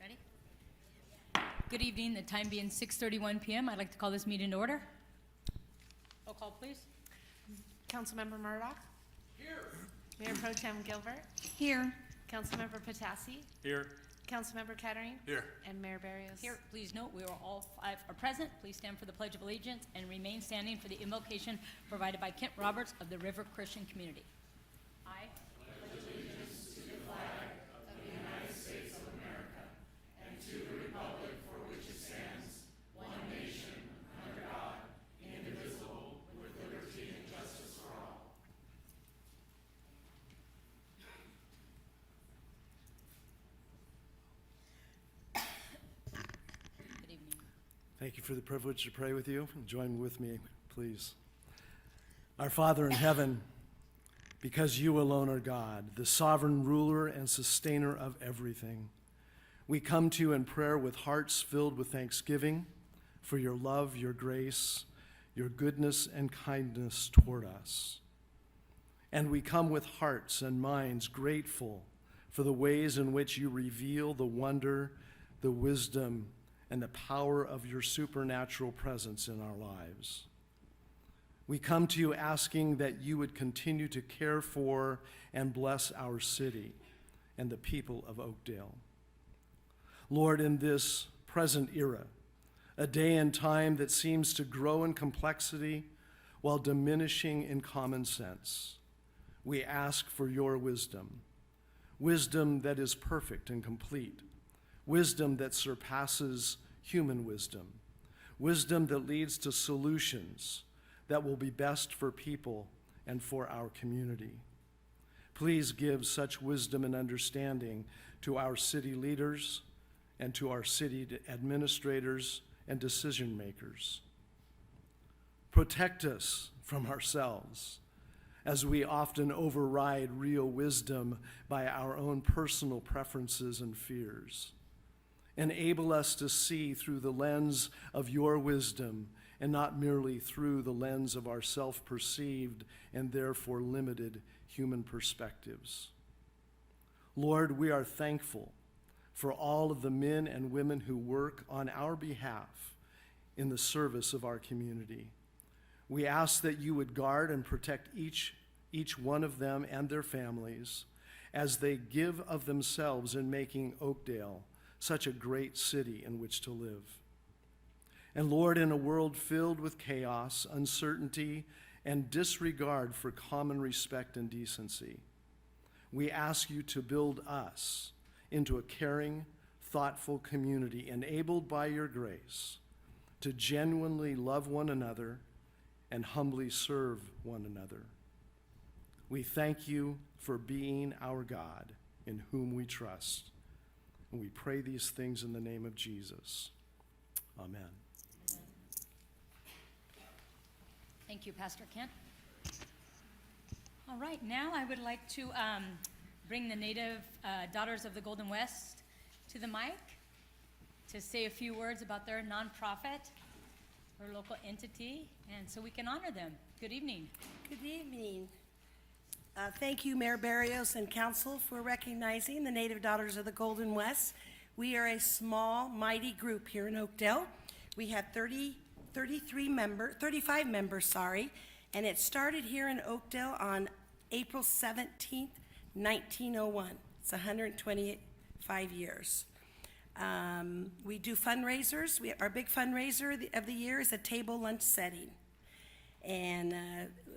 Ready? Good evening, the time being 6:31 p.m. I'd like to call this meeting to order. Roll call, please. Councilmember Murdoch? Here. Mayor Pro Tem Gilbert? Here. Councilmember Patassi? Here. Councilmember Kettering? Here. And Mayor Barrios? Here, please note, we are all five are present. Please stand for the Pledge of Allegiance and remain standing for the invocation provided by Kent Roberts of the River Christian Community. I Good evening. Thank you for the privilege to pray with you. Join with me, please. Our Father in heaven, because you alone are God, the sovereign ruler and sustainer of everything, we come to you in prayer with hearts filled with thanksgiving for your love, your grace, your goodness and kindness toward us. And we come with hearts and minds grateful for the ways in which you reveal the wonder, the wisdom, and the power of your supernatural presence in our lives. We come to you asking that you would continue to care for and bless our city and the people of Oakdale. Lord, in this present era, a day and time that seems to grow in complexity while diminishing in common sense, we ask for your wisdom, wisdom that is perfect and complete, wisdom that surpasses human wisdom, wisdom that leads to solutions that will be best for people and for our community. Please give such wisdom and understanding to our city leaders and to our city administrators and decision makers. Protect us from ourselves as we often override real wisdom by our own personal preferences and fears. Enable us to see through the lens of your wisdom and not merely through the lens of our self-perceived and therefore limited human perspectives. Lord, we are thankful for all of the men and women who work on our behalf in the service of our community. We ask that you would guard and protect each one of them and their families as they give of themselves in making Oakdale such a great city in which to live. And Lord, in a world filled with chaos, uncertainty, and disregard for common respect and decency, we ask you to build us into a caring, thoughtful community enabled by your grace to genuinely love one another and humbly serve one another. We thank you for being our God in whom we trust. And we pray these things in the name of Jesus. Amen. Thank you, Pastor Kent. All right, now I would like to bring the Native Daughters of the Golden West to the mic to say a few words about their nonprofit or local entity, and so we can honor them. Good evening. Good evening. Thank you, Mayor Barrios and Council, for recognizing the Native Daughters of the Golden West. We are a small, mighty group here in Oakdale. We have 35 members, and it started here in Oakdale on April 17th, 1901. It's 125 years. We do fundraisers. Our big fundraiser of the year is a table lunch setting. And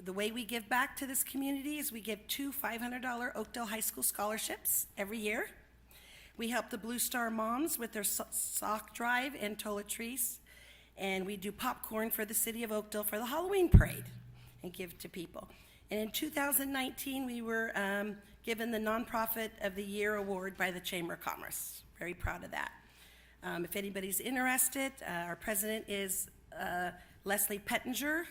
the way we give back to this community is we give 2 $500 Oakdale High School scholarships every year. We help the Blue Star moms with their sock drive and toiletries. And we do popcorn for the city of Oakdale for the Halloween parade and give to people. And in 2019, we were given the Nonprofit of the Year award by the Chamber of Commerce. Very proud of that. If anybody's interested, our president is Leslie Pettinger.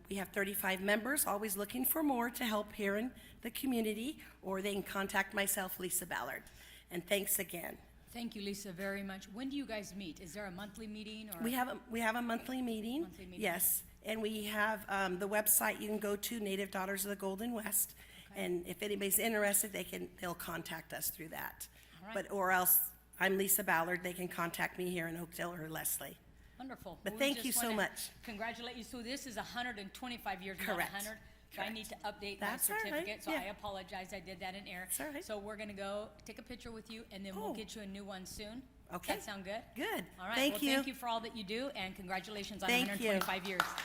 We have 35 members, always looking for more to help here in the community, or they can contact myself, Lisa Ballard. And thanks again. Thank you, Lisa, very much. When do you guys meet? Is there a monthly meeting? Or We have a monthly meeting. Monthly meeting. Yes, and we have the website you can go to, Native Daughters of the Golden West, And if anybody's interested, they'll contact us through that. All right. Or else, I'm Lisa Ballard, they can contact me here in Oakdale or Leslie. Wonderful. But Well, we thank just you so wanna much. Congratulate you. So this is 125 years, not Correct. 100. So I need to update my That's all right, certificate, so yeah. I apologize, I did that in error. That's all right. So we're gonna go take a picture with you, and then we'll Oh. get you a new one soon. Okay. That sound good? Good. All right, Thank well, you. thank you for all that you do, and congratulations on Thank you. 125 years. Sorry,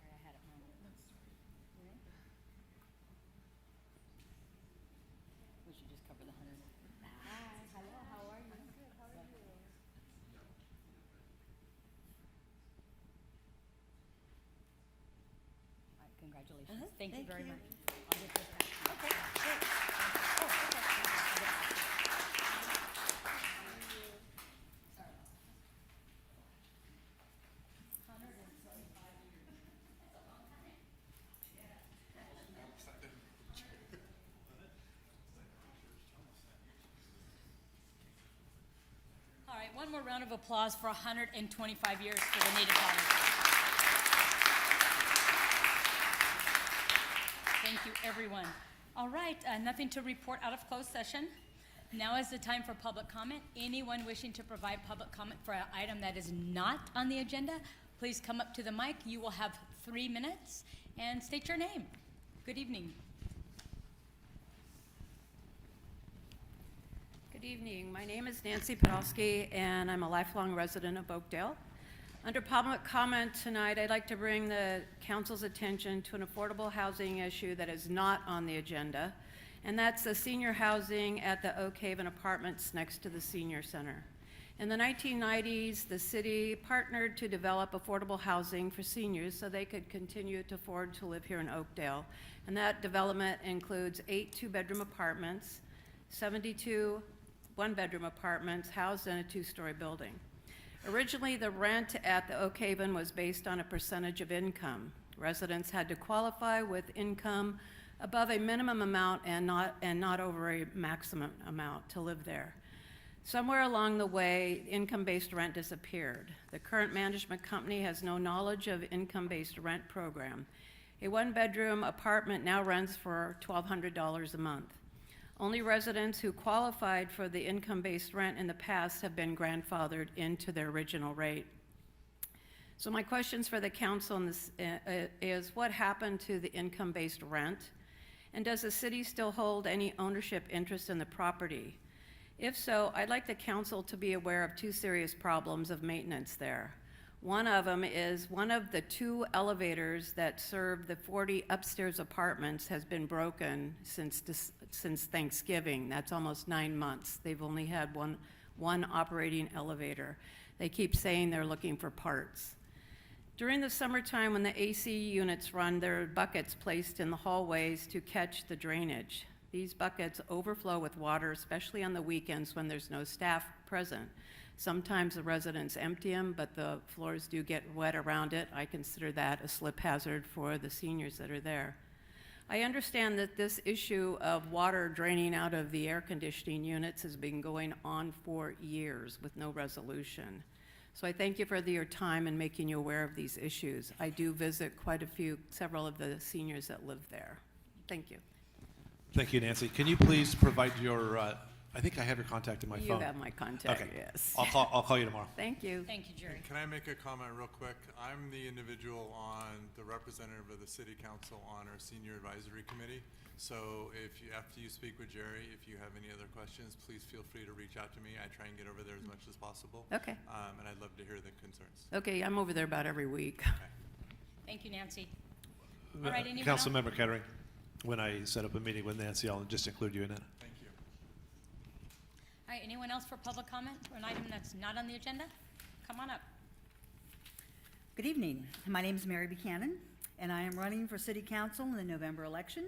I had it wrong. We should just cover the 100. Hi, hello, how are you? Good, how are you? All right, congratulations. Thank you thank very you. much. I'll get this back. Okay, thanks. All right, one more round of applause for 125 years for the Native Daughters. Thank you, everyone. All right, nothing to report out of closed session. Now is the time for public comment. Anyone wishing to provide public comment for an item that is not on the agenda, please come up to the mic. You will have 3 minutes and state your name. Good evening. Good evening. My name is Nancy Podolsky, and I'm a lifelong resident of Oakdale. Under public comment tonight, I'd like to bring the council's attention to an affordable housing issue that is not on the agenda, and that's the senior housing at the Oak Haven Apartments next to the senior center. In the 1990s, the city partnered to develop affordable housing for seniors so they could continue to afford to live here in Oakdale. And that development includes 8 two-bedroom apartments, 72 one-bedroom apartments housed in a 2-story building. Originally, the rent at the Oak Haven was based on a percentage of income. Residents had to qualify with income above a minimum amount and not over a maximum amount to live there. Somewhere along the way, income-based rent disappeared. The current management company has no knowledge of income-based rent program. A one-bedroom apartment now rents for $1,200 a month. Only residents who qualified for the income-based rent in the past have been grandfathered into their original rate. So my questions for the council on this, is what happened to the income-based rent? And does the city still hold any ownership interest in the property? If so, I'd like the council to be aware of 2 serious problems of maintenance there. One of them is one of the 2 elevators that serve the 40 upstairs apartments has been broken since Thanksgiving. That's almost 9 months. They've only had one operating elevator. They keep saying they're looking for parts. During the summertime when the AC units run, there are buckets placed in the hallways to catch the drainage. These buckets overflow with water, especially on the weekends when there's no staff present. Sometimes the residents empty them, but the floors do get wet around it. I consider that a slip hazard for the seniors that are there. I understand that this issue of water draining out of the air conditioning units has been going on for years with no resolution. So I thank you for your time and making you aware of these issues. I do visit several of the seniors that live there. Thank you. Thank you, Nancy. Can you please provide your, I think I have your contact in my You phone. have my contact, Okay. yes. I'll call you tomorrow. Thank you. Thank you, Jerry. Can I make a comment real quick? I'm the individual the representative of the city council on our senior advisory committee. So after you speak with Jerry, if you have any other questions, please feel free to reach out to me. I try and get over there as much as possible. Okay. And I'd love to hear the concerns. Okay, I'm over there about every week. Thank you, Nancy. All right, anyone else? Councilmember Kettering, when I set up a meeting with Nancy, I'll just include you in it. Thank you. All right, anyone else for public comment for an item that's not on the agenda? Come on up. Good evening. My name is Mary Buchanan, and I am running for City Council in the November election.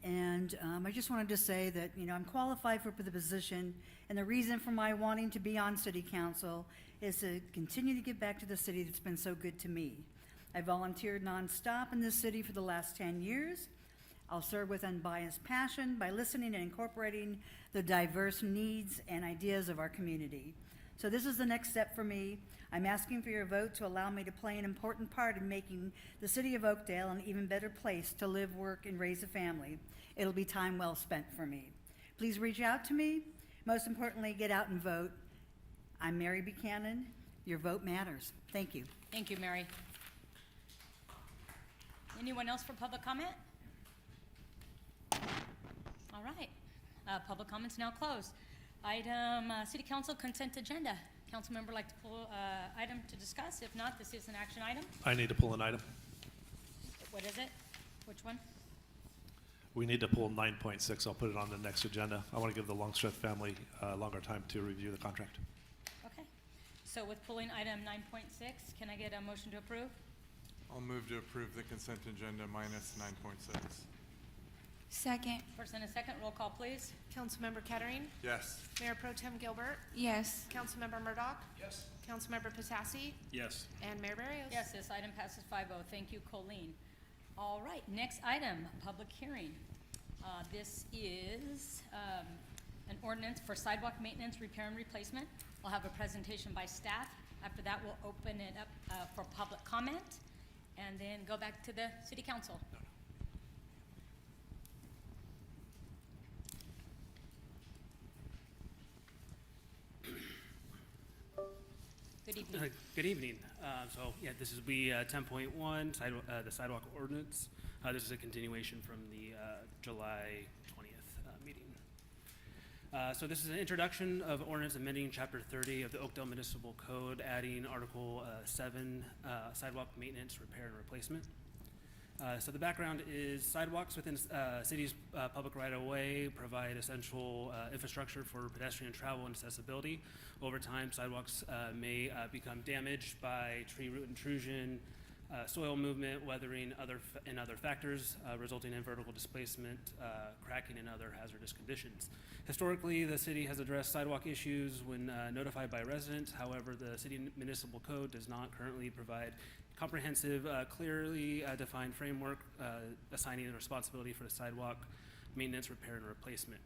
And I just wanted to say that, I'm qualified for the position, and the reason for my wanting to be on City Council is to continue to give back to the city that's been so good to me. I volunteered nonstop in this city for the last 10 years. I'll serve with unbiased passion by listening and incorporating the diverse needs and ideas of our community. So this is the next step for me. I'm asking for your vote to allow me to play an important part in making the city of Oakdale an even better place to live, work, and raise a family. It'll be time well spent for me. Please reach out to me. Most importantly, get out and vote. I'm Mary Buchanan. Your vote matters. Thank you. Thank you, Mary. Anyone else for public comment? All right, public comment's now closed. Item, City Council consent agenda. Council member like to pull, item to discuss? If not, this is an action item. I need to pull an item. What is it? Which one? We need to pull 9.6. I'll put it on the next agenda. I want to give the Longstreth family longer time to review the contract. Okay, so with pulling item 9.6, can I get a motion to approve? I'll move to approve the consent agenda minus 9.6. Second. First and a second, roll call, please. Councilmember Kettering, Yes. Mayor Pro Tem Gilbert, Yes. Councilmember Murdoch. Yes. Councilmember Patasi, Yes. and Mayor Barrios. Yes, this item passes 5-0. Thank you, Colleen. All right, next item, public hearing. This is an ordinance for sidewalk maintenance, repair, and replacement. We'll have a presentation by staff. After that, we'll open it up for public comment, and then go back to the city council. Good evening. Good evening. This is 10.1, the sidewalk ordinance. This is a continuation from the July 20th meeting. So this is an introduction of ordinance amending Chapter 30 of the Oakdale Municipal Code, adding Article 7, sidewalk maintenance, repair, and replacement. So the background is sidewalks within cities' public right-of-way provide essential infrastructure for pedestrian travel and accessibility. Over time, sidewalks may become damaged by tree root intrusion, soil movement, weathering, and other factors, resulting in vertical displacement, cracking, and other hazardous conditions. Historically, the city has addressed sidewalk issues when notified by residents. However, the city municipal code does not currently provide comprehensive, clearly defined framework assigning the responsibility for the sidewalk maintenance, repair, and replacement.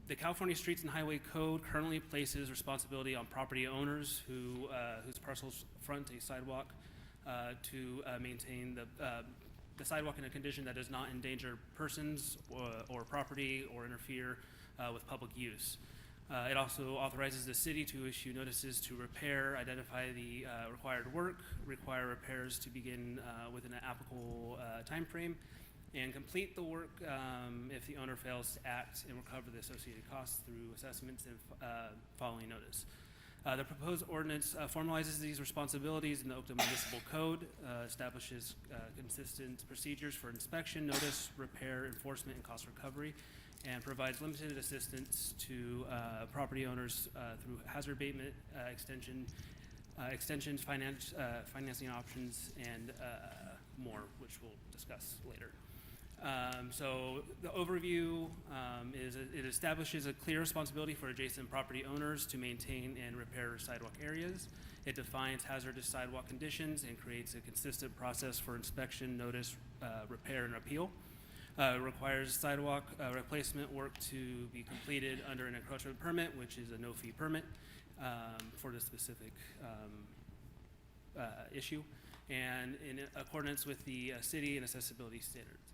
The California Streets and Highway Code currently places responsibility on property owners whose parcels front a sidewalk to maintain the sidewalk in a condition that does not endanger persons or property or interfere with public use. It also authorizes the city to issue notices to repair, identify the required work, require repairs to begin within an applicable time frame, and complete the work if the owner fails to act and recover the associated costs through assessments and following notice. The proposed ordinance formalizes these responsibilities in the Oakdale Municipal Code, establishes consistent procedures for inspection, notice, repair, enforcement, and cost recovery, and provides limited assistance to property owners through hazard abatement, extensions, financing options, and more, which we'll discuss later. So the overview is it establishes a clear responsibility for adjacent property owners to maintain and repair sidewalk areas. It defines hazardous sidewalk conditions and creates a consistent process for inspection, notice, repair, and appeal. Requires sidewalk replacement work to be completed under an encroachment permit, which is a no-fee permit for the specific issue, and in accordance with the city and accessibility standards.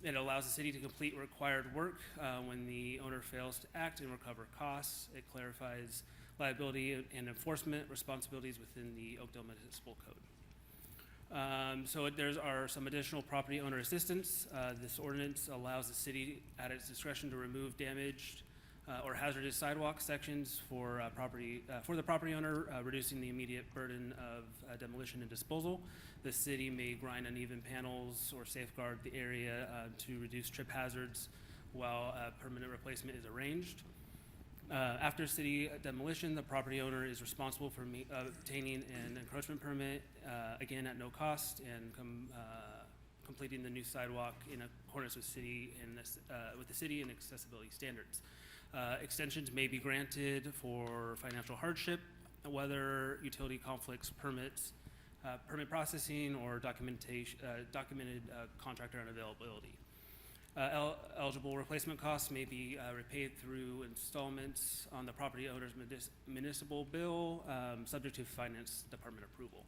It allows the city to complete required work when the owner fails to act and recover costs. It clarifies liability and enforcement responsibilities within the Oakdale Municipal Code. So there are some additional property owner assistance. This ordinance allows the city at its discretion to remove damaged or hazardous sidewalk sections for the property owner, reducing the immediate burden of demolition and disposal. The city may grind uneven panels or safeguard the area to reduce trip hazards while permanent replacement is arranged. After city demolition, the property owner is responsible for obtaining an encroachment permit, again at no cost, and completing the new sidewalk in accordance with the city and accessibility standards. Extensions may be granted for financial hardship, weather, utility conflicts, permits, permit processing or documentation, documented contractor unavailability. Eligible replacement costs may be repaid through installments on the property owner's municipal bill, subject to finance department approval.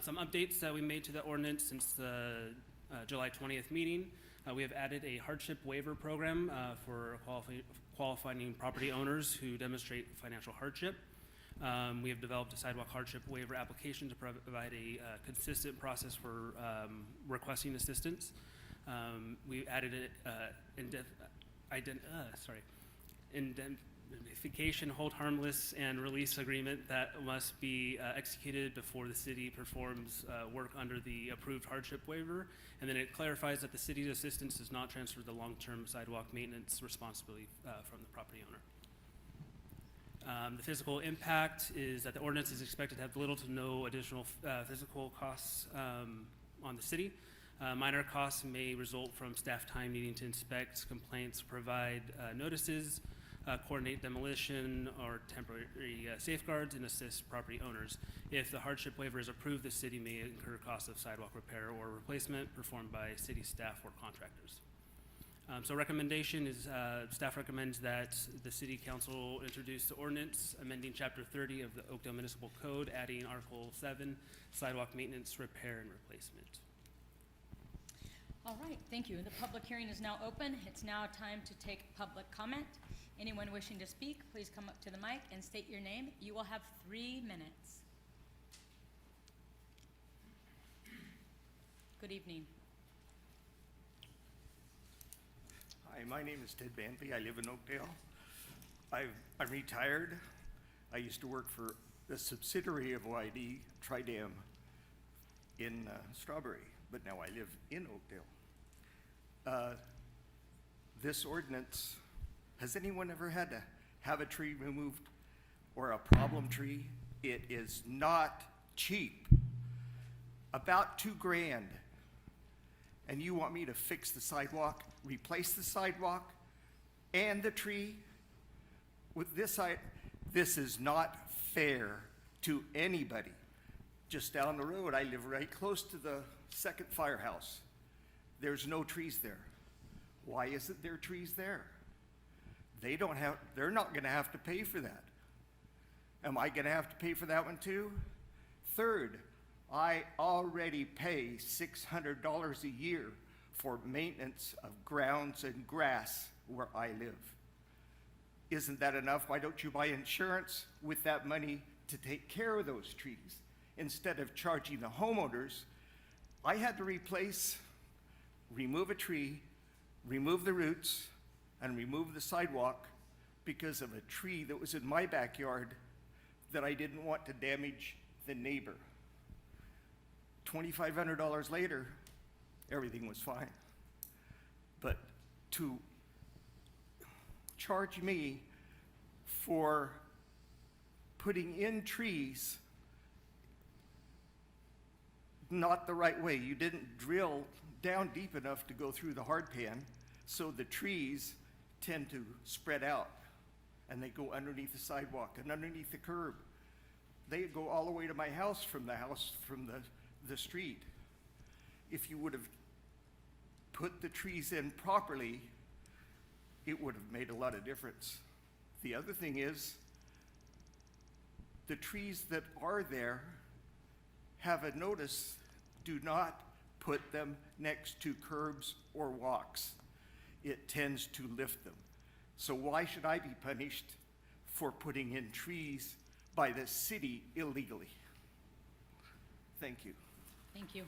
Some updates that we made to the ordinance since the July 20th meeting. We have added a hardship waiver program for qualifying property owners who demonstrate financial hardship. We have developed a sidewalk hardship waiver application to provide a consistent process for requesting assistance. We added indemnification, hold harmless, and release agreement that must be executed before the city performs work under the approved hardship waiver. And then it clarifies that the city's assistance does not transfer the long-term sidewalk maintenance responsibility from the property owner. The physical impact is that the ordinance is expected to have little to no additional physical costs on the city. Minor costs may result from staff time needing to inspect complaints, provide notices, coordinate demolition or temporary safeguards, and assist property owners. If the hardship waiver is approved, the city may incur costs of sidewalk repair or replacement performed by city staff or contractors. So recommendation is, staff recommends that the city council introduce the ordinance amending chapter 30 of the Oakdale Municipal Code, adding article 7, sidewalk maintenance, repair, and replacement. All right, thank you. The public hearing is now open. It's now time to take public comment. Anyone wishing to speak, please come up to the mic and state your name. You will have 3 minutes. Good evening. Hi, my name is Ted Banby. I live in Oakdale. I'm retired. I used to work for the subsidiary of YD, Tridam, in Strawberry, but now I live in Oakdale. This ordinance, has anyone ever had to have a tree removed or a problem tree? It is not cheap. About $2,000. And you want me to fix the sidewalk, replace the sidewalk and the tree with this? This is not fair to anybody. Just down the road, I live right close to the second firehouse. There's no trees there. Why isn't there trees there? They're not gonna have to pay for that. Am I gonna have to pay for that one too? Third, I already pay $600 a year for maintenance of grounds and grass where I live. Isn't that enough? Why don't you buy insurance with that money to take care of those trees instead of charging the homeowners? I had to remove a tree, remove the roots, and remove the sidewalk because of a tree that was in my backyard that I didn't want to damage the neighbor. $2,500 later, everything was fine. But to charge me for putting in trees not the right way. You didn't drill down deep enough to go through the hard pan, so the trees tend to spread out and they go underneath the sidewalk and underneath the curb. They go all the way to my house from the street. If you would have put the trees in properly, it would have made a lot of difference. The other thing is, the trees that are there have a notice: do not put them next to curbs or walks. It tends to lift them. So why should I be punished for putting in trees by the city illegally? Thank you. Thank you.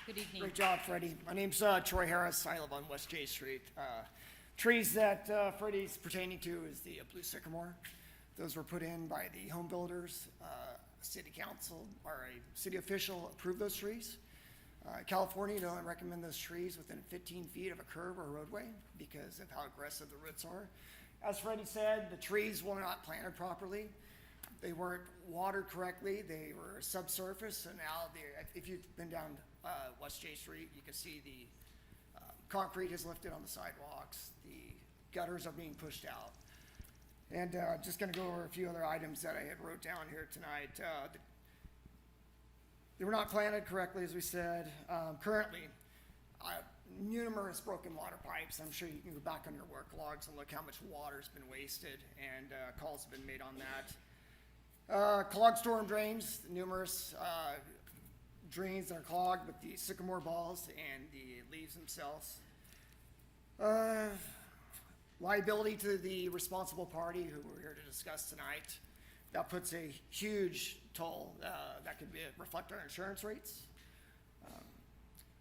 Good evening. Great job, Freddie. My name's Troy Harris. I live on West J Street. Trees that Freddie's pertaining to is the blue sycamore. Those were put in by the home builders. City council or a city official approved those trees. California don't recommend those trees within 15 feet of a curb or roadway because of how aggressive the roots are. As Freddie said, the trees were not planted properly. They weren't watered correctly. They were subsurface, and now if you've been down West J Street, you can see the concrete is lifted on the sidewalks. The gutters are being pushed out. And just going to go over a few other items that I had wrote down here tonight. They were not planted correctly, as we said. Currently, numerous broken water pipes. I'm sure you can go back on your work logs and look how much water's been wasted, and calls have been made on that. Clogged storm drains, numerous drains that are clogged with the sycamore balls and the leaves themselves. Liability to the responsible party who we're here to discuss tonight. That puts a huge toll. That could reflect our insurance rates.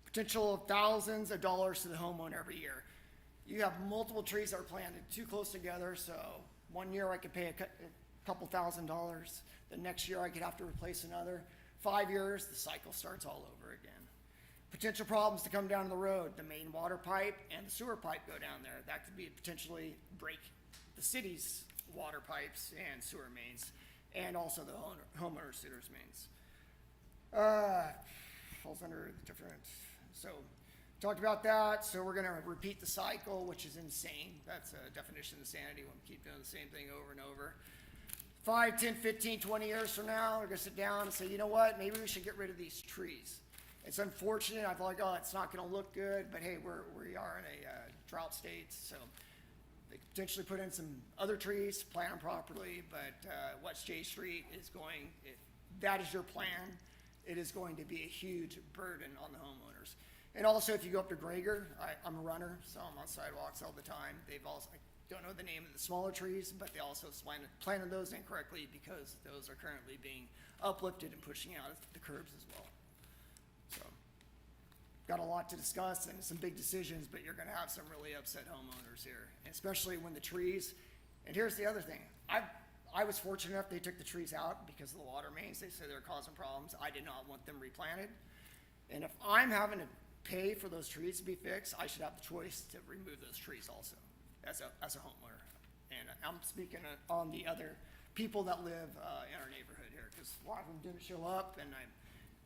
Potential of thousands of dollars to the homeowner every year. You have multiple trees that are planted too close together, so one year I could pay a couple $1,000s. The next year I could have to replace another. 5 years, the cycle starts all over again. Potential problems to come down the road. The main water pipe and the sewer pipe go down there. That could be potentially break the city's water pipes and sewer mains, and also the homeowner sewers mains. Falls under the different. So, talked about that. So we're gonna repeat the cycle, which is insane. That's a definition of insanity when we keep doing the same thing over and over. 5, 10, 15, 20 years from now, we're gonna sit down and say, you know what, maybe we should get rid of these trees. It's unfortunate. I feel like, oh, it's not gonna look good, but hey, we are in a drought state, so they could potentially put in some other trees, plant them properly, but West J Street is going, if that is your plan, it is going to be a huge burden on the homeowners. And also, if you go up to Grager, I'm a runner, so I'm on sidewalks all the time. They've also, I don't know the name of the smaller trees, but they also planted those incorrectly because those are currently being uplifted and pushing out the curbs as well. So, got a lot to discuss and some big decisions, but you're gonna have some really upset homeowners here, especially when the trees, and here's the other thing. I was fortunate enough they took the trees out because of the water mains. They said they were causing problems. I did not want them replanted. And if I'm having to pay for those trees to be fixed, I should have the choice to remove those trees also as a homeowner. And I'm speaking on the other people that live in our neighborhood here, because a lot of them didn't show up, and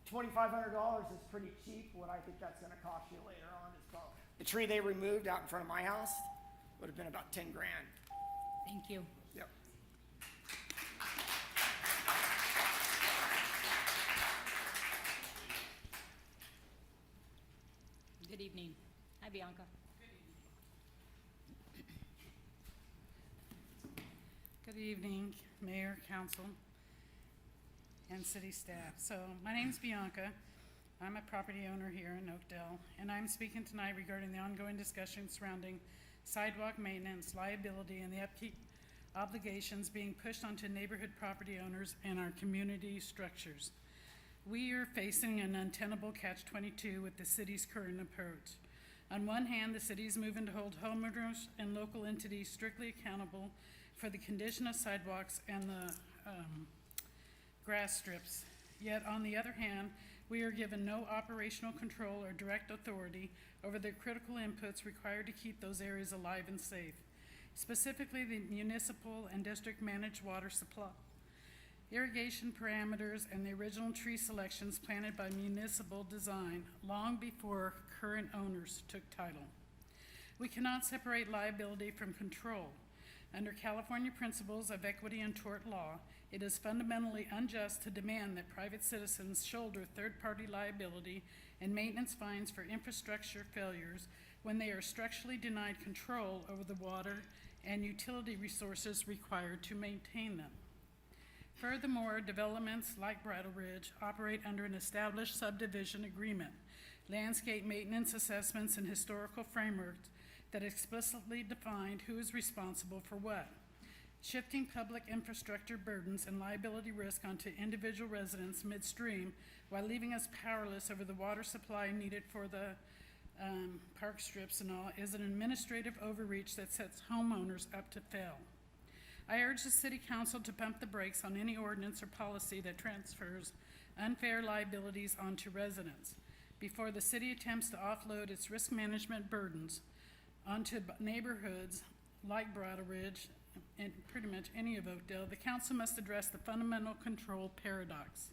$2,500 is pretty cheap. What I think that's gonna cost you later on is probably, the tree they removed out in front of my house would have been about 10 grand. Thank you. Yep. Good evening. Hi, Bianca. Good evening, Mayor, Council, and City staff. So my name's Bianca. I'm a property owner here in Oakdale, and I'm speaking tonight regarding the ongoing discussion surrounding sidewalk maintenance, liability, and the upkeep obligations being pushed onto neighborhood property owners and our community structures. We are facing an untenable catch-22 with the city's current approach. On one hand, the city is moving to hold homeowners and local entities strictly accountable for the condition of sidewalks and the grass strips. Yet on the other hand, we are given no operational control or direct authority over the critical inputs required to keep those areas alive and safe, specifically the municipal and district managed water supply, irrigation parameters, and the original tree selections planted by municipal design long before current owners took title. We cannot separate liability from control. Under California principles of equity and tort law, it is fundamentally unjust to demand that private citizens shoulder third-party liability and maintenance fines for infrastructure failures when they are structurally denied control over the water and utility resources required to maintain them. Furthermore, developments like Bridle Ridge operate under an established subdivision agreement, landscape maintenance assessments, and historical frameworks that explicitly defined who is responsible for what, shifting public infrastructure burdens and liability risk onto individual residents midstream while leaving us powerless over the water supply needed for the park strips and all is an administrative overreach that sets homeowners up to fail. I urge the City Council to pump the brakes on any ordinance or policy that transfers unfair liabilities onto residents before the city attempts to offload its risk management burdens onto neighborhoods like Bridle Ridge and pretty much any of Oakdale. The council must address the fundamental control paradox.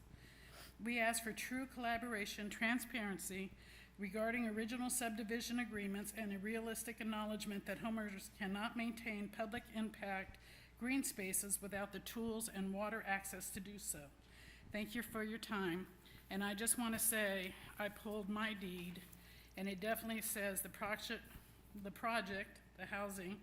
We ask for true collaboration, transparency regarding original subdivision agreements, and a realistic acknowledgement that homeowners cannot maintain public impact green spaces without the tools and water access to do so. Thank you for your time, and I just want to say, I pulled my deed, and it definitely says the project, the housing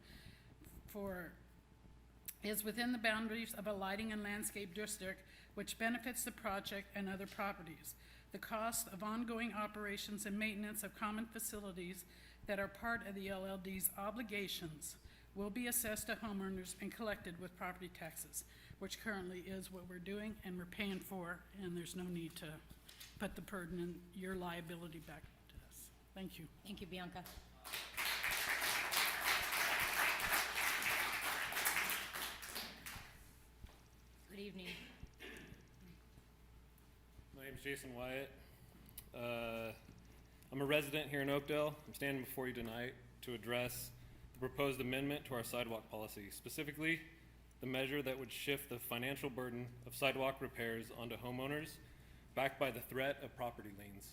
is within the boundaries of a lighting and landscape district which benefits the project and other properties. The cost of ongoing operations and maintenance of common facilities that are part of the LLD's obligations will be assessed to homeowners and collected with property taxes, which currently is what we're doing and we're paying for, and there's no need to put the burden and your liability back to us. Thank you. Thank you, Bianca. Good evening. My name's Jason Wyatt. I'm a resident here in Oakdale. I'm standing before you tonight to address the proposed amendment to our sidewalk policy, specifically the measure that would shift the financial burden of sidewalk repairs onto homeowners, backed by the threat of property liens.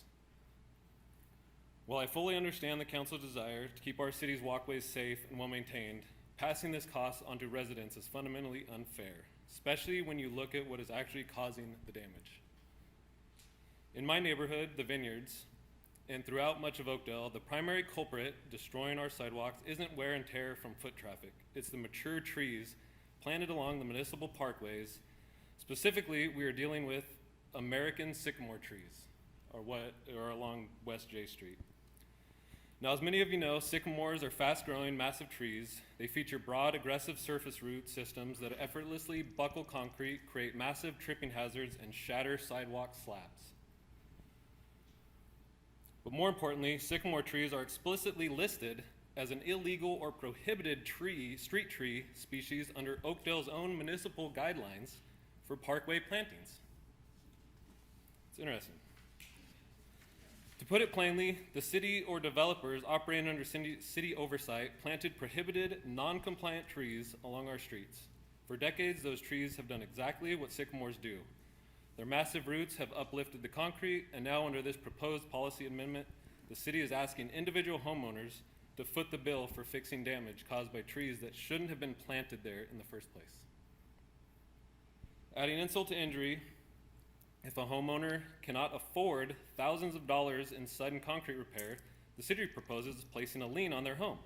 While I fully understand the council's desire to keep our city's walkways safe and well-maintained, passing this cost onto residents is fundamentally unfair, especially when you look at what is actually causing the damage. In my neighborhood, the Vineyards, and throughout much of Oakdale, the primary culprit destroying our sidewalks isn't wear and tear from foot traffic. It's the mature trees planted along the municipal parkways. Specifically, we are dealing with American sycamore trees, or along West J Street. Now, as many of you know, sycamores are fast-growing, massive trees. They feature broad, aggressive surface root systems that effortlessly buckle concrete, create massive tripping hazards, and shatter sidewalk slabs. But more importantly, sycamore trees are explicitly listed as an illegal or prohibited street tree species under Oakdale's own municipal guidelines for parkway plantings. It's interesting. To put it plainly, the city or developers operating under city oversight planted prohibited, non-compliant trees along our streets. For decades, those trees have done exactly what sycamores do. Their massive roots have uplifted the concrete, and now under this proposed policy amendment, the city is asking individual homeowners to foot the bill for fixing damage caused by trees that shouldn't have been planted there in the first place. Adding insult to injury, if a homeowner cannot afford thousands of dollars in sudden concrete repair, the city proposes placing a lien on their home.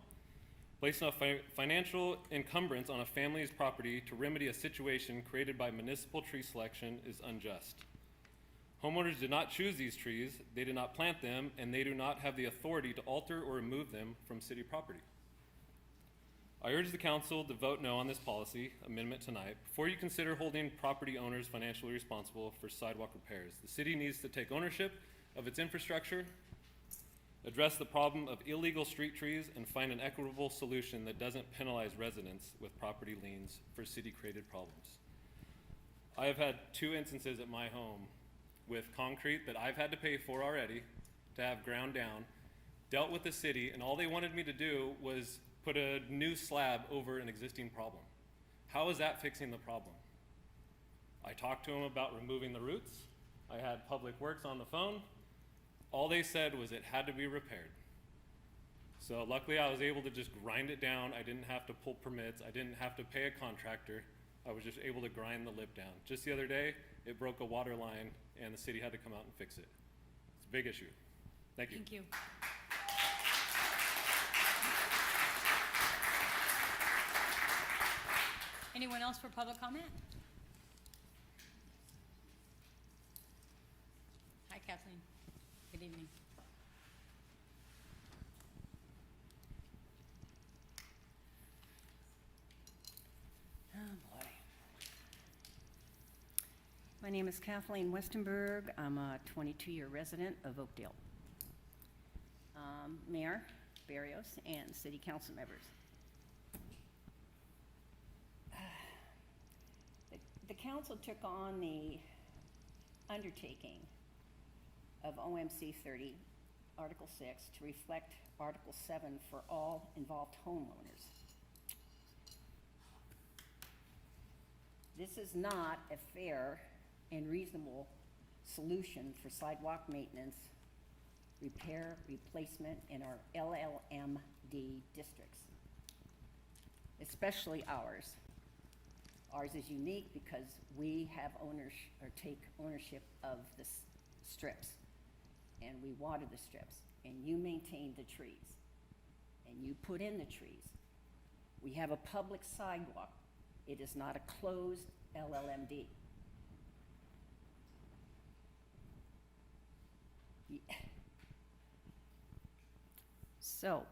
Placing a financial encumbrance on a family's property to remedy a situation created by municipal tree selection is unjust. Homeowners did not choose these trees, they did not plant them, and they do not have the authority to alter or remove them from city property. I urge the council to vote no on this policy amendment tonight before you consider holding property owners financially responsible for sidewalk repairs. The city needs to take ownership of its infrastructure, address the problem of illegal street trees, and find an equitable solution that doesn't penalize residents with property liens for city-created problems. I have had 2 instances at my home with concrete that I've had to pay for already to have ground down, dealt with the city, and all they wanted me to do was put a new slab over an existing problem. How is that fixing the problem? I talked to them about removing the roots. I had Public Works on the phone. All they said was it had to be repaired. So luckily I was able to just grind it down. I didn't have to pull permits. I didn't have to pay a contractor. I was just able to grind the lip down. Just the other day, it broke a water line and the city had to come out and fix it. It's a big issue. Thank you. Thank you. Anyone else for public comment? Hi, Kathleen. Good evening. Oh, boy. My name is Kathleen Westenberg. I'm a 22-year resident of Oakdale. Mayor Barrios and city council members. The council took on the undertaking of OMC 30, Article 6, to reflect Article 7 for all involved homeowners. This is not a fair and reasonable solution for sidewalk maintenance, repair, replacement in our LLMD districts, especially ours. Ours is unique because we have take ownership of the strips, and we water the strips, and you maintain the trees, and you put in the trees. We have a public sidewalk. It is not a closed LLMD. So,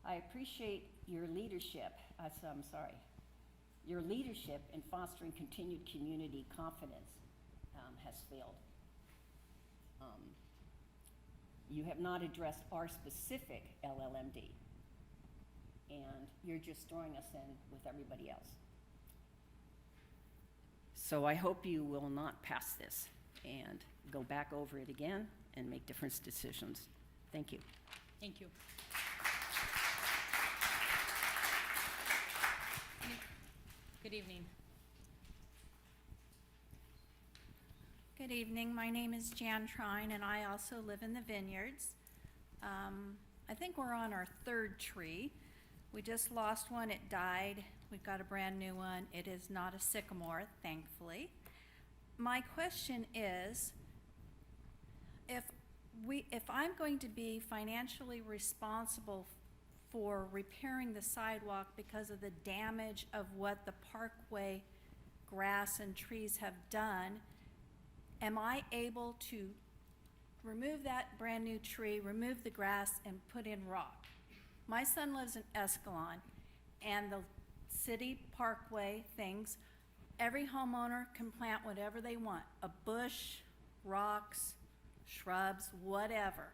I appreciate your leadership, your leadership in fostering continued community confidence has failed. You have not addressed our specific LLMD, and you're just throwing us in with everybody else. So I hope you will not pass this and go back over it again and make different decisions. Thank you. Thank you. Good evening. Good evening. My name is Jan Trine, and I also live in the Vineyards. I think we're on our third tree. We just lost one. It died. We've got a brand new one. It is not a sycamore, thankfully. My question is, if I'm going to be financially responsible for repairing the sidewalk because of the damage of what the parkway grass and trees have done, am I able to remove that brand new tree, remove the grass, and put in rock? My son lives in Escalon, and the city parkway things, every homeowner can plant whatever they want, a bush, rocks, shrubs, whatever,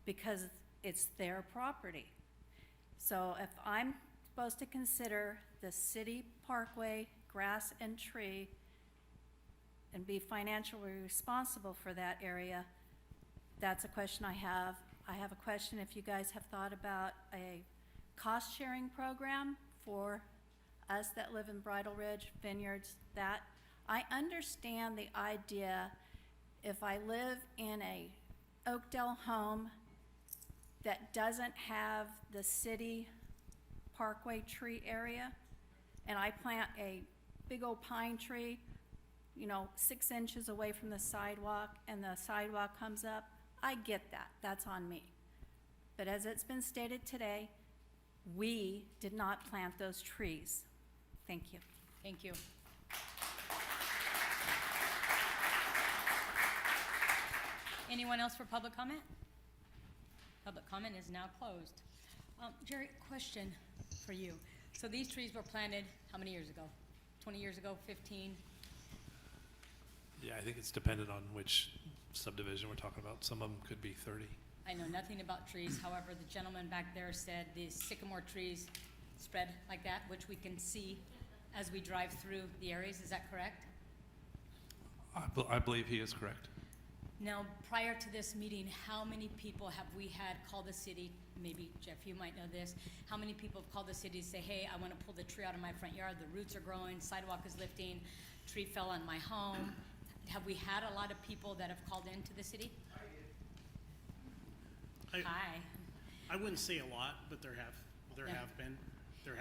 because it's their property. So if I'm supposed to consider the city parkway, grass and tree, and be financially responsible for that area, that's a question I have. I have a question if you guys have thought about a cost-sharing program for us that live in Bridle Ridge, Vineyards, that. I understand the idea if I live in a Oakdale home that doesn't have the city parkway tree area, and I plant a big old pine tree, 6 inches away from the sidewalk, and the sidewalk comes up, I get that. That's on me. But as it's been stated today, we did not plant those trees. Thank you. Thank you. Anyone else for public comment? Public comment is now closed. Jerry, question for you. So these trees were planted how many years ago? 20 years ago, 15? Yeah, I think it's dependent on which subdivision we're talking about. Some of them could be 30. I know nothing about trees. However, the gentleman back there said the sycamore trees spread like that, which we can see as we drive through the areas. Is that correct? I believe he is correct. Now, prior to this meeting, how many people have we had call the city? Maybe, Jeff, you might know this. How many people have called the city to say, hey, I want to pull the tree out of my front yard. The roots are growing, sidewalk is lifting, tree fell on my home. Have we had a lot of people that have called into the city? Hi. I wouldn't say a lot, but there have been.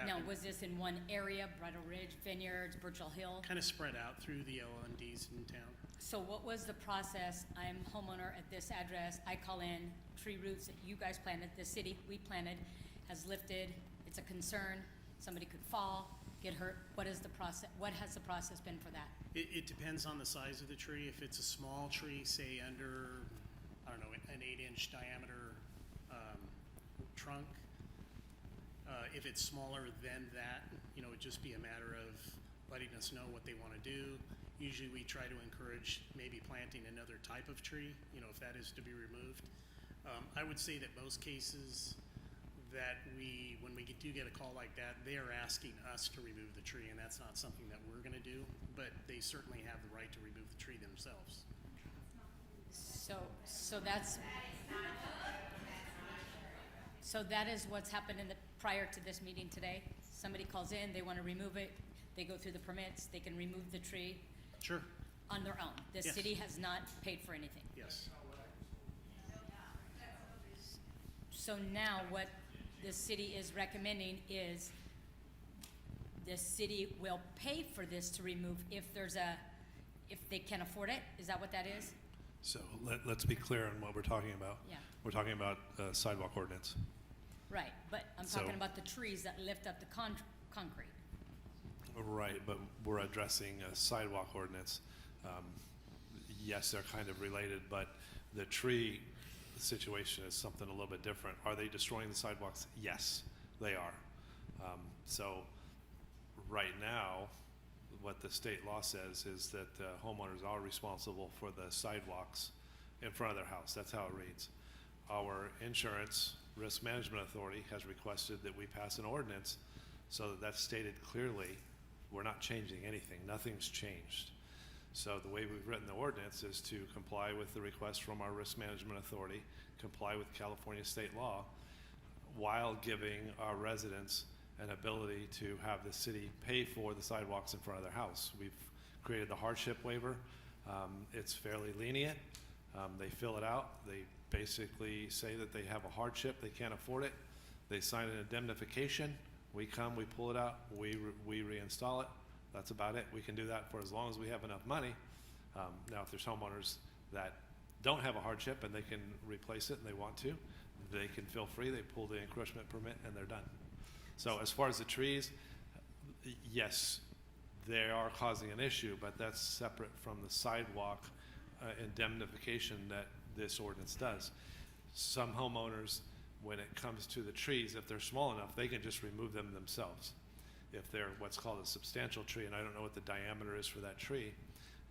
Now, was this in one area, Bridle Ridge, Vineyards, Birchall Hill? Kind of spread out through the LMDs in town. So what was the process? I'm homeowner at this address. I call in tree roots that you guys planted, the city we planted has lifted. It's a concern. Somebody could fall, get hurt. What is the process? What has the process been for that? It depends on the size of the tree. If it's a small tree, say under, I don't know, an 8-inch diameter trunk. If it's smaller than that, it'd just be a matter of letting us know what they want to do. Usually we try to encourage maybe planting another type of tree, if that is to be removed. I would say that most cases that when we do get a call like that, they are asking us to remove the tree, and that's not something that we're going to do, but they certainly have the right to remove the tree themselves. So that is what's happened prior to this meeting today. Somebody calls in, they want to remove it, they go through the permits, they can remove the tree. Sure. On their own. The Yes. city has not paid for anything. Yes. So now what the city is recommending is the city will pay for this to remove if they can afford it? Is that what that is? So let's be clear on what we're talking about. Yeah. We're talking about sidewalk ordinance. Right, but I'm So- talking about the trees that lift up the concrete. Right, but we're addressing a sidewalk ordinance. Yes, they're kind of related, but the tree situation is something a little bit different. Are they destroying the sidewalks? Yes, they are. So right now, what the state law says is that homeowners are responsible for the sidewalks in front of their house. That's how it reads. Our insurance risk management authority has requested that we pass an ordinance so that that's stated clearly. We're not changing anything. Nothing's changed. So the way we've written the ordinance is to comply with the request from our risk management authority, comply with California state law, while giving our residents an ability to have the city pay for the sidewalks in front of their house. We've created the hardship waiver. It's fairly lenient. They fill it out. They basically say that they have a hardship, they can't afford it. They sign an indemnification. We come, we pull it out, we reinstall it. That's about it. We can do that for as long as we have enough money. Now, if there's homeowners that don't have a hardship and they can replace it and they want to, they can feel free. They pull the encroachment permit and they're done. So as far as the trees, yes, they are causing an issue, but that's separate from the sidewalk indemnification that this ordinance does. Some homeowners, when it comes to the trees, if they're small enough, they can just remove them themselves. If they're what's called a substantial tree, and I don't know what the diameter is for that tree,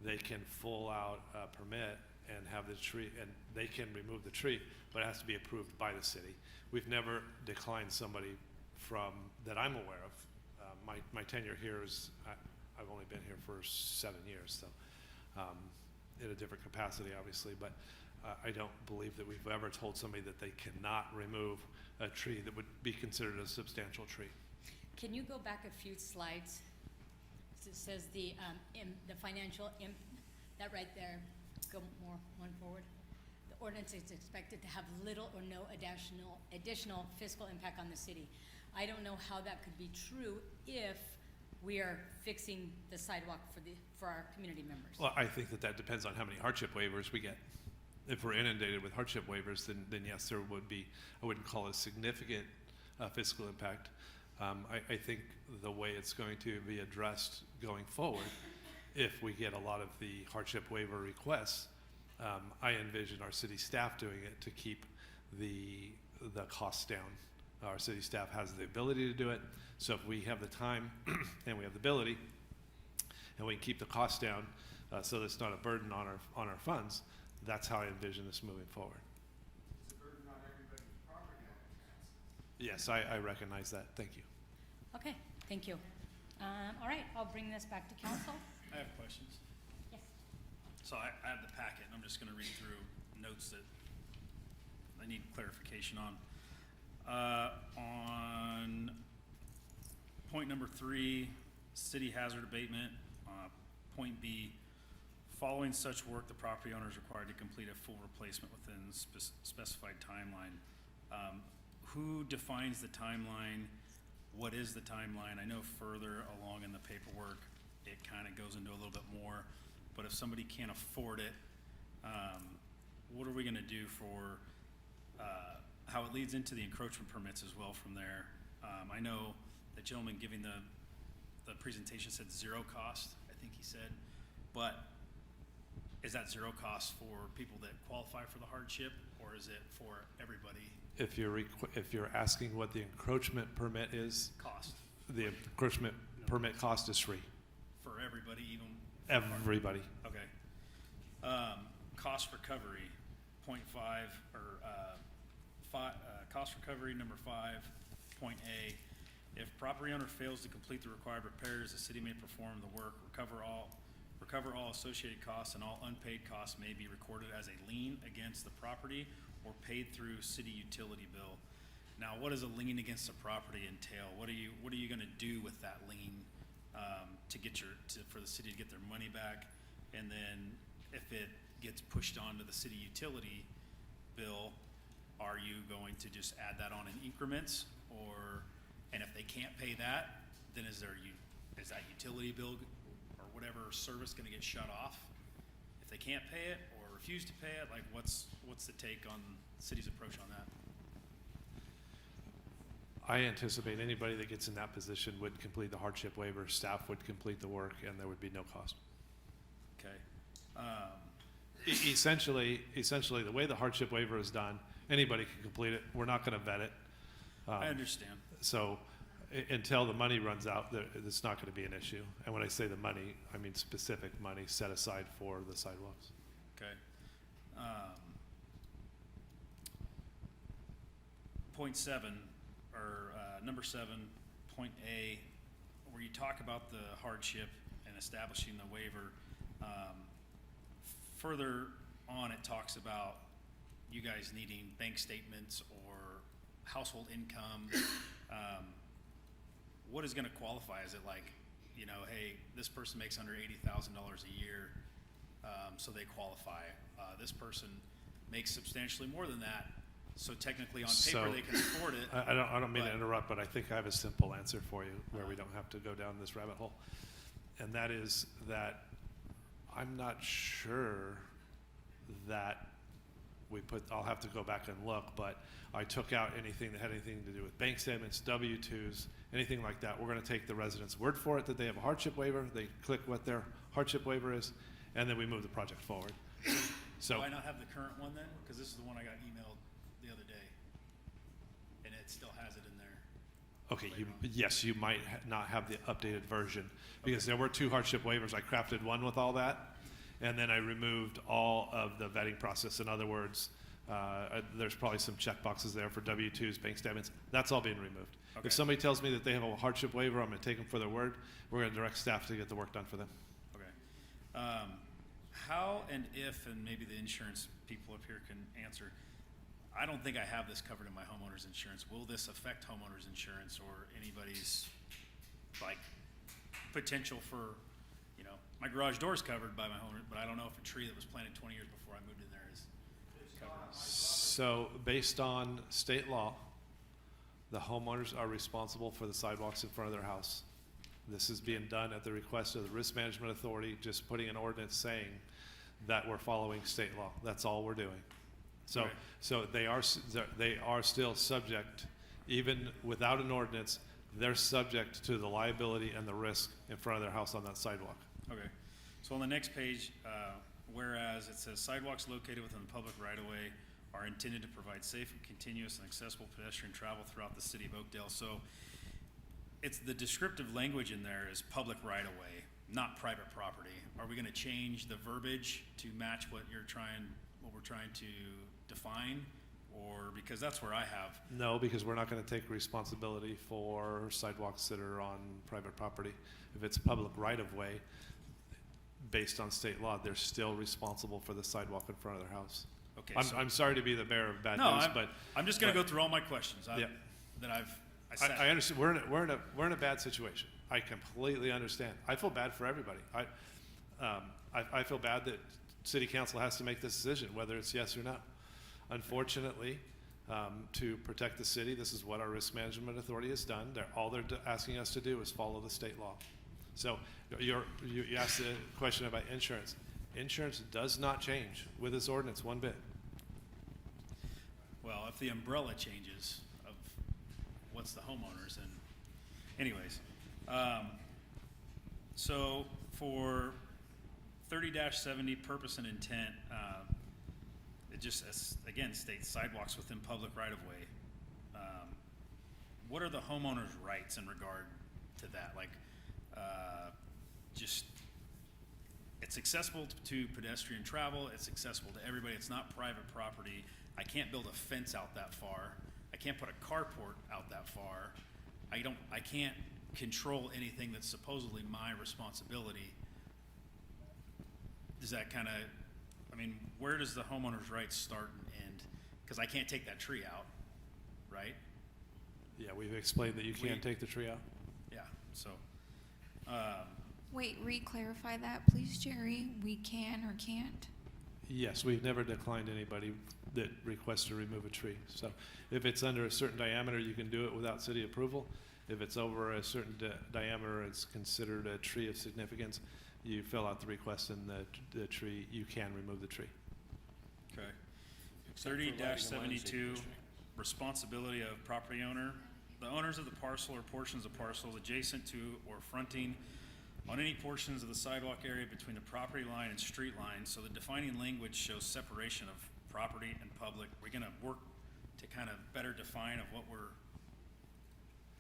they can full out a permit and have the tree, and they can remove the tree, but it has to be approved by the city. We've never declined somebody from, that I'm aware of. My tenure here is, I've only been here for 7 years, so in a different capacity, obviously, but I don't believe that we've ever told somebody that they cannot remove a tree that would be considered a substantial tree. Can you go back a few slides? It says the financial, that right there, go one forward. The ordinance is expected to have little or no additional fiscal impact on the city. I don't know how that could be true if we are fixing the sidewalk for our community members. Well, I think that depends on how many hardship waivers we get. If we're inundated with hardship waivers, then yes, there would be, I wouldn't call it a significant fiscal impact. I think the way it's going to be addressed going forward, if we get a lot of the hardship waiver requests, I envision our city staff doing it to keep the costs down. Our city staff has the ability to do it, so if we have the time and we have the ability, and we can keep the costs down, so that it's not a burden on our funds, that's how I envision this moving forward. It's a burden on everybody's property owners. Yes, I recognize that. Thank you. Okay, thank you. All right, I'll bring this back to council. I have questions. Yes. So I have the packet, and I'm just gonna read through notes that I need clarification on. On point number 3, city hazard abatement, point B, following such work, the property owner is required to complete a full replacement within specified timeline. Who defines the timeline? What is the timeline? I know further along in the paperwork, it kind of goes into a little bit more, but if somebody can't afford it, what are we gonna do for, how it leads into the encroachment permits as well from there? I know the gentleman giving the presentation said 0 cost, I think he said, but is that 0 cost for people that qualify for the hardship, or is it for everybody? If you're asking what the encroachment permit is, Cost the encroachment permit cost is free. for everybody, even? Everybody. Okay. Cost recovery, point 5, or cost recovery number 5, point A. If property owner fails to complete the required repairs, the city may perform the work, recover all associated costs, and all unpaid costs may be recorded as a lien against the property or paid through city utility bill. Now, what does a lien against the property entail? What are you gonna do with that lien for the city to get their money back? And then if it gets pushed onto the city utility bill, are you going to just add that on in increments? And if they can't pay that, then is there is that utility bill or whatever service gonna get shut off if they can't pay it or refuse to pay it? Like, what's the take on the city's approach on that? I anticipate anybody that gets in that position would complete the hardship waiver, staff would complete the work, and there would be no cost. Okay. Essentially, the way the hardship waiver is done, anybody can complete it. We're not gonna vet it. I understand. So until the money runs out, it's not gonna be an issue. And when I say the money, I mean specific money set aside for the sidewalks. Okay. Point 7, or number 7, point A, where you talk about the hardship and establishing the waiver. Further on, it talks about you guys needing bank statements or household income. What is gonna qualify? Is it like, you know, hey, this person makes under $80,000 a year, so they qualify. This person makes substantially more than that, so technically on paper they can afford it. I don't mean to interrupt, but I think I have a simple answer for you where we don't have to go down this rabbit hole. And that is that I'm not sure that I'll have to go back and look, but I took out anything that had anything to do with bank statements, W-2s, anything like that. We're gonna take the residents' word for it that they have a hardship waiver, they click what their hardship waiver is, and then we move the project forward. So. Do I not have the current one then? Because this is the one I got emailed the other day, and it still has it in there. Okay, yes, you might not have the updated version, because there were 2 hardship waivers. I crafted one with all that, and then I removed all of the vetting process. In other words, there's probably some check boxes there for W-2s, bank statements. That's all being removed. Okay. If somebody tells me that they have a hardship waiver, I'm gonna take them for their word. We're gonna direct staff to get the work done for them. Okay. How and if, and maybe the insurance people up here can answer, I don't think I have this covered in my homeowner's insurance. Will this affect homeowner's insurance or anybody's, like, potential for, you know, my garage door's covered by my homeowner, but I don't know if a tree that was planted 20 years before I moved in there is covered. So based on state law, the homeowners are responsible for the sidewalks in front of their house. This is being done at the request of the Risk Management Authority, just putting an ordinance saying that we're following state law. That's all we're doing. So, Okay. so they are still subject, even without an ordinance, they're subject to the liability and the risk in front of their house on that sidewalk. Okay, so on the next page, whereas it says sidewalks located within the public right-of-way are intended to provide safe and continuous and accessible pedestrian travel throughout the city of Oakdale. So it's the descriptive language in there is public right-of-way, not private property. Are we gonna change the verbiage to match what we're trying to define? Or, because that's where I have. No, because we're not gonna take responsibility for sidewalks that are on private property. If it's public right-of-way, based on state law, they're still responsible for the sidewalk in front of their house. Okay, I'm sorry to be the bearer of bad No, news, but. I'm just gonna but- go through all my questions Yeah. that I said. I understand, we're in a bad situation. I completely understand. I feel bad for everybody. I feel bad that city council has to make this decision, whether it's yes or no. Unfortunately, to protect the city, this is what our Risk Management Authority has done. All they're asking us to do is follow the state law. So you asked the question about insurance. Insurance does not change with this ordinance one bit. Well, if the umbrella changes of what's the homeowners, and anyways. So for 30-70 purpose and intent, it just, again, states sidewalks within public right-of-way. What are the homeowners' rights in regard to that? Like, just, it's accessible to pedestrian travel, it's accessible to everybody, it's not private property. I can't build a fence out that far. I can't put a carport out that far. I can't control anything that's supposedly my responsibility. Does that kind of, I mean, where does the homeowner's rights start and end? Because I can't take that tree out, right? Yeah, we've explained that you can't take the tree out. Yeah, so, Wait, re-clarify that, please, Jerry. We can or can't? Yes, we've never declined anybody that requests to remove a tree. So if it's under a certain diameter, you can do it without city approval. If it's over a certain diameter, it's considered a tree of significance. You fill out the request and the tree, you can remove the tree. Okay. Except for lighting and landscaping 30-72, restriction. responsibility of property owner. The owners of the parcel or portions of parcel adjacent to or fronting on any portions of the sidewalk area between the property line and street line. So the defining language shows separation of property and public. We're gonna work to kind of better define of what we're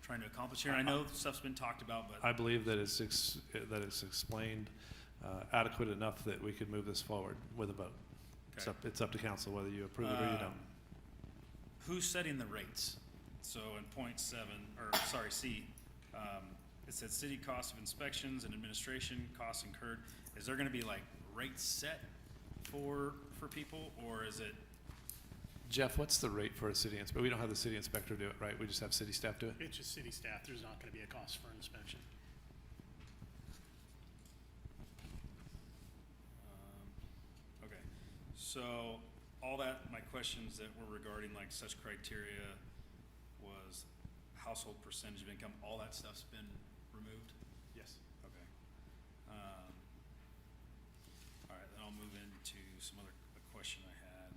trying to accomplish here. I know stuff's been talked about, but I believe that it's explained adequate enough that we could move this forward with a vote. Okay. It's up to council whether you approve it or you don't. Who's setting the rates? So in point seven, or sorry, C, it said city cost of inspections and administration costs incurred. Is there gonna be like rates set for people, or is it? Jeff, what's the rate for a city inspector? We don't have the city inspector do it, right? We just have city staff do it? It's just city staff, there's not gonna be a cost for inspection. Okay, so all that, my questions that were regarding like such criteria was household percentage of income, all that stuff's been removed? Yes. Okay. All right, then I'll move into some other, a question I had.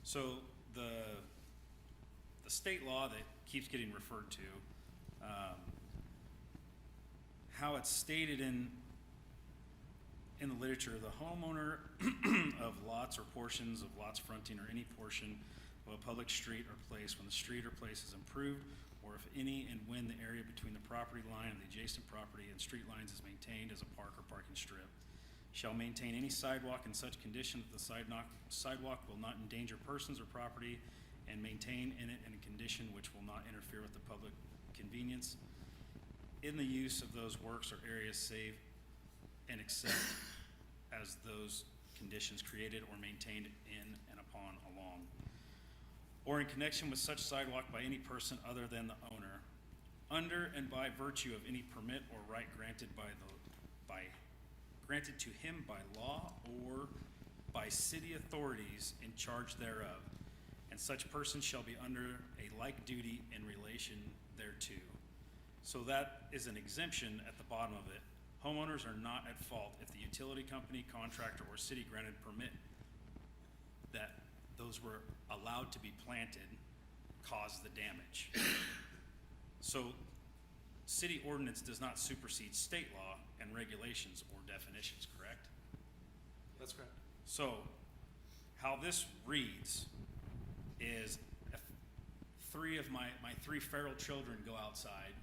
So the state law that keeps getting referred to, how it's stated in the literature, the homeowner of lots or portions of lots fronting or any portion of a public street or place when the street or place is improved, or if any and when the area between the property line and the adjacent property and street lines is maintained as a park or parking strip, shall maintain any sidewalk in such condition that the sidewalk will not endanger persons or property, and maintain in it in a condition which will not interfere with the public convenience in the use of those works or areas save and except as those conditions created or maintained in and upon, along, or in connection with such sidewalk by any person other than the owner, under and by virtue of any permit or right granted granted to him by law or by city authorities in charge thereof, and such person shall be under a like duty in relation thereto. So that is an exemption at the bottom of it. Homeowners are not at fault if the utility company, contractor, or city granted permit that those were allowed to be planted caused the damage. So city ordinance does not supersede state law and regulations or definitions, correct? That's correct. So how this reads is if three of my three feral children go outside,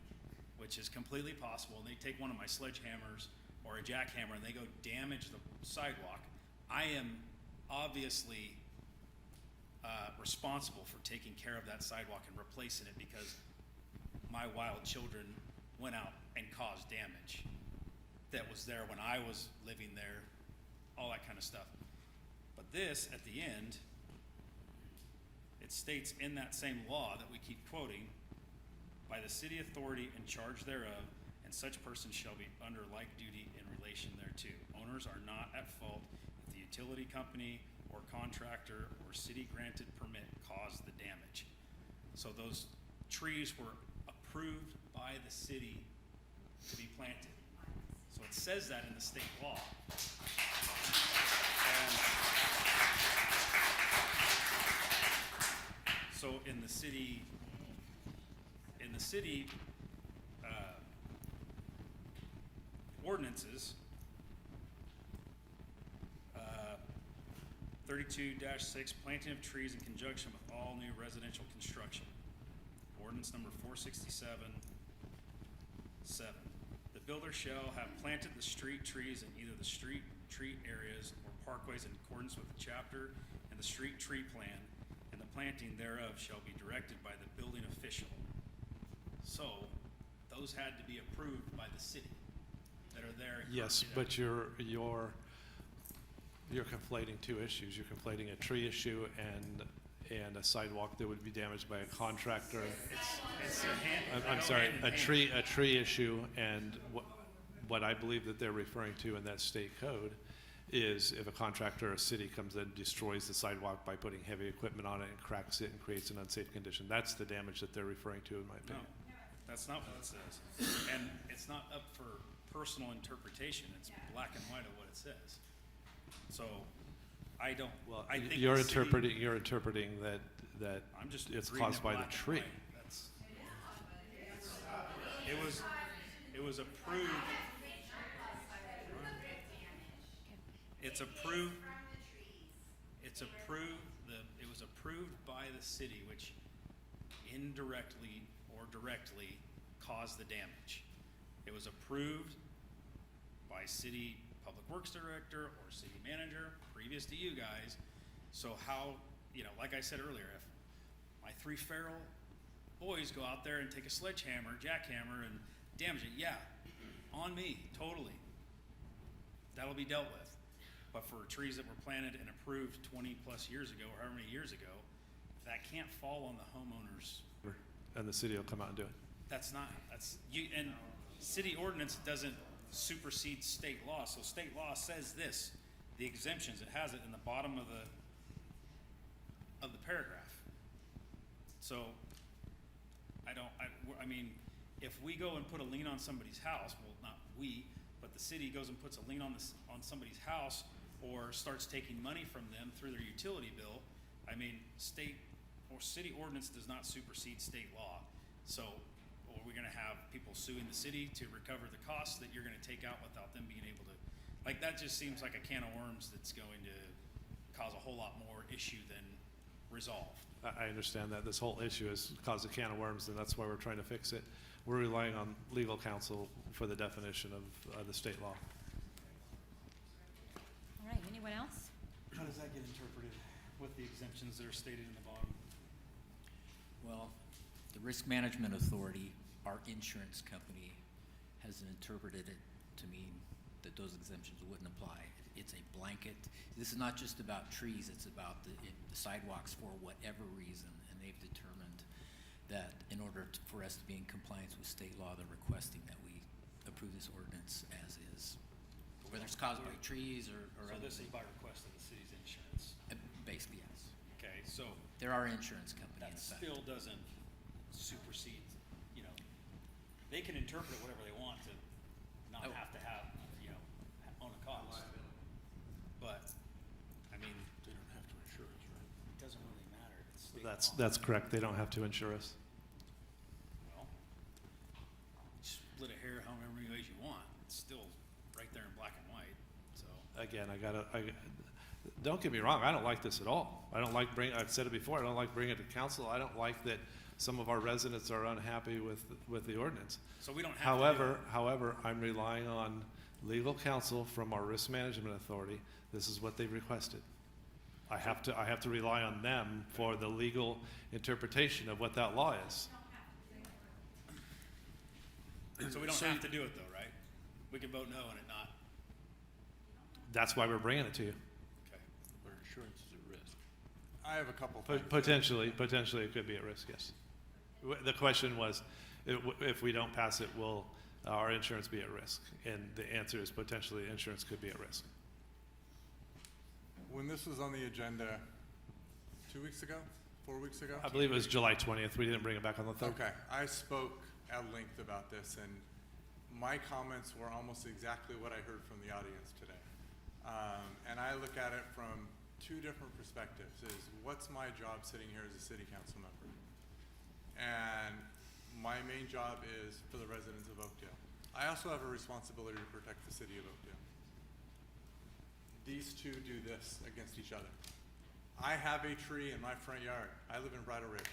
which is completely possible, and they take one of my sledgehammers or a jackhammer and they go damage the sidewalk, I am obviously responsible for taking care of that sidewalk and replacing it because my wild children went out and caused damage that was there when I was living there, all that kind of stuff. But this, at the end, it states in that same law that we keep quoting, by the city authority in charge thereof, and such person shall be under like duty in relation thereto. Owners are not at fault if the utility company or contractor or city granted permit caused the damage. So those trees were approved by the city to be planted. So it says that in the state law. And so in the city ordinances, 32-6, planting of trees in conjunction with all new residential construction. Ordinance number 467-7. The builder shall have planted the street trees in either the street tree areas or parkways in accordance with the chapter and the street tree plan, and the planting thereof shall be directed by the building official. So, those had to be approved by the city that are there. Yes, but you're conflating two issues. You're conflating a tree issue and a sidewalk that would be damaged by a contractor. I'm sorry, a tree issue, and what I believe that they're referring to in that state code is if a contractor or a city comes in and destroys the sidewalk by putting heavy equipment on it and cracks it and creates an unsafe condition. That's the damage that they're referring to, in my opinion. That's not what it says. And it's not up for personal interpretation. It's black and white of what it says. So I don't, Well, I think you're the city- interpreting that I'm just it's reading caused it by the black and tree. white. It was approved. It was approved by the city, which indirectly or directly caused the damage. It was approved by city public works director or city manager previous to you guys. So how, like I said earlier, if my 3 feral boys go out there and take a sledgehammer, jackhammer, and damage it, yeah, on me, totally. That'll be dealt with. But for trees that were planted and approved 20 plus years ago, or however many years ago, that can't fall on the homeowners. And the city will come out and do it. And city ordinance doesn't supersede state law. So state law says this, the exemptions, it has it in the bottom of the paragraph. So I mean, if we go and put a lien on somebody's house, well, not we, but the city goes and puts a lien on somebody's house or starts taking money from them through their utility bill, I mean, state or city ordinance does not supersede state law. So, are we gonna have people suing the city to recover the costs that you're gonna take out without them being able to, like, that just seems like a can of worms that's going to cause a whole lot more issue than resolve. I understand that this whole issue has caused a can of worms, and that's why we're trying to fix it. We're relying on legal counsel for the definition of the state law. All right, anyone else? How does that get interpreted with the exemptions that are stated in the bottom? Well, the Risk Management Authority, our insurance company, has interpreted it to mean that those exemptions wouldn't apply. It's a blanket. This is not just about trees, it's about the sidewalks for whatever reason, and they've determined that in order for us to be in compliance with state law, they're requesting that we approve this ordinance as is, whether it's caused by trees or So other this is things. by request of the city's insurance. Basically, yes. Okay, so They're our insurance company, in that fact. still doesn't supersede, they can interpret it whatever they want to not have to have, own a cost. But, I mean, they don't have to insure us, right? It doesn't really matter. It's state law. That's correct. They don't have to insure us. Well, split a hair however many ways you want. It's still right there in black and white, so. Again, don't get me wrong, I don't like this at all. I've said it before, I don't like bringing it to council. I don't like that some of our residents are unhappy with the ordinance. So we don't have to do it. However, I'm relying on legal counsel from our Risk Management Authority. This is what they requested. I have to rely on them for the legal interpretation of what that law is. So we don't have to do it though, right? We can vote no and it not. That's why we're bringing it to you. Okay. Where insurance is at risk. I have a couple things. Potentially it could be at risk, yes. The question was, if we don't pass it, will our insurance be at risk? And the answer is potentially insurance could be at risk. When this was on the agenda 2 weeks ago, 4 weeks ago? I believe it was July 20th. We didn't bring it back on the 3rd. Okay, I spoke at length about this, and my comments were almost exactly what I heard from the audience today. And I look at it from 2 different perspectives, is what's my job sitting here as a city council member? And my main job is for the residents of Oakdale. I also have a responsibility to protect the city of Oakdale. These two do this against each other. I have a tree in my front yard. I live in Bridle Ridge.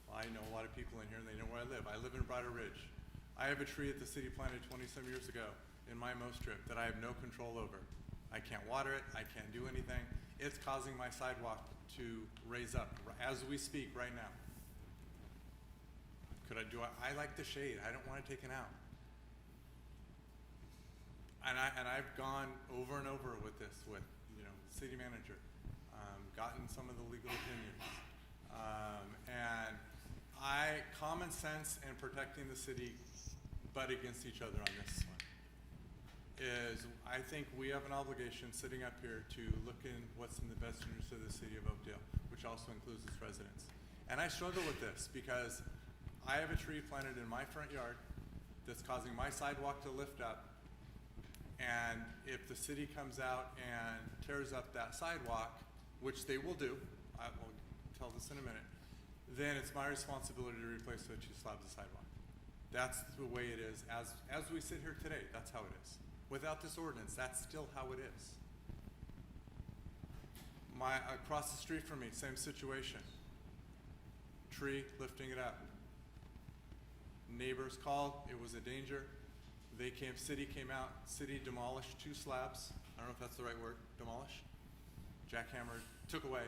Well, I know a lot of people in here and they know where I live. I live in Bridle Ridge. I have a tree that the city planted 20-some years ago in my mow strip that I have no control over. I can't water it, I can't do anything. It's causing my sidewalk to raise up as we speak right now. I like the shade, I don't want it taken out. And I've gone over and over with this, with, city manager, gotten some of the legal opinions. And common sense and protecting the city butt against each other on this one. I think we have an obligation sitting up here to look in what's in the best interest of the city of Oakdale, which also includes its residents. And I struggle with this because I have a tree planted in my front yard that's causing my sidewalk to lift up. And if the city comes out and tears up that sidewalk, which they will do, I will tell this in a minute, then it's my responsibility to replace the 2 slabs of sidewalk. That's the way it is. As we sit here today, that's how it is. Without this ordinance, that's still how it is. Across the street from me, same situation. Tree, lifting it up. Neighbors called, it was a danger. City came out, city demolished 2 slabs. I don't know if that's the right word, demolish. Jackhammered, took away.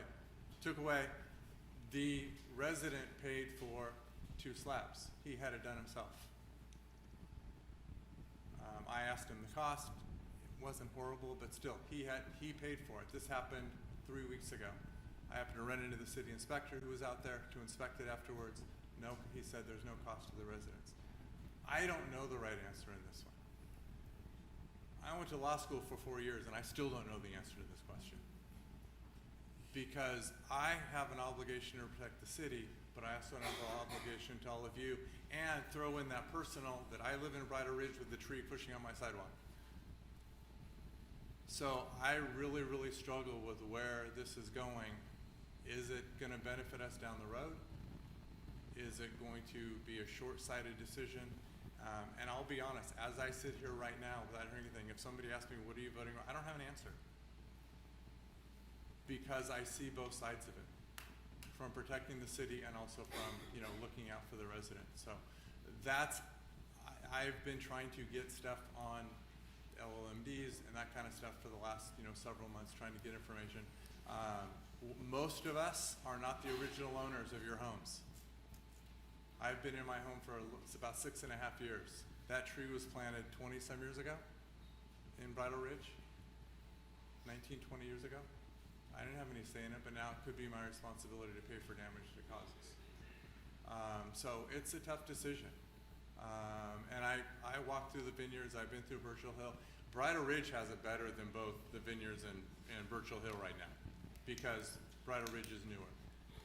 The resident paid for 2 slabs. He had it done himself. I asked him the cost. It wasn't horrible, but still, he paid for it. This happened 3 weeks ago. I happened to run into the city inspector who was out there to inspect it afterwards. No, he said there's no cost to the residents. I don't know the right answer in this one. I went to law school for 4 years and I still don't know the answer to this question. Because I have an obligation to protect the city, but I also have an obligation to all of you, and throw in that personal that I live in Bridal Ridge with the tree pushing on my sidewalk. So I really, really struggle with where this is going. Is it going to benefit us down the road? Is it going to be a short-sighted decision? And I'll be honest, as I sit here right now without hearing anything, if somebody asks me, what are you voting on? I don't have an answer. Because I see both sides of it, from protecting the city and also from, looking out for the residents. So I've been trying to get stuff on LLMDs and that kind of stuff for the last, several months, trying to get information. Most of us are not the original owners of your homes. I've been in my home for about 6.5 years. That tree was planted 20-some years ago in Bridal Ridge, 19, 20 years ago. I didn't have any say in it, but now it could be my responsibility to pay for damage it causes. So it's a tough decision. And I walked through the vineyards, I've been through Birchill Hill. Bridal Ridge has it better than both the vineyards and Birchill Hill right now, because Bridal Ridge is newer.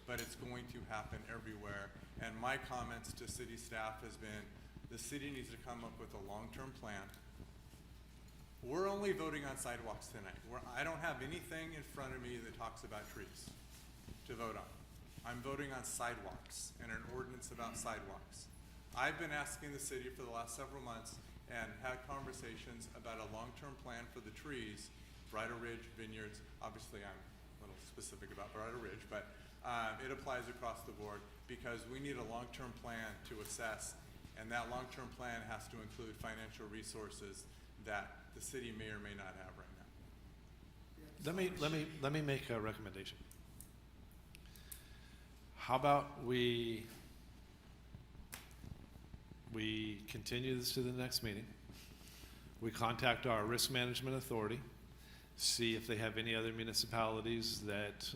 But it's going to happen everywhere. And my comments to city staff has been, the city needs to come up with a long-term plan. We're only voting on sidewalks tonight. I don't have anything in front of me that talks about trees to vote on. I'm voting on sidewalks and an ordinance about sidewalks. I've been asking the city for the last several months and had conversations about a long-term plan for the trees, Bridal Ridge, vineyards. Obviously, I'm a little specific about Bridal Ridge, but it applies across the board because we need a long-term plan to assess, and that long-term plan has to include financial resources that the city may or may not have right now. Let me make a recommendation. How about we continue this to the next meeting? We contact our risk management authority, see if they have any other municipalities that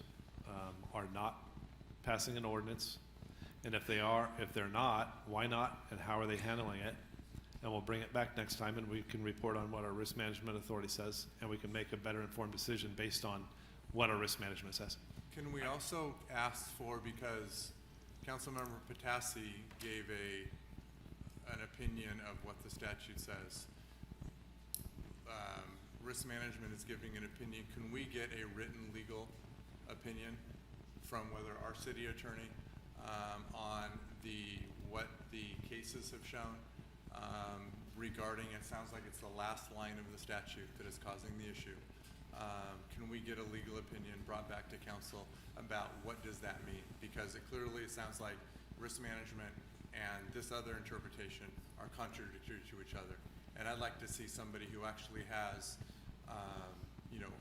are not passing an ordinance, and if they're not, why not, and how are they handling it? And we'll bring it back next time, and we can report on what our risk management authority says, and we can make a better informed decision based on what our risk management says. Can we also ask for, because Councilmember Patassi gave an opinion of what the statute says. Risk management is giving an opinion. Can we get a written legal opinion from whether our city attorney on what the cases have shown regarding, it sounds like it's the last line of the statute that is causing the issue. Can we get a legal opinion brought back to council about what does that mean? Because it clearly sounds like risk management and this other interpretation are contradictory to each other. And I'd like to see somebody who actually has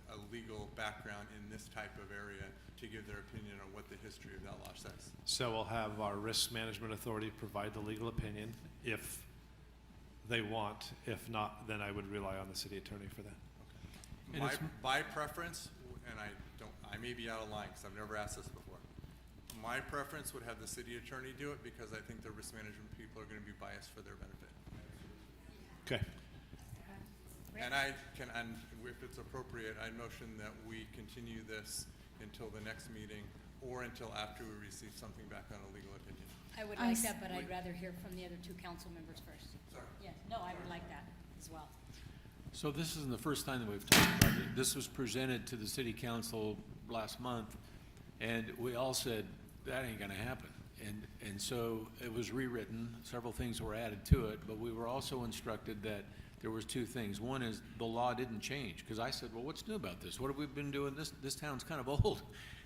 a legal background in this type of area to give their opinion on what the history of that law says. So we'll have our risk management authority provide the legal opinion if they want. If not, then I would rely on the city attorney for that. My preference, and I may be out of line because I've never asked this before. My preference would have the city attorney do it because I think the risk management people are going to be biased for their benefit. Okay. And if it's appropriate, I motion that we continue this until the next meeting or until after we receive something back on a legal opinion. I would I like s- that, but I'd rather hear from the other two council members first. Sorry. Yes, no, I would like that as well. So this isn't the first time that we've talked about it. This was presented to the city council last month, and we all said, that ain't gonna happen. And so it was rewritten, several things were added to it, but we were also instructed that there was two things. One is the law didn't change, because I said, well, what's new about this? What have we been doing? This town's kind of old.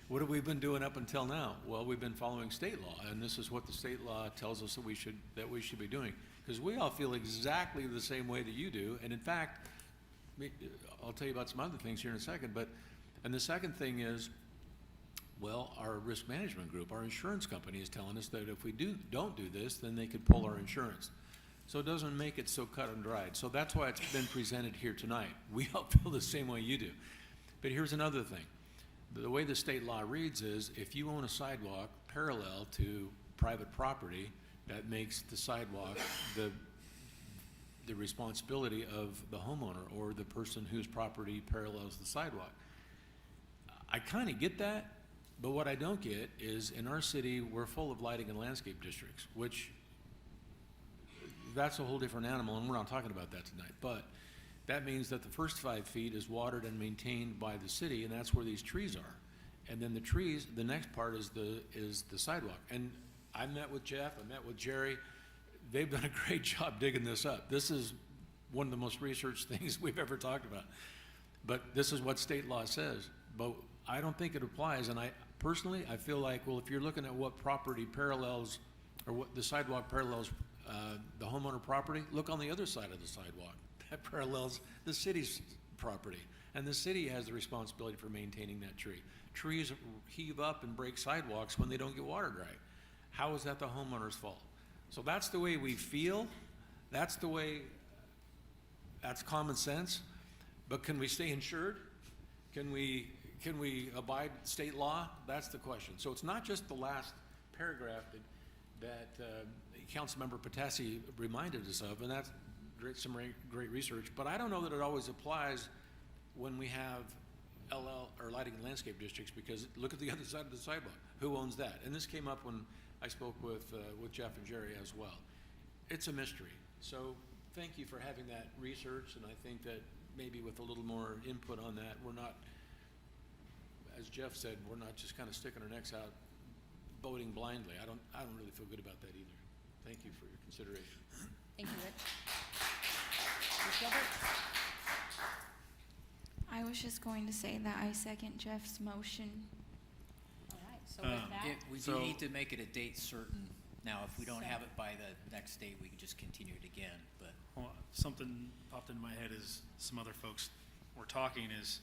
What have we been doing up until now? Well, we've been following state law, and this is what the state law tells us that we should be doing. Because we all feel exactly the same way that you do, and in fact, I'll tell you about some other things here in a second, and the second thing is, well, our risk management group, our insurance company is telling us that if we don't do this, then they could pull our insurance. So it doesn't make it so cut and dried. So that's why it's been presented here tonight. We all feel the same way you do. But here's another thing. The way the state law reads is, if you own a sidewalk parallel to private property, that makes the sidewalk the responsibility of the homeowner or the person whose property parallels the sidewalk. I kind of get that, but what I don't get is, in our city, we're full of lighting and landscape districts, which that's a whole different animal, and we're not talking about that tonight. But that means that the first 5 feet is watered and maintained by the city, and that's where these trees are. And then the trees, the next part is the sidewalk. And I met with Jeff, I met with Jerry. They've done a great job digging this up. This is one of the most researched things we've ever talked about. But this is what state law says. But I don't think it applies, and I personally feel like, well, if you're looking at what property parallels, or what the sidewalk parallels the homeowner property, look on the other side of the sidewalk. That parallels the city's property, and the city has the responsibility for maintaining that tree. Trees heave up and break sidewalks when they don't get watered right. How is that the homeowner's fault? So that's the way we feel. That's common sense. But can we stay insured? Can we abide state law? That's the question. So it's not just the last paragraph that Councilmember Patassi reminded us of, and that's some great research, but I don't know that it always applies when we have LL, or lighting and landscape districts, because look at the other side of the sidewalk. Who owns that? And this came up when I spoke with Jeff and Jerry as well. It's a mystery. So thank you for having that research, and I think that maybe with a little more input on that, we're not, as Jeff said, we're not just kind of sticking our necks out voting blindly. I don't really feel good about that either. Thank you for your consideration. Thank you, Rich. Ms. Gilbert? I was just going to say that I second Jeff's motion. All right, so with that, We do need to make it a date certain. Now, if we don't have it by the next date, we can just continue it again, but. Well, something popped into my head as some other folks were talking is,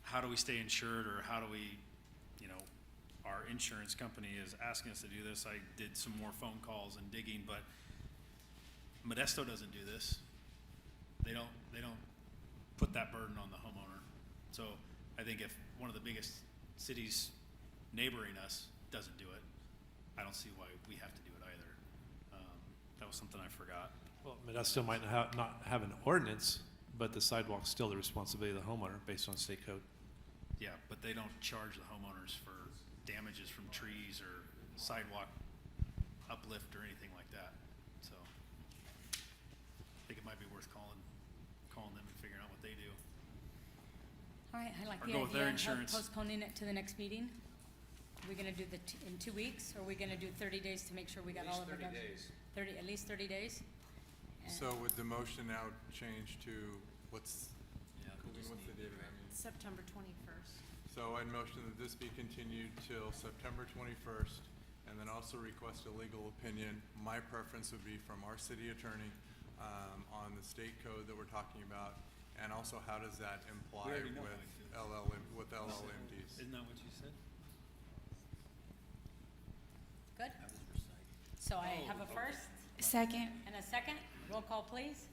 how do we stay insured, or how do we, our insurance company is asking us to do this. I did some more phone calls and digging, but Modesto doesn't do this. They don't put that burden on the homeowner. So I think if one of the biggest cities neighboring us doesn't do it, I don't see why we have to do it either. That was something I forgot. Well, Modesto might not have an ordinance, but the sidewalk's still the responsibility of the homeowner based on state code. Yeah, but they don't charge the homeowners for damages from trees or sidewalk uplift or anything like that. So I think it might be worth calling them and figuring out what they do. all right, I like Or the go with their idea of insurance. postponing it to the next meeting. Are we gonna do in 2 weeks, or are we gonna do 30 days to make sure we got all of it done? 30, at least 30 days? And- So would the motion now change to, what's the date of that meeting? September 21st. So I'd motion that this be continued till September 21st, and then also request a legal opinion. My preference would be from our city attorney on the state code that we're talking about, and also how does that imply already know with LLMDs? Isn't that what you said? Good? So I have a first Second. and a second. Roll call, please.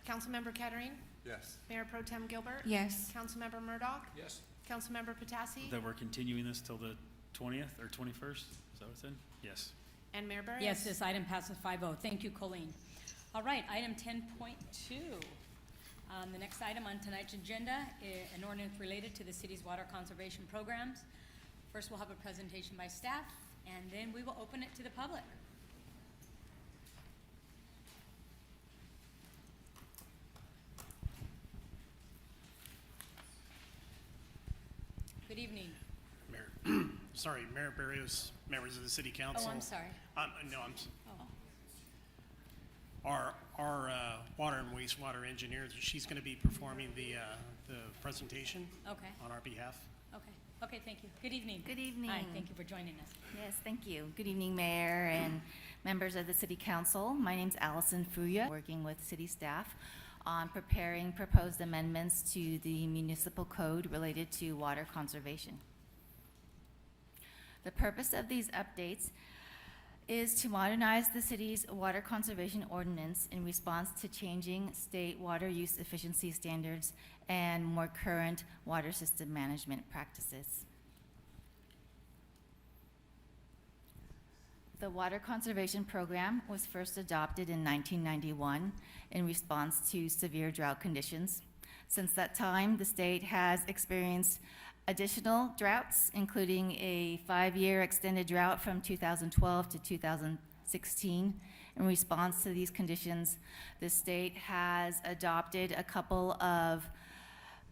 Councilmember Kettering? Yes. Mayor Pro Tem Gilbert? Yes. Councilmember Murdoch? Yes. Councilmember Patassi? That we're continuing this till the 20th or 21st? Is that what it said? Yes. And Mayor Barrios? Yes, this item passes 5-0. Thank you, Colleen. All right, item 10.2. The next item on tonight's agenda is an ordinance related to the city's water conservation programs. First, we'll have a presentation by staff, and then we will open it to the public. Good evening. Mayor, sorry, Mayor Barrios, members of the city council. Oh, I'm sorry. No, Oh. our water and wastewater engineer, she's going to be performing the presentation Okay. on our behalf. Okay. Okay, thank you. Good evening. Good evening. Hi, thank you for joining us. Yes, thank you. Good evening, Mayor and members of the City Council. My name's Allison Fuya, working with city staff on preparing proposed amendments to the municipal code related to water conservation. The purpose of these updates is to modernize the city's water conservation ordinance in response to changing state water use efficiency standards and more current water system management practices. The Water Conservation Program was first adopted in 1991 in response to severe drought conditions. Since that time, the state has experienced additional droughts, including a 5-year extended drought from 2012 to 2016. In response to these conditions, the state has adopted a couple of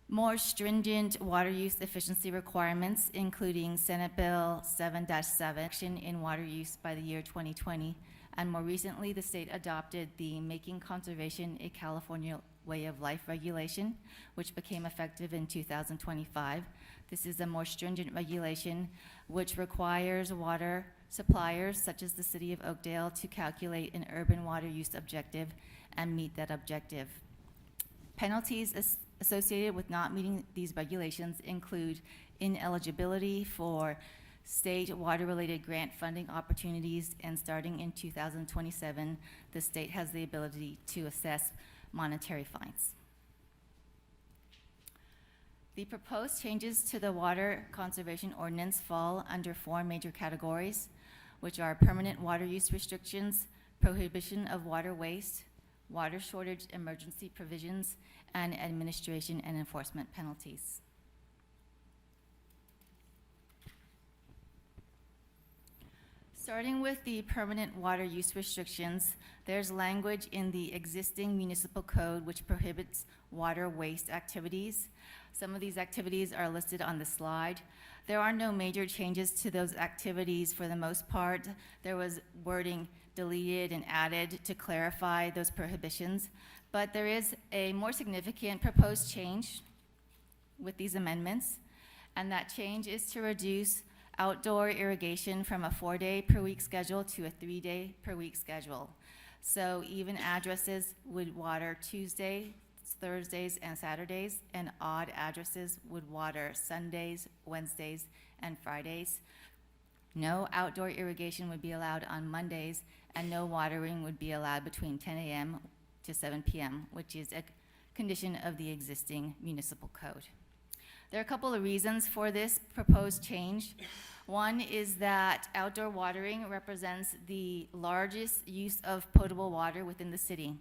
more stringent water use efficiency requirements, including Senate Bill 7-7, action in water use by the year 2020. And more recently, the state adopted the Making Conservation a California Way of Life regulation, which became effective in 2025. This is a more stringent regulation which requires water suppliers, such as the City of Oakdale, to calculate an urban water use objective and meet that objective. Penalties associated with not meeting these regulations include ineligibility for state water-related grant funding opportunities, and starting in 2027, the state has the ability to assess monetary fines. The proposed changes to the Water Conservation Ordinance fall under 4 major categories, which are permanent water use restrictions, prohibition of water waste, water shortage emergency provisions, and administration and enforcement penalties. Starting with the permanent water use restrictions, there's language in the existing municipal code which prohibits water waste activities. Some of these activities are listed on the slide. There are no major changes to those activities for the most part. There was wording deleted and added to clarify those prohibitions, but there is a more significant proposed change with these amendments, and that change is to reduce outdoor irrigation from a 4-day per week schedule to a 3-day per week schedule. So even addresses would water Tuesday, Thursdays, and Saturdays, and odd addresses would water Sundays, Wednesdays, and Fridays. No outdoor irrigation would be allowed on Mondays, and no watering would be allowed between 10 a.m. to 7 p.m., which is a condition of the existing municipal code. There are a couple of reasons for this proposed change. One is that outdoor watering represents the largest use of potable water within the city.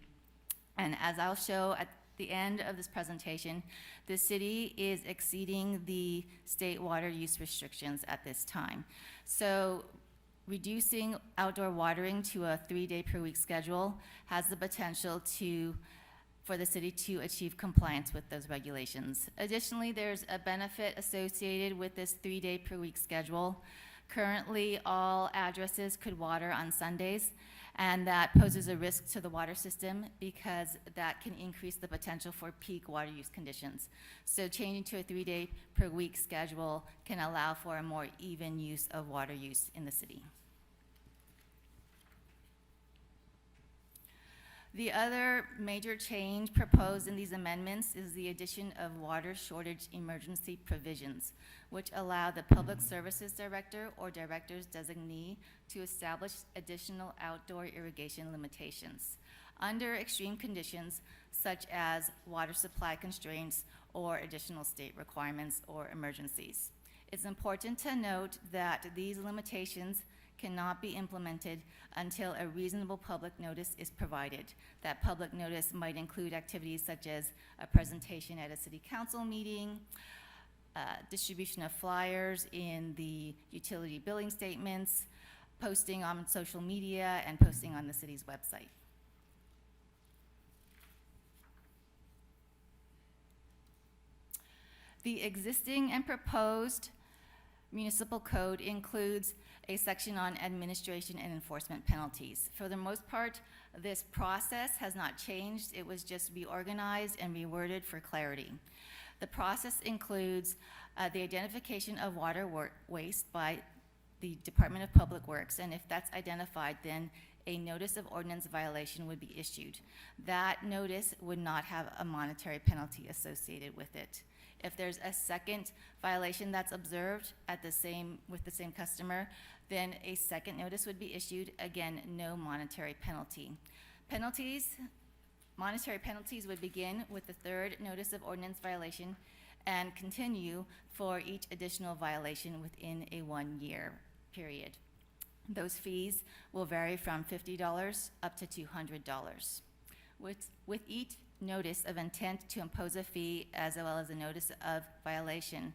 And as I'll show at the end of this presentation, the city is exceeding the state water use restrictions at this time. So reducing outdoor watering to a 3-day per week schedule has the potential for the city to achieve compliance with those regulations. Additionally, there's a benefit associated with this 3-day per week schedule. Currently, all addresses could water on Sundays, and that poses a risk to the water system because that can increase the potential for peak water use conditions. So changing to a 3-day per week schedule can allow for a more even use of water use in the city. The other major change proposed in these amendments is the addition of water shortage emergency provisions, which allow the Public Services Director or Director's designee to establish additional outdoor irrigation limitations under extreme conditions such as water supply constraints or additional state requirements or emergencies. It's important to note that these limitations cannot be implemented until a reasonable public notice is provided. That public notice might include activities such as a presentation at a city council meeting, distribution of flyers in the utility billing statements, posting on social media, and posting on the city's website. The existing and proposed municipal code includes a section on administration and enforcement penalties. For the most part, this process has not changed. It was just reorganized and reworded for clarity. The process includes the identification of water waste by the Department of Public Works, and if that's identified, then a notice of ordinance violation would be issued. That notice would not have a monetary penalty associated with it. If there's a second violation that's observed with the same customer, then a second notice would be issued. Again, no monetary penalty. Monetary penalties would begin with the third notice of ordinance violation and continue for each additional violation within a 1-year period. Those fees will vary from $50 up to $200. With each notice of intent to impose a fee as well as a notice of violation,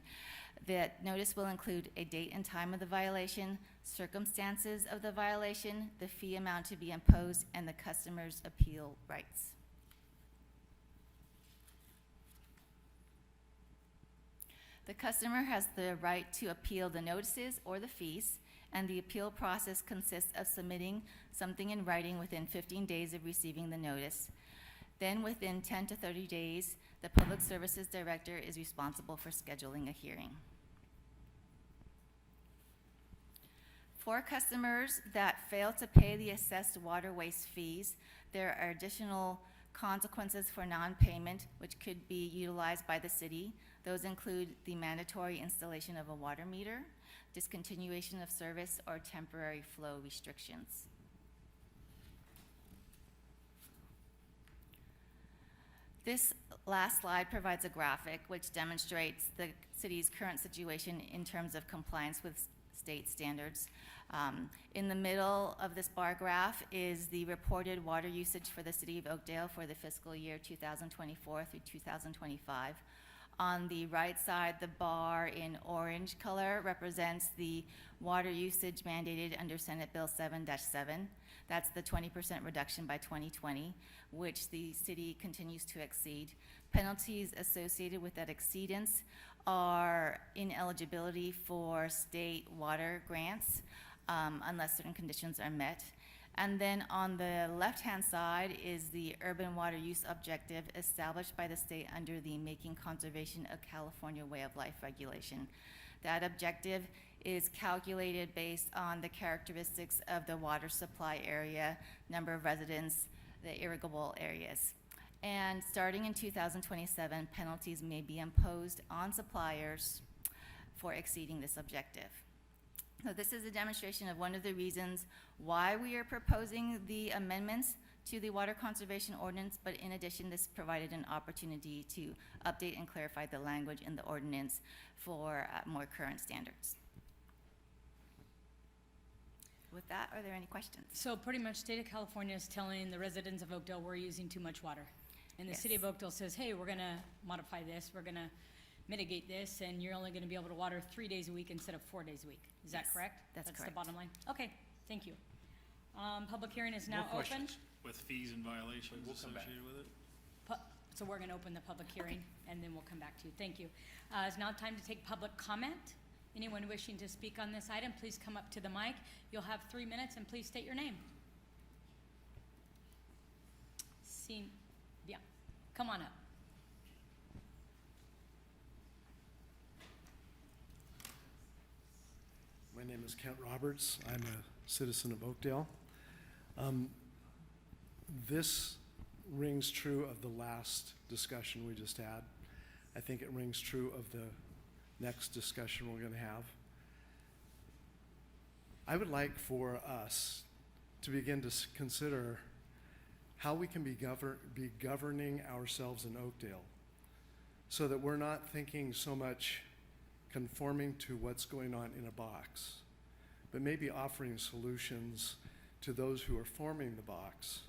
that notice will include a date and time of the violation, circumstances of the violation, the fee amount to be imposed, and the customer's appeal rights. The customer has the right to appeal the notices or the fees, and the appeal process consists of submitting something in writing within 15 days of receiving the notice. Then within 10 to 30 days, the Public Services Director is responsible for scheduling a hearing. For customers that fail to pay the assessed water waste fees, there are additional consequences for non-payment which could be utilized by the city. Those include the mandatory installation of a water meter, discontinuation of service, or temporary flow restrictions. This last slide provides a graphic which demonstrates the city's current situation in terms of compliance with state standards. In the middle of this bar graph is the reported water usage for the city of Oakdale for the fiscal year 2024 through 2025. On the right side, the bar in orange color represents the water usage mandated under Senate Bill 7-7. That's the 20% reduction by 2020, which the city continues to exceed. Penalties associated with that exceedance are ineligibility for state water grants unless certain conditions are met. And then on the left-hand side is the urban water use objective established by the state under the Making Conservation a California Way of Life regulation. That objective is calculated based on the characteristics of the water supply area, number of residents, the irrigable areas. And starting in 2027, penalties may be imposed on suppliers for exceeding this objective. So this is a demonstration of one of the reasons why we are proposing the amendments to the Water Conservation Ordinance, but in addition, this provided an opportunity to update and clarify the language in the ordinance for more current standards. With that, are there any questions? So pretty much state of California is telling the residents of Oakdale we're using too much water. And the city of Oakdale says, hey, we're gonna modify this, we're gonna mitigate this, and you're only gonna be able to water 3 days a week instead of 4 days a week. Is that correct? That's the correct. bottom line? Okay, thank you. Public hearing is now More open. questions with fees and violations associated with it? So we're gonna open the public hearing, and then we'll come back to you. Thank you. It's now time to take public comment. Anyone wishing to speak on this item, please come up to the mic. You'll have 3 minutes, and please state your name. Yeah, come on up. My name is Kent Roberts. I'm a citizen of Oakdale. This rings true of the last discussion we just had. I think it rings true of the next discussion we're going to have. I would like for us to begin to consider how we can be governing ourselves in Oakdale so that we're not thinking so much conforming to what's going on in a box, but maybe offering solutions to those who are forming the box,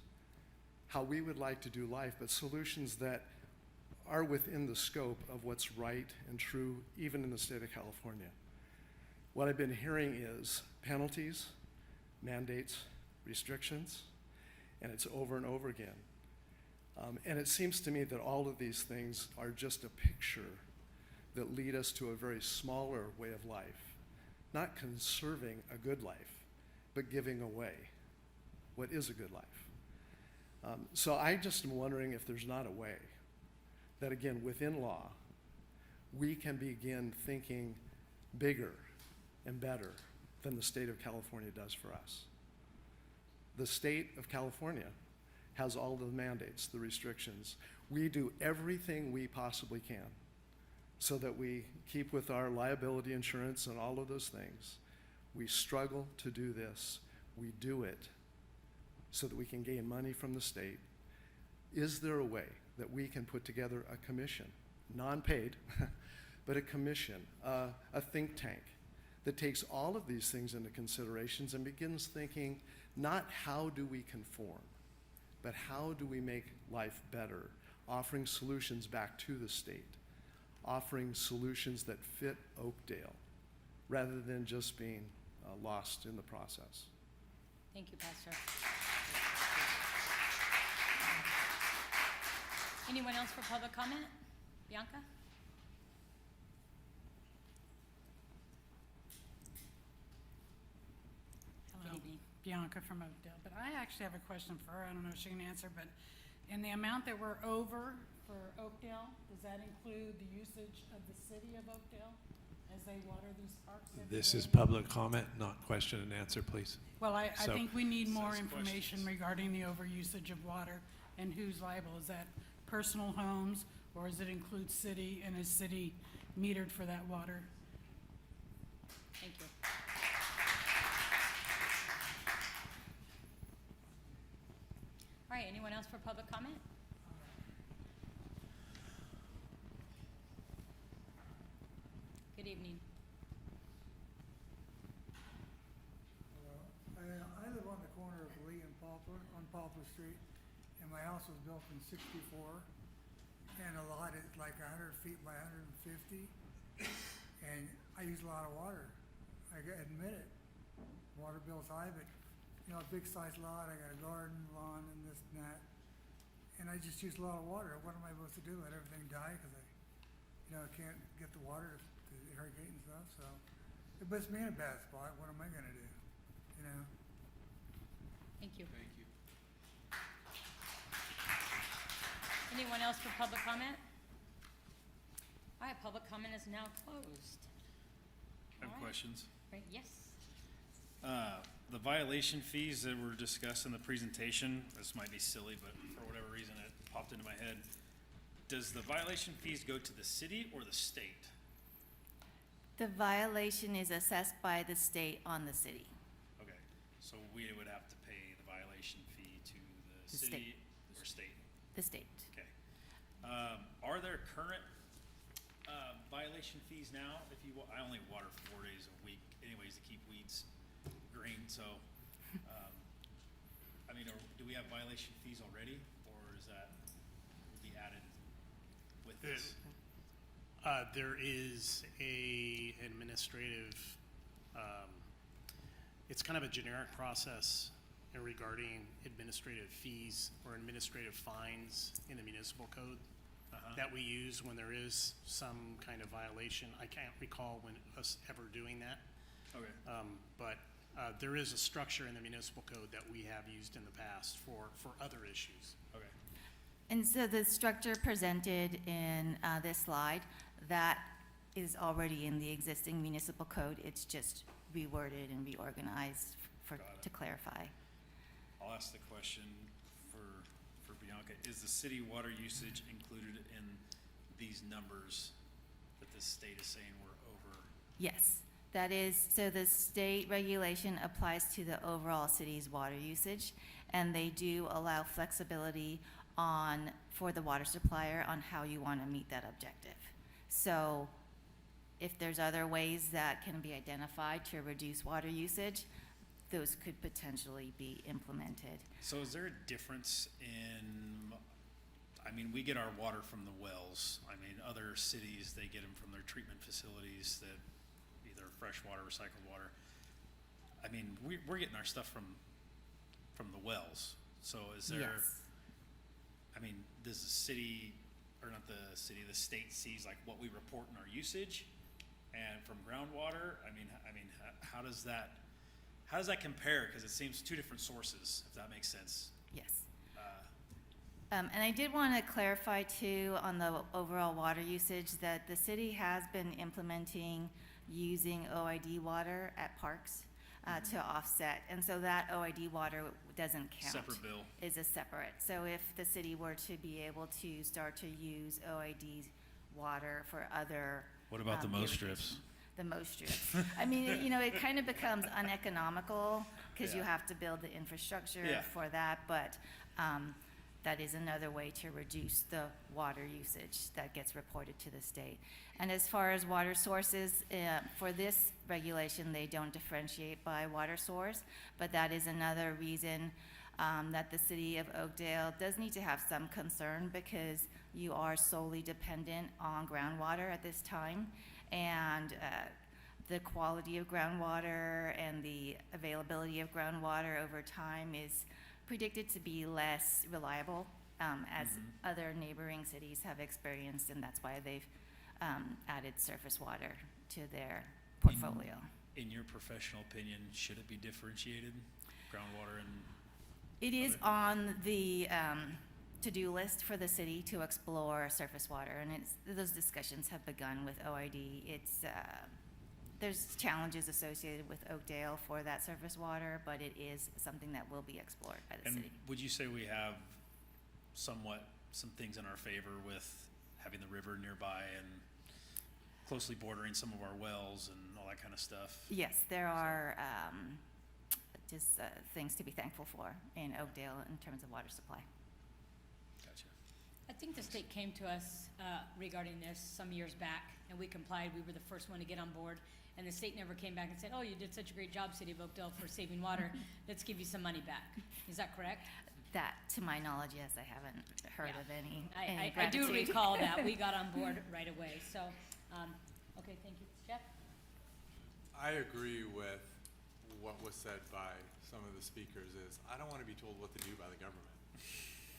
how we would like to do life, but solutions that are within the scope of what's right and true, even in the state of California. What I've been hearing is penalties, mandates, restrictions, and it's over and over again. And it seems to me that all of these things are just a picture that lead us to a very smaller way of life, not conserving a good life, but giving away what is a good life. So I just am wondering if there's not a way that, again, within law, we can begin thinking bigger and better than the state of California does for us. The state of California has all the mandates, the restrictions. We do everything we possibly can so that we keep with our liability insurance and all of those things. We struggle to do this. We do it so that we can gain money from the state. Is there a way that we can put together a commission, non-paid, but a commission, a think tank that takes all of these things into considerations and begins thinking not how do we conform, but how do we make life better, offering solutions back to the state, offering solutions that fit Oakdale, rather than just being lost in the process. Thank you, Pastor. Anyone else for public comment? Bianca? Hello, Good evening. Bianca from Oakdale, but I actually have a question for her. I don't know if she can answer, but in the amount that we're over for Oakdale, does that include the usage of the city of Oakdale as they water these parks every This day? is public comment, not question and answer, please. Well, I So- think we need more Says information questions. regarding the overusage of water and who's liable. Is that personal homes, or does it include city, and is city metered for that water? Thank you. All right, anyone else for public comment? Good evening. I live on the corner of Lee and Poplar, on Poplar Street, and my house was built in '64, and a lot is like 100 feet by 150, and I use a lot of water. I admit it. Water bill's high, but, you know, a big sized lot, I got a garden, lawn, and this and that, and I just use a lot of water. What am I supposed to do? Let everything die because I can't get the water to irrigate and stuff, so it puts me in a bad spot. What am I gonna do? Thank you. Anyone else for public comment? All right, public comment is now closed. I have All right. questions. Right, yes. The violation fees that were discussed in the presentation, this might be silly, but for whatever reason it popped into my head. Does the violation fees go to the city or the state? The violation is assessed by the state on the city. Okay, so we would have to pay the violation fee to the The city or state? The state. Okay. Are there current violation fees now? I only water 4 days a week anyways to keep weeds green, so, do we have violation fees already, or is that will be added with this? There is a administrative, it's kind of a generic process regarding administrative fees or administrative fines in the municipal code that we use when there is some kind of violation. I can't recall when us ever doing that. Okay. But there is a structure in the municipal code that we have used in the past for other issues. Okay. And so the structure presented in this slide, that is already in the existing municipal code. It's just reworded and reorganized to clarify. I'll ask the question for Bianca. Is the city water usage included in these numbers that the state is saying we're over? Yes, that is, so the state regulation applies to the overall city's water usage, and they do allow flexibility for the water supplier on how you want to meet that objective. So if there's other ways that can be identified to reduce water usage, those could potentially be implemented. So is there a difference in, I mean, we get our water from the wells. I mean, other cities, they get them from their treatment facilities that either fresh water, recycled water. I mean, we're getting our stuff from the wells. So is there, Yes. I mean, does the city, or not the city, the state sees like what we report in our usage and from groundwater? I mean, how does that compare? Because it seems two different sources, if that makes sense. Yes. And I did want to clarify too on the overall water usage that the city has been implementing using OID water at parks to offset. And so that OID water doesn't count. Separate bill. Is a separate. So if the city were to be able to start to use OID water for other. What about the Mo irrigation- strips? The Mo strips. I mean, it kind of becomes uneconomical because you Yeah. have to build the infrastructure Yeah. for that, but that is another way to reduce the water usage that gets reported to the state. And as far as water sources, for this regulation, they don't differentiate by water source, but that is another reason that the city of Oakdale does need to have some concern because you are solely dependent on groundwater at this time. And the quality of groundwater and the availability of groundwater over time is predicted to be less reliable, as other neighboring cities have experienced, and that's why they've added surface water to their portfolio. In your professional opinion, should it be differentiated, groundwater and? It is other? on the to-do list for the city to explore surface water, and those discussions have begun with OID. There's challenges associated with Oakdale for that surface water, but it is something that will be explored by the And city. would you say we have some things in our favor with having the river nearby and closely bordering some of our wells and all that kind of stuff? Yes, there are just things to be thankful for in Oakdale in terms of water supply. Gotcha. I think the state came to us regarding this some years back, and we complied. We were the first one to get on board, and the state never came back and said, "Oh, you did such a great job, City of Oakdale, for saving water. Let's give you some money back." Is that correct? That, to my knowledge, yes, I haven't heard Yeah. of any I do gratitude. recall that. We got on board right away. So, okay, thank you. Jeff? I agree with what was said by some of the speakers is, I don't want to be told what to do by the government.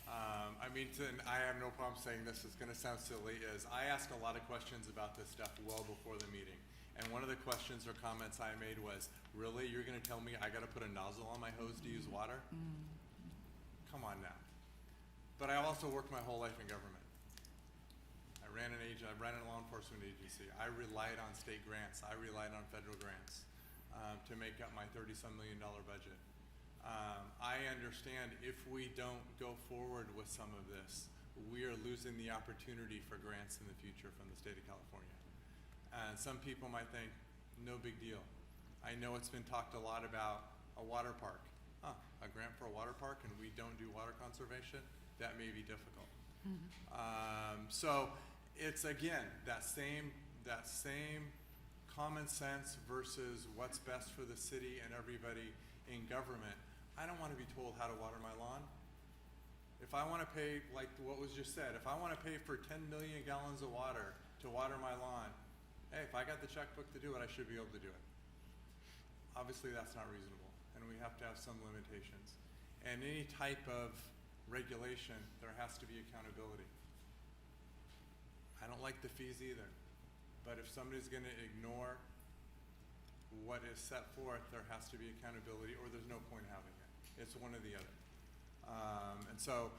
And I have no problem saying this, is gonna sound silly, is I ask a lot of questions about this stuff well before the meeting. And one of the questions or comments I made was, really, you're gonna tell me I gotta put a nozzle on my hose to use water? Come on now. But I also worked my whole life in government. I ran a law enforcement agency. I relied on state grants. I relied on federal grants to make up my $30-some million budget. I understand if we don't go forward with some of this, we are losing the opportunity for grants in the future from the state of California. And some people might think, no big deal. I know it's been talked a lot about a water park. A grant for a water park and we don't do water conservation? That may be difficult. So it's again, that same common sense versus what's best for the city and everybody in government. I don't want to be told how to water my lawn. If I want to pay, like what was just said, if I want to pay for 10 million gallons of water to water my lawn, hey, if I got the checkbook to do it, I should be able to do it. Obviously, that's not reasonable, and we have to have some limitations. And any type of regulation, there has to be accountability. I don't like the fees either, but if somebody's going to ignore what is set forth, there has to be accountability, or there's no point having it. It's one or the other. And so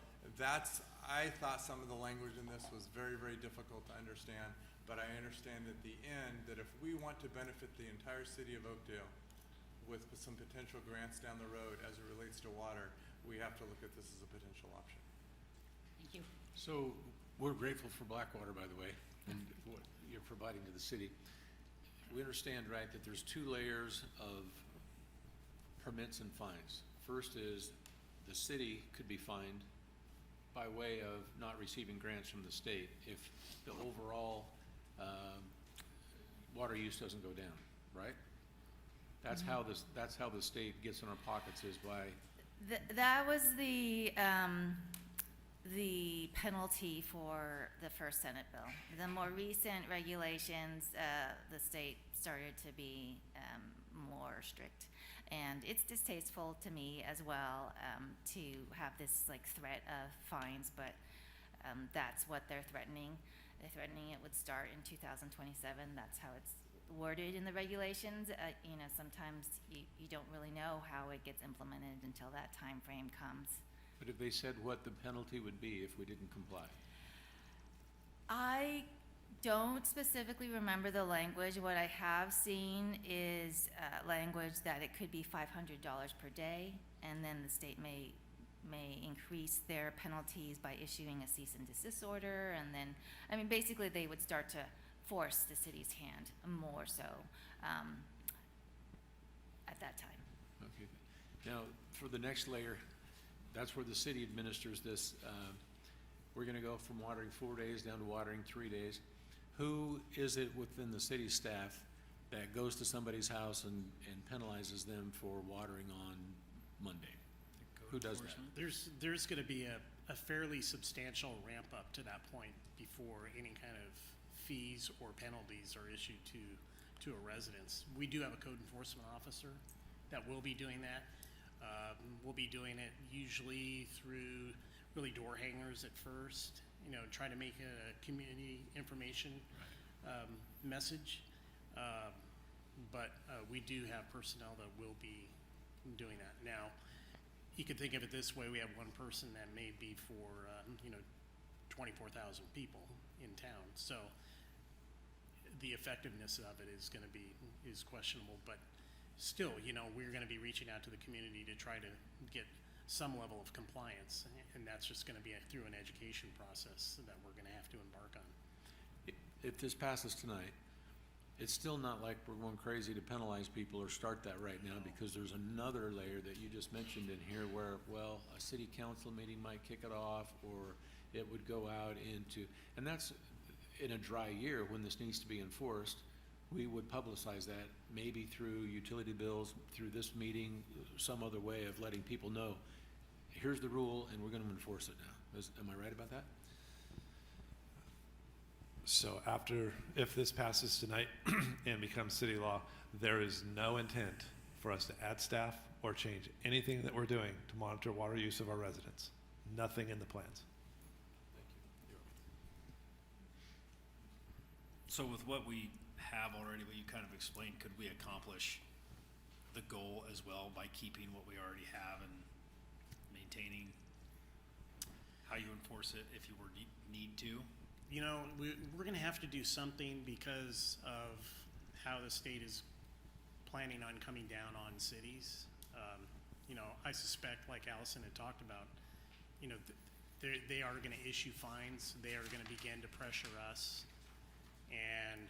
I thought some of the language in this was very, very difficult to understand, but I understand at the end that if we want to benefit the entire city of Oakdale with some potential grants down the road as it relates to water, we have to look at this as a potential option. Thank you. So we're grateful for Blackwater, by the way, and what you're providing to the city. We understand, right, that there's 2 layers of permits and fines. First is the city could be fined by way of not receiving grants from the state if the overall water use doesn't go down, right? That's how the state gets in our pockets is by. That was the the penalty for the first Senate bill. The more recent regulations, the state started to be more strict. And it's distasteful to me as well to have this like threat of fines, but that's what they're threatening. They're threatening it would start in 2027. That's how it's worded in the regulations. You know, sometimes you don't really know how it gets implemented until that time frame comes. But have they said what the penalty would be if we didn't comply? I don't specifically remember the language. What I have seen is language that it could be $500 per day, and then the state may increase their penalties by issuing a cease and desist order, and then, I mean, basically they would start to force the city's hand more so at that time. Okay. Now, for the next layer, that's where the city administers this. We're gonna go from watering 4 days down to watering 3 days. Who is it within the city staff that goes to somebody's house and penalizes them for watering on Monday? Who does that? There's gonna be a fairly substantial ramp up to that point before any kind of fees or penalties are issued to a residence. We do have a code enforcement officer that will be doing that. We'll be doing it usually through really door hangers at first, you know, try to make a community information message. But we do have personnel that will be doing that. Now, you could think of it this way: we have one person that may be for 24,000 people in town. So the effectiveness of it is questionable, but still, you know, we're going to be reaching out to the community to try to get some level of compliance, and that's just going to be through an education process that we're going to have to embark on. If this passes tonight, it's still not like we're going crazy to penalize people or start that right now, because there's another layer that you just mentioned in here where, well, a city council meeting might kick it off, or it would go out into, and that's in a dry year when this needs to be enforced. We would publicize that maybe through utility bills, through this meeting, some other way of letting people know, here's the rule and we're going to enforce it now. Am I right about that? So if this passes tonight and becomes city law, there is no intent for us to add staff or change anything that we're doing to monitor water use of our residents. Nothing in the plans. So with what we have already, what you kind of explained, could we accomplish the goal as well by keeping what we already have and maintaining how you enforce it if you were need to? You know, we're going to have to do something because of how the state is planning on coming down on cities. You know, I suspect, like Allison had talked about, you know, they are going to issue fines. They are going to begin to pressure us, and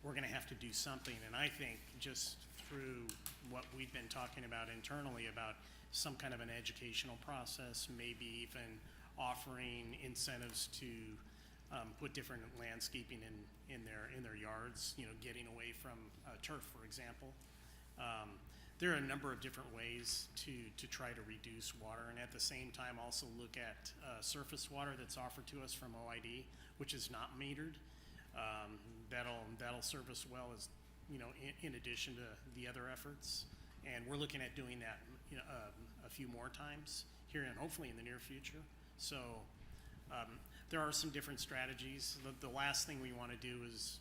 we're going to have to do something. And I think just through what we've been talking about internally about some kind of an educational process, maybe even offering incentives to put different landscaping in their yards, you know, getting away from turf, for example. There are a number of different ways to try to reduce water, and at the same time also look at surface water that's offered to us from OID, which is not metered. That'll serve us well as, you know, in addition to the other efforts. And we're looking at doing that, you know, a few more times here and hopefully in the near future. So there are some different strategies. The last thing we want to do is,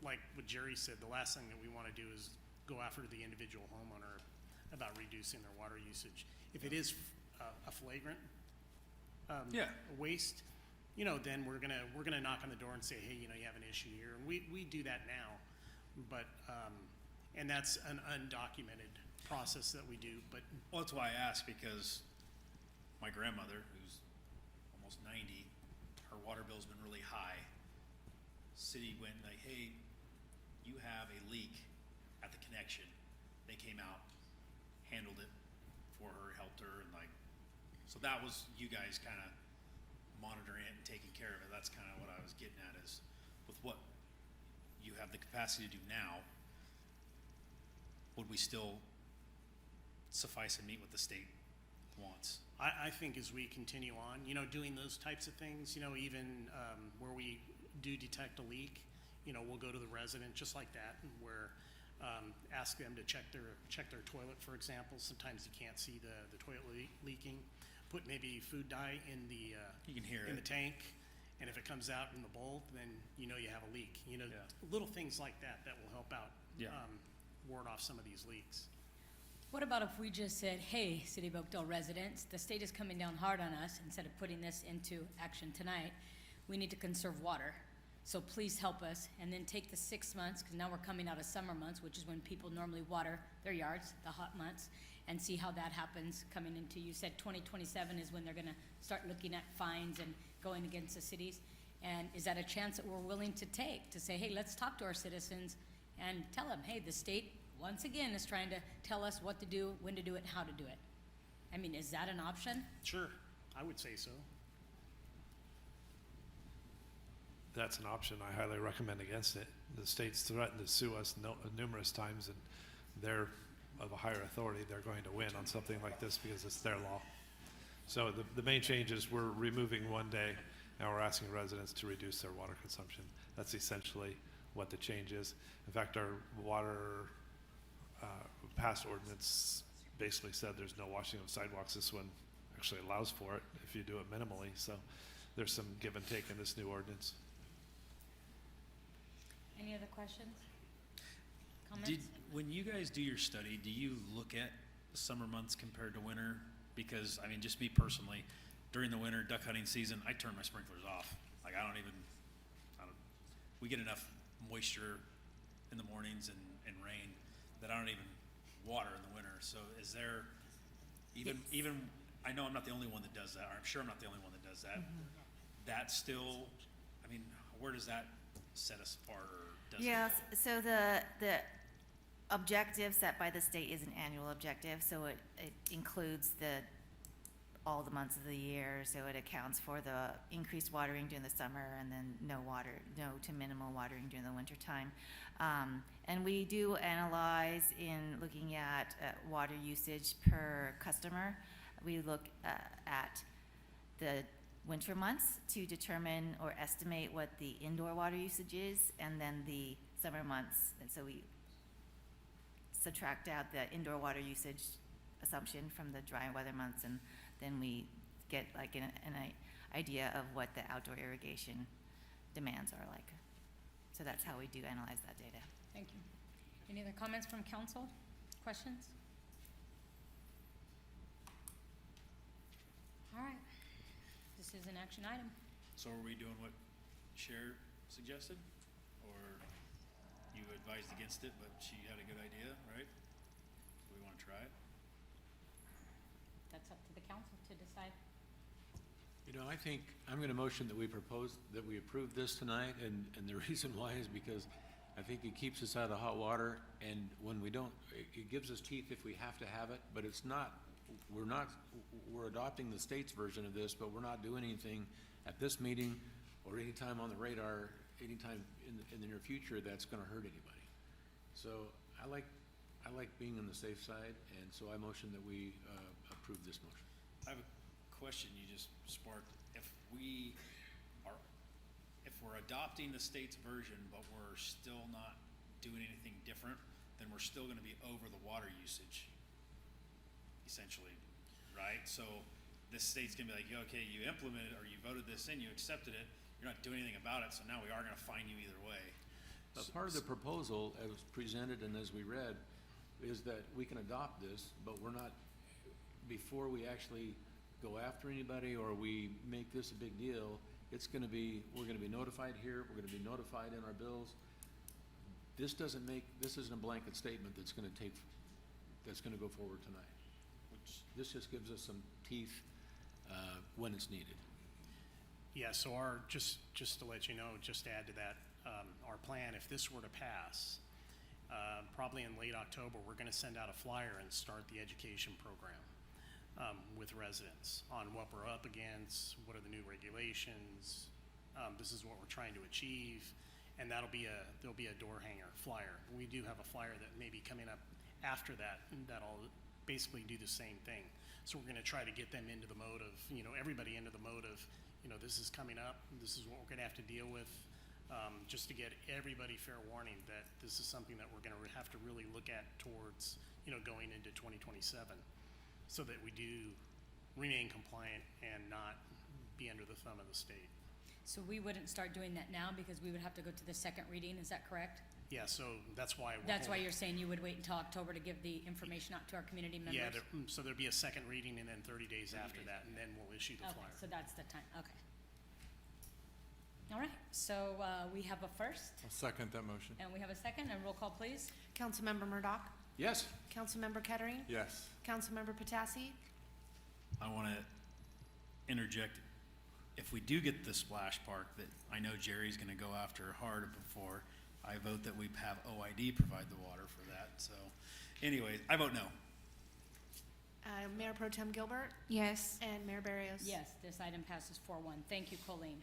like what Jerry said, the last thing that we want to do is go after the individual homeowner about reducing their water usage. If it is a flagrant waste, you know, then we're gonna knock on the door and say, hey, you know, you have an issue here, and we do that now, but and that's an undocumented process that we do. But well, that's why I asked, because my grandmother, who's almost 90, her water bill's been really high. City went like, hey, you have a leak at the connection. They came out, handled it for her, helped her, and like, so that was you guys kind of monitoring it and taking care of it. That's kind of what I was getting at, is with what you have the capacity to do now, would we still suffice and meet what the state wants. I think as we continue on, you know, doing those types of things, you know, even where we do detect a leak, you know, we'll go to the resident just like that, and where ask them to check their toilet, for example. Sometimes you can't see the toilet leaking. Put maybe food dye in the You can hear in it. the tank, and if it comes out in the bowl, then you know you have a leak. You know, little things like that will help out ward off some of these leaks. What about if we just said, hey, City of Oakdale residents, the state is coming down hard on us. Instead of putting this into action tonight, we need to conserve water. So please help us, and then take the 6 months, because now we're coming out of summer months, which is when people normally water their yards, the hot months, and see how that happens coming into, you said 2027 is when they're gonna start looking at fines and going against the cities. And is that a chance that we're willing to take, to say, hey, let's talk to our citizens and tell them, hey, the state, once again, is trying to tell us what to do, when to do it, how to do it. I mean, is that an option? Sure, I would say so. That's an option. I highly recommend against it. The state's threatened to sue us numerous times, and they're of a higher authority. They're going to win on something like this because it's their law. So the main change is we're removing one day, and we're asking residents to reduce their water consumption. That's essentially what the change is. In fact, our water past ordinance basically said there's no washing of sidewalks. This one actually allows for it if you do it minimally. So there's some give and take in this new ordinance. Any other questions? Comments? When you guys do your study, do you look at summer months compared to winter? Because, I mean, just me personally, during the winter duck hunting season, I turn my sprinklers off. Like, we get enough moisture in the mornings and rain that I don't even water in the winter. So is there, even, I know I'm not the only one that does that, or I'm sure I'm not the only one that does that. That still, I mean, where does that set us apart, or does it? Yes, so the objective set by the state is an annual objective, so it includes all the months of the year, so it accounts for the increased watering during the summer and then no to minimal watering during the winter time. And we do analyze in looking at water usage per customer. We look at the winter months to determine or estimate what the indoor water usage is, and then the summer months. And so we subtract out the indoor water usage assumption from the dry weather months, and then we get like an idea of what the outdoor irrigation demands are like. So that's how we do analyze that data. Thank you. Any other comments from council? Questions? All right. This is an action item. So are we doing what Cher suggested? Or you advised against it, but she had a good idea, right? Do we want to try it? That's up to the council to decide. You know, I think I'm going to motion that we approve this tonight, and the reason why is because I think it keeps us out of hot water, and when we don't, it gives us teeth if we have to have it, but it's not, we're adopting the state's version of this, but we're not doing anything at this meeting or anytime on the radar, anytime in the near future that's going to hurt anybody. So I like being on the safe side, and so I motion that we approve this motion. I have a question you just sparked. If we're adopting the state's version, but we're still not doing anything different, then we're still gonna be over the water usage, essentially, right? So this state's gonna be like, okay, you implemented, or you voted this in, you accepted it, you're not doing anything about it, so now we are gonna fine you either way. Part of the proposal, as presented and as we read, is that we can adopt this, but we're not, before we actually go after anybody or we make this a big deal, we're gonna be notified here, we're gonna be notified in our bills. This isn't a blanket statement that's gonna go forward tonight. This just gives us some teeth when it's needed. Yeah, so just to let you know, just to add to that, our plan, if this were to pass, probably in late October, we're gonna send out a flyer and start the education program with residents on what we're up against, what are the new regulations, this is what we're trying to achieve, and there'll be a door hanger flyer. We do have a flyer that may be coming up after that, that'll basically do the same thing. So we're gonna try to get them into the mode of, everybody into the mode of, this is coming up, this is what we're gonna have to deal with, just to get everybody fair warning that this is something that we're gonna have to really look at towards, going into 2027, so that we do remain compliant and not be under the thumb of the state. So we wouldn't start doing that now because we would have to go to the second reading, is that correct? Yeah, so that's why we're That's why holding- you're saying you would wait until October to give the information out to our community members? Yeah, so there'd be a second reading and then 30 days after that, and then we'll issue the Okay, flyer. so that's the time, okay. All right, so we have a first, I'll second that motion. and we have a second, and roll call, please. Councilmember Murdoch? Yes. Councilmember Kettering? Yes. Councilmember Patassi? I want to interject, if we do get the splash park that I know Jerry's going to go after hard before, I vote that we have OID provide the water for that. So anyways, I vote no. Mayor Pro Tem Gilbert? Yes. And Mayor Barrios? Yes, this item passes 4-1. Thank you, Colleen.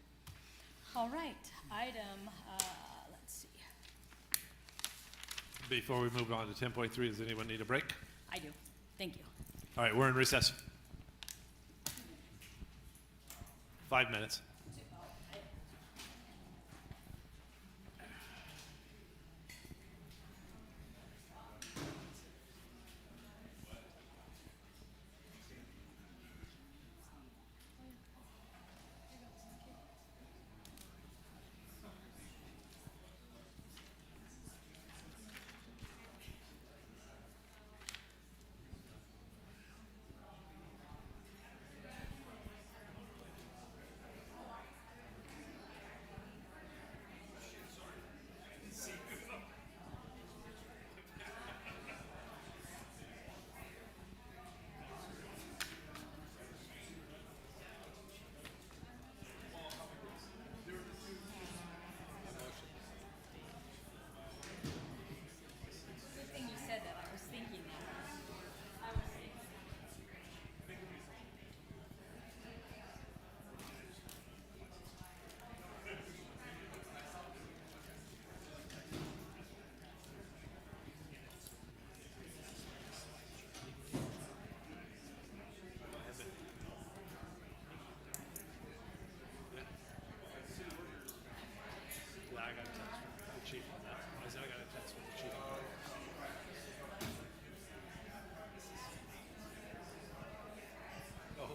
All right, item, let's see, Before we move on to 10.3, does anyone need a break? I do, thank you. All right, we're in recess. 5 minutes. Good thing you said that, I was thinking that. I was thinking. Yeah, I got a text from the chief on that. I said I got a text from the chief. Oh.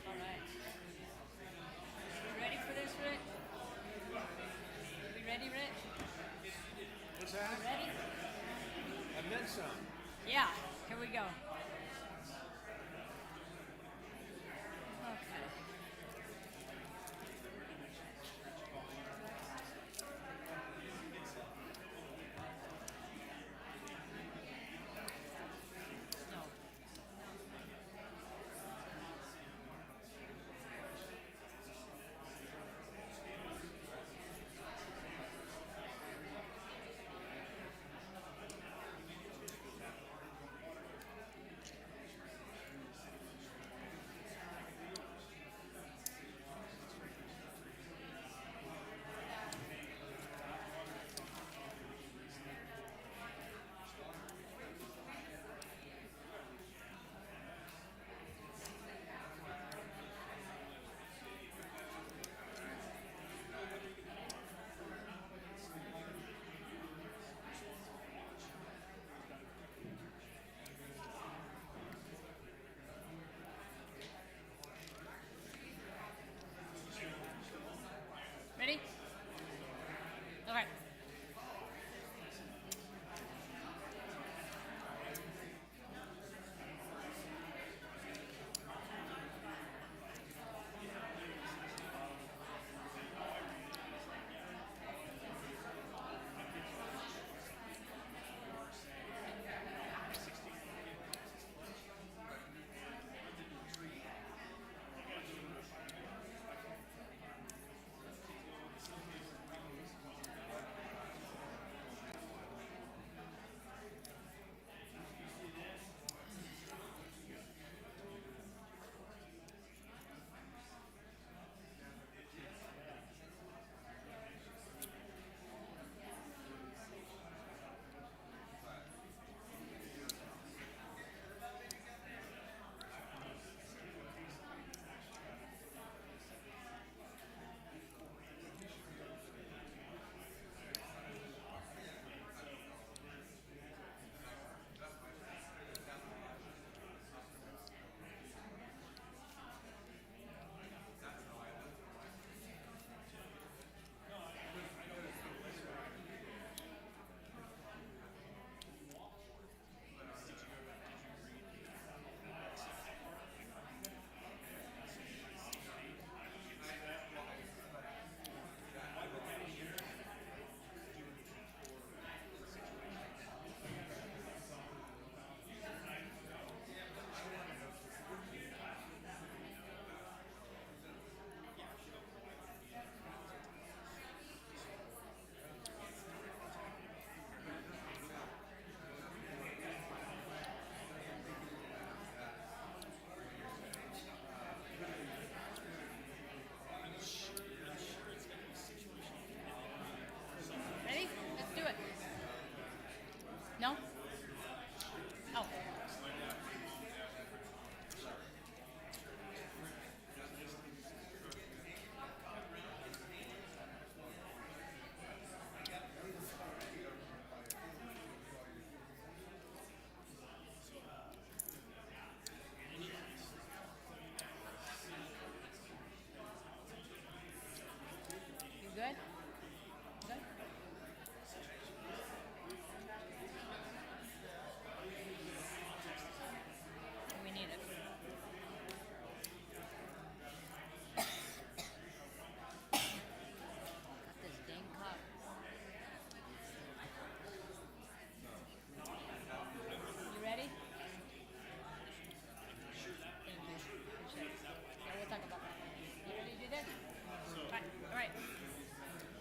All right. You ready for this, Rick? We ready, Rick? What's that? You ready? I meant some. Yeah, here we go. Okay. No.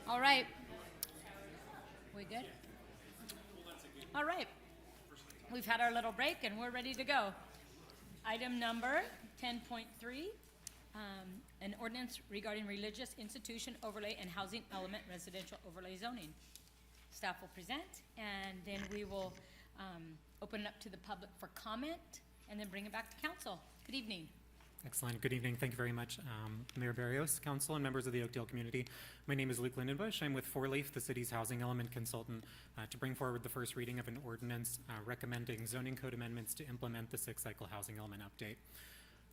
All right. We good? All right. We've had our little break and we're ready to go. Item number 10.3, an ordinance regarding religious institution overlay and housing element residential overlay zoning. Staff will present and then we will open it up to the public for comment and then bring it back to council. Good evening. Excellent. Good evening. Thank you very much, Mayor Barrios, council, and members of the Oakdale community. My name is Luke Lindenbush. I'm with Four Leaf, the city's housing element consultant, to bring forward the first reading of an ordinance recommending zoning code amendments to implement the sixth cycle housing element update.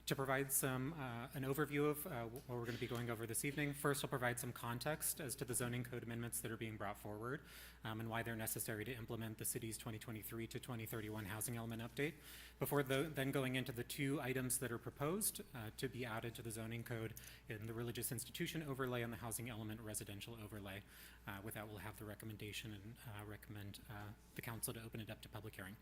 To provide an overview of what we're going to be going over this evening, first I'll provide some context as to the zoning code amendments that are being brought forward and why they're necessary to implement the city's 2023 to 2031 housing element update, before then going into the two items that are proposed to be added to the zoning code in the religious institution overlay and the housing element residential overlay. With that, we'll have the recommendation and recommend the council to open it up to public hearing.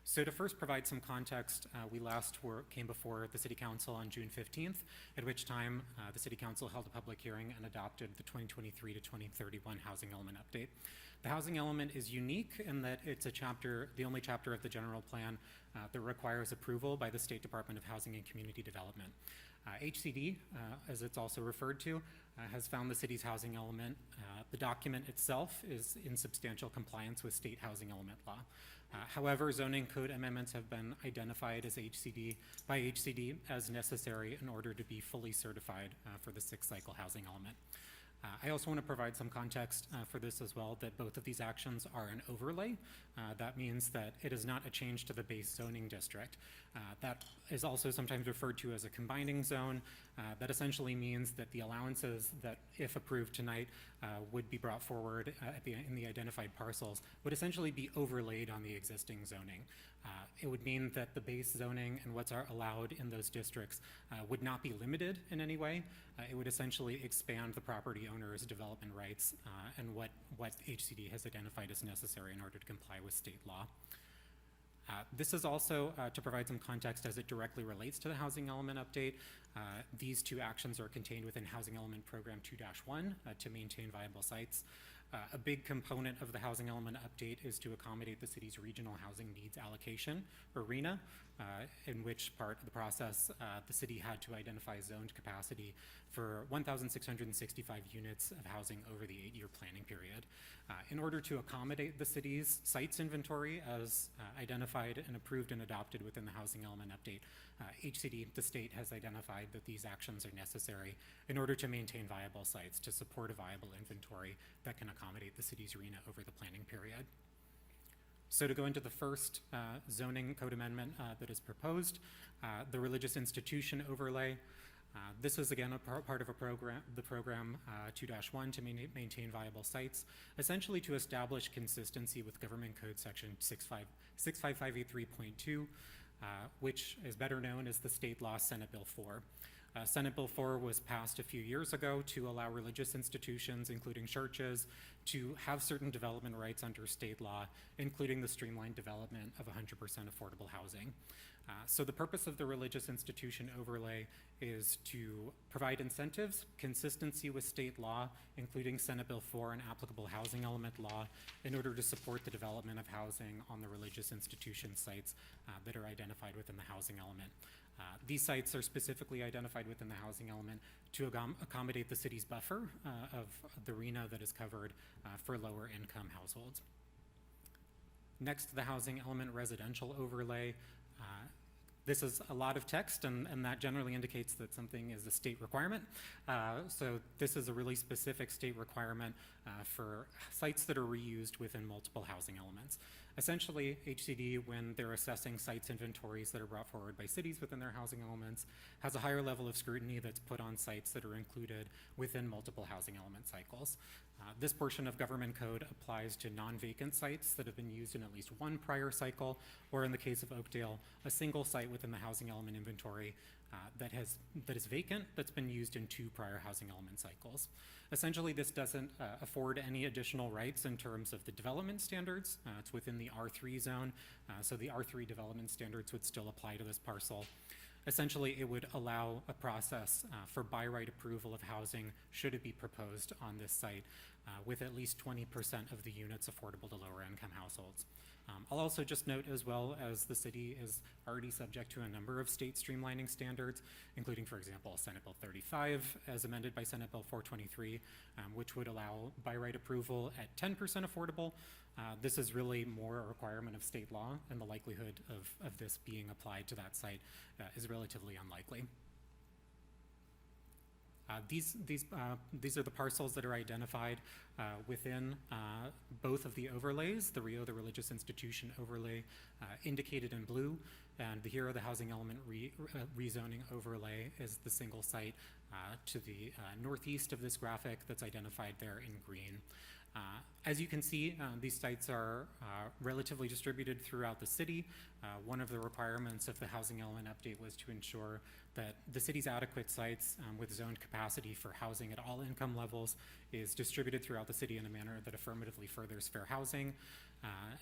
So to first provide some context, we last came before the City Council on June 15th, at which time the City Council held a public hearing and adopted the 2023 to 2031 housing element update. The housing element is unique in that it's the only chapter of the general plan that requires approval by the State Department of Housing and Community Development. HCD, as it's also referred to, has found the city's housing element. The document itself is in substantial compliance with state housing element law. However, zoning code amendments have been identified by HCD as necessary in order to be fully certified for the sixth cycle housing element. I also want to provide some context for this as well, that both of these actions are an overlay. That means that it is not a change to the base zoning district. That is also sometimes referred to as a combining zone. That essentially means that the allowances that, if approved tonight, would be brought forward in the identified parcels would essentially be overlaid on the existing zoning. It would mean that the base zoning and what's allowed in those districts would not be limited in any way. It would essentially expand the property owner's development rights and what HCD has identified as necessary in order to comply with state law. This is also to provide some context as it directly relates to the housing element update. These two actions are contained within Housing Element Program 2-1 to maintain viable sites. A big component of the housing element update is to accommodate the city's regional housing needs allocation, or RHNA, in which part of the process the city had to identify zoned capacity for 1,665 units of housing over the 8-year planning period. In order to accommodate the city's sites inventory as identified and approved and adopted within the housing element update, HCD, the state, has identified that these actions are necessary in order to maintain viable sites, to support a viable inventory that can accommodate the city's RHNA over the planning period. So to go into the first zoning code amendment that is proposed, the religious institution overlay. This is again a part of the program 2-1 to maintain viable sites, essentially to establish consistency with Government Code Section 65583.2, which is better known as the state law Senate Bill 4. Senate Bill 4 was passed a few years ago to allow religious institutions, including churches, to have certain development rights under state law, including the streamlined development of 100% affordable housing. So the purpose of the religious institution overlay is to provide incentives, consistency with state law, including Senate Bill 4 and applicable housing element law, in order to support the development of housing on the religious institution sites that are identified within the housing element. These sites are specifically identified within the housing element to accommodate the city's buffer of the RHNA that is covered for lower income households. Next to the housing element residential overlay, this is a lot of text, and that generally indicates that something is a state requirement. So this is a really specific state requirement for sites that are reused within multiple housing elements. Essentially, HCD, when they're assessing sites inventories that are brought forward by cities within their housing elements, has a higher level of scrutiny that's put on sites that are included within multiple housing element cycles. This portion of government code applies to non-vacant sites that have been used in at least one prior cycle, or in the case of Oakdale, a single site within the housing element inventory that is vacant, that's been used in 2 prior housing element cycles. Essentially, this doesn't afford any additional rights in terms of the development standards. It's within the R3 zone, so the R3 development standards would still apply to this parcel. Essentially, it would allow a process for by right approval of housing should it be proposed on this site with at least 20% of the units affordable to lower income households. I'll also just note as well as the city is already subject to a number of state streamlining standards, including, for example, Senate Bill 35 as amended by Senate Bill 423, which would allow by right approval at 10% affordable. This is really more a requirement of state law, and the likelihood of this being applied to that site is relatively unlikely. These are the parcels that are identified within both of the overlays, the Rio, the religious institution overlay indicated in blue, and the Hero, the housing element rezoning overlay is the single site to the northeast of this graphic that's identified there in green. As you can see, these sites are relatively distributed throughout the city. One of the requirements of the housing element update was to ensure that the city's adequate sites with zoned capacity for housing at all income levels is distributed throughout the city in a manner that affirmatively furthers fair housing.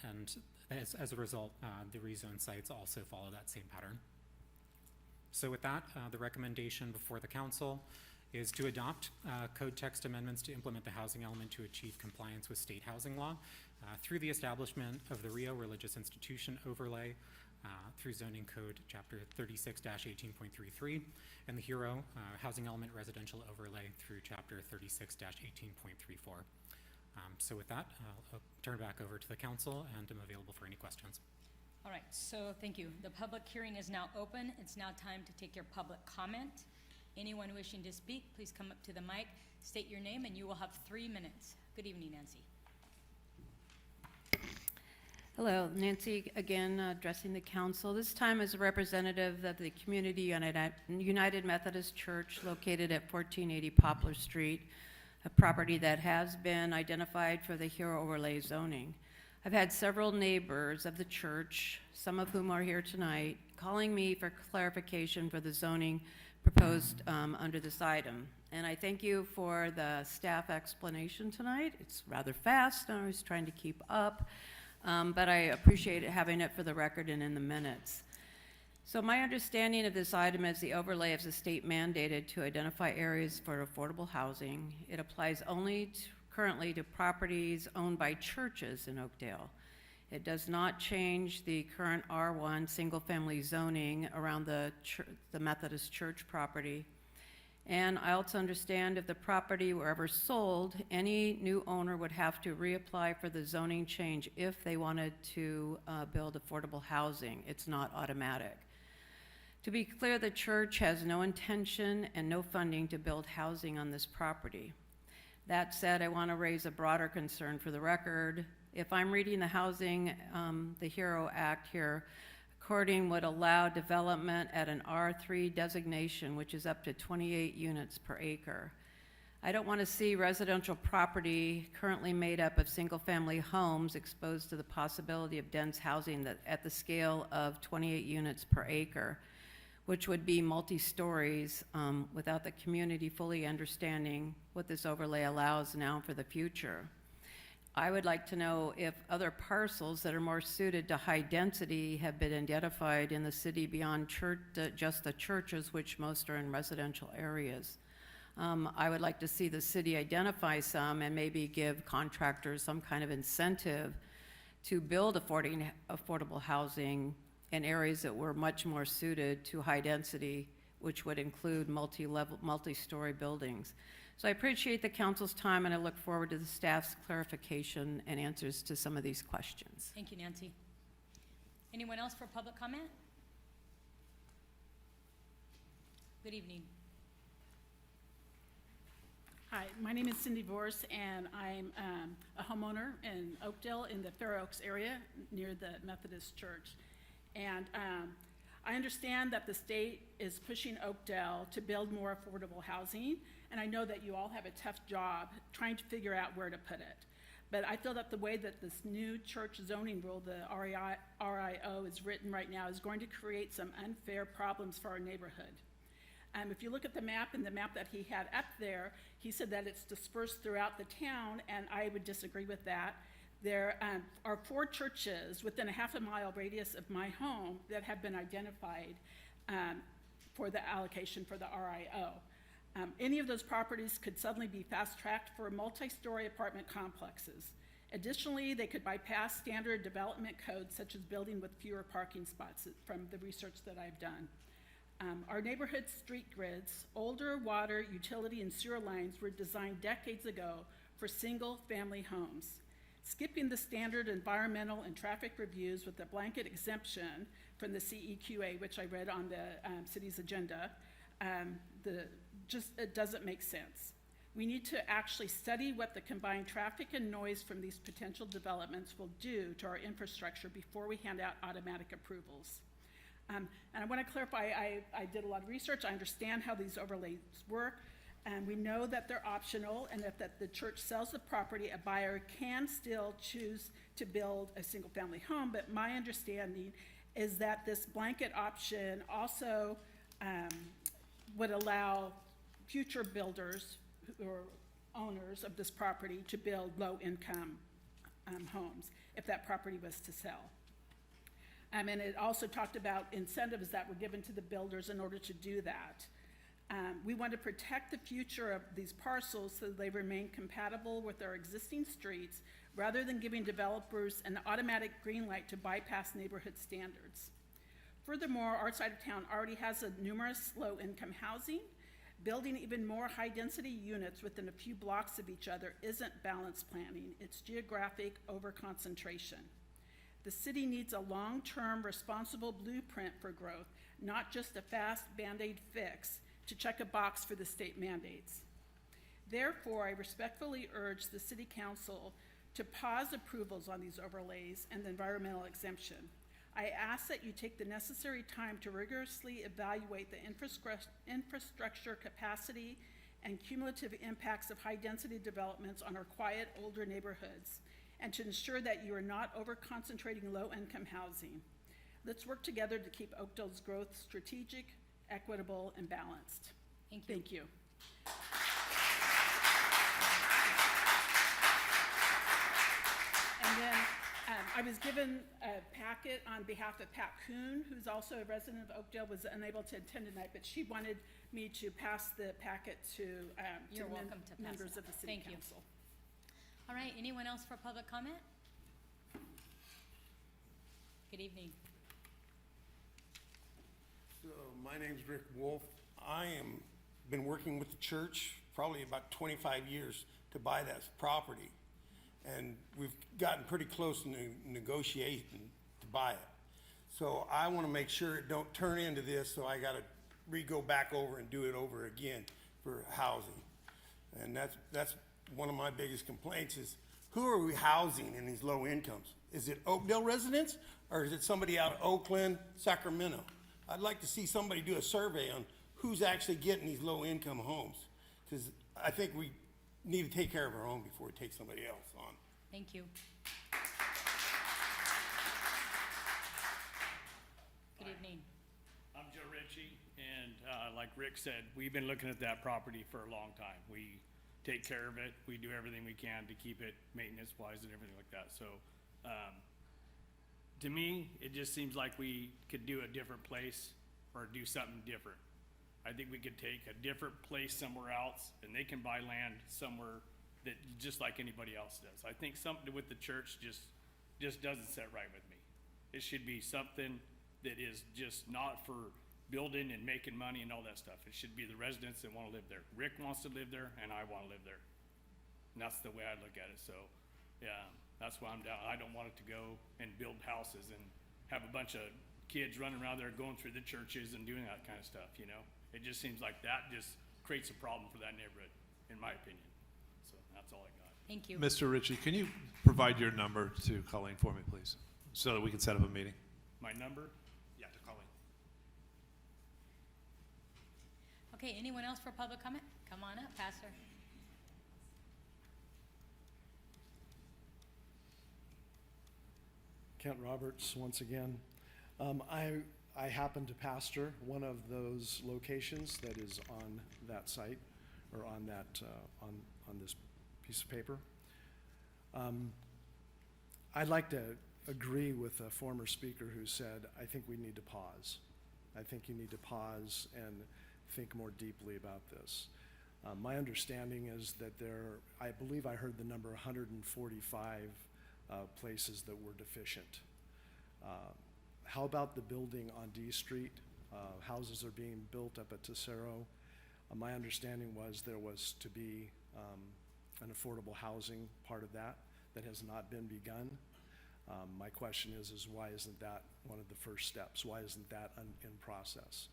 And as a result, the rezoned sites also follow that same pattern. So with that, the recommendation before the council is to adopt code text amendments to implement the housing element to achieve compliance with state housing law through the establishment of the Rio Religious Institution overlay through zoning code chapter 36-18.33 and the Hero housing element residential overlay through chapter 36-18.34. So with that, I'll turn it back over to the council and I'm available for any questions. All right, so thank you. The public hearing is now open. It's now time to take your public comment. Anyone wishing to speak, please come up to the mic, state your name, and you will have 3 minutes. Good evening, Nancy. Hello, Nancy again addressing the council. This time as a representative of the Community United Methodist Church located at 1480 Poplar Street, a property that has been identified for the Hero overlay zoning. I've had several neighbors of the church, some of whom are here tonight, calling me for clarification for the zoning proposed under this item. And I thank you for the staff explanation tonight. It's rather fast, and I was trying to keep up, but I appreciate having it for the record and in the minutes. So my understanding of this item is the overlay is a state mandated to identify areas for affordable housing. It applies only currently to properties owned by churches in Oakdale. It does not change the current R1 single-family zoning around the Methodist Church property. And I also understand if the property were ever sold, any new owner would have to reapply for the zoning change if they wanted to build affordable housing. It's not automatic. To be clear, the church has no intention and no funding to build housing on this property. That said, I want to raise a broader concern for the record. If I'm reading the Housing, the HERO Act here, according would allow development at an R3 designation, which is up to 28 units per acre. I don't want to see residential property currently made up of single-family homes exposed to the possibility of dense housing at the scale of 28 units per acre, which would be multi-stories without the community fully understanding what this overlay allows now for the future. I would like to know if other parcels that are more suited to high density have been identified in the city beyond just the churches, which most are in residential areas. I would like to see the city identify some and maybe give contractors some kind of incentive to build affordable housing in areas that were much more suited to high density, which would include multi-story buildings. So I appreciate the council's time, and I look forward to the staff's clarification and answers to some of these questions. Thank you, Nancy. Anyone else for public comment? Good evening. Hi, my name is Cindy Vorse, and I'm a homeowner in Oakdale in the Fair Oaks area near the Methodist Church. And I understand that the state is pushing Oakdale to build more affordable housing, and I know that you all have a tough job trying to figure out where to put it. But I feel that the way that this new church zoning rule, the RIO, is written right now is going to create some unfair problems for our neighborhood. If you look at the map, and the map that he had up there, he said that it's dispersed throughout the town, and I would disagree with that. There are 4 churches within a half-a-mile radius of my home that have been identified for the allocation for the RIO. Any of those properties could suddenly be fast-tracked for multi-story apartment complexes. Additionally, they could bypass standard development codes such as building with fewer parking spots from the research that I've done. Our neighborhood street grids, older water, utility, and sewer lines were designed decades ago for single-family homes. Skipping the standard environmental and traffic reviews with a blanket exemption from the CEQA, which I read on the city's agenda, it doesn't make sense. We need to actually study what the combined traffic and noise from these potential developments will do to our infrastructure before we hand out automatic approvals. And I want to clarify, I did a lot of research. I understand how these overlays work, and we know that they're optional, and if that the church sells the property, a buyer can still choose to build a single-family home, but my understanding is that this blanket option also would allow future builders or owners of this property to build low-income homes if that property was to sell. And it also talked about incentives that were given to the builders in order to do that. We want to protect the future of these parcels so they remain compatible with our existing streets rather than giving developers an automatic green light to bypass neighborhood standards. Furthermore, our side of town already has numerous low-income housing. Building even more high-density units within a few blocks of each other isn't balanced planning, it's geographic overconcentration. The city needs a long-term responsible blueprint for growth, not just a fast Band-Aid fix to check a box for the state mandates. Therefore, I respectfully urge the City Council to pause approvals on these overlays and the environmental exemption. I ask that you take the necessary time to rigorously evaluate the infrastructure capacity and cumulative impacts of high-density developments on our quiet, older neighborhoods, and to ensure that you are not over-concentrating low-income housing. Let's work together to keep Oakdale's growth strategic, equitable, and balanced. Thank you. Thank you. And then I was given a packet on behalf of Pat Kuhn, who's also a resident of Oakdale, was unable to attend tonight, but she wanted me to pass the packet to You're welcome to pass members it. of the City Thank you. Council. All right, anyone else for public comment? Good evening. So my name's Rick Wolf. I am been working with the church probably about 25 years to buy that property. And we've gotten pretty close to negotiating to buy it. So I want to make sure it don't turn into this, so I got to go back over and do it over again for housing. And that's one of my biggest complaints is, who are we housing in these low incomes? Is it Oakdale residents, or is it somebody out of Oakland, Sacramento? I'd like to see somebody do a survey on who's actually getting these low income homes, because I think we need to take care of our own before we take somebody else on. Thank you. Good evening. I'm Joe Ritchie, and like Rick said, we've been looking at that property for a long time. We take care of it. We do everything we can to keep it maintenance-wise and everything like that. So to me, it just seems like we could do a different place or do something different. I think we could take a different place somewhere else, and they can buy land somewhere that just like anybody else does. I think something with the church just doesn't sit right with me. It should be something that is just not for building and making money and all that stuff. It should be the residents that want to live there. Rick wants to live there, and I want to live there. And that's the way I look at it. So, yeah, that's why I'm down. I don't want it to go and build houses and have a bunch of kids running around there going through the churches and doing that kind of stuff, you know? It just seems like that just creates a problem for that neighborhood, in my opinion. So that's all I got. Thank you. Mr. Ritchie, can you provide your number to Colleen for me, please, so that we can set up a meeting? My number? Yeah, to Colleen. Okay, anyone else for public comment? Come on up, Pastor. Kent Roberts, once again. I happen to pastor one of those locations that is on that site, or on that, on this piece of paper. I'd like to agree with a former speaker who said, I think we need to pause. I think you need to pause and think more deeply about this. My understanding is that I believe I heard the number 145 places that were deficient. How about the building on D Street? Houses are being built up at Tesoro. My understanding was there was to be an affordable housing part of that has not been begun. My question is why isn't that one of the first steps? Why isn't that in process?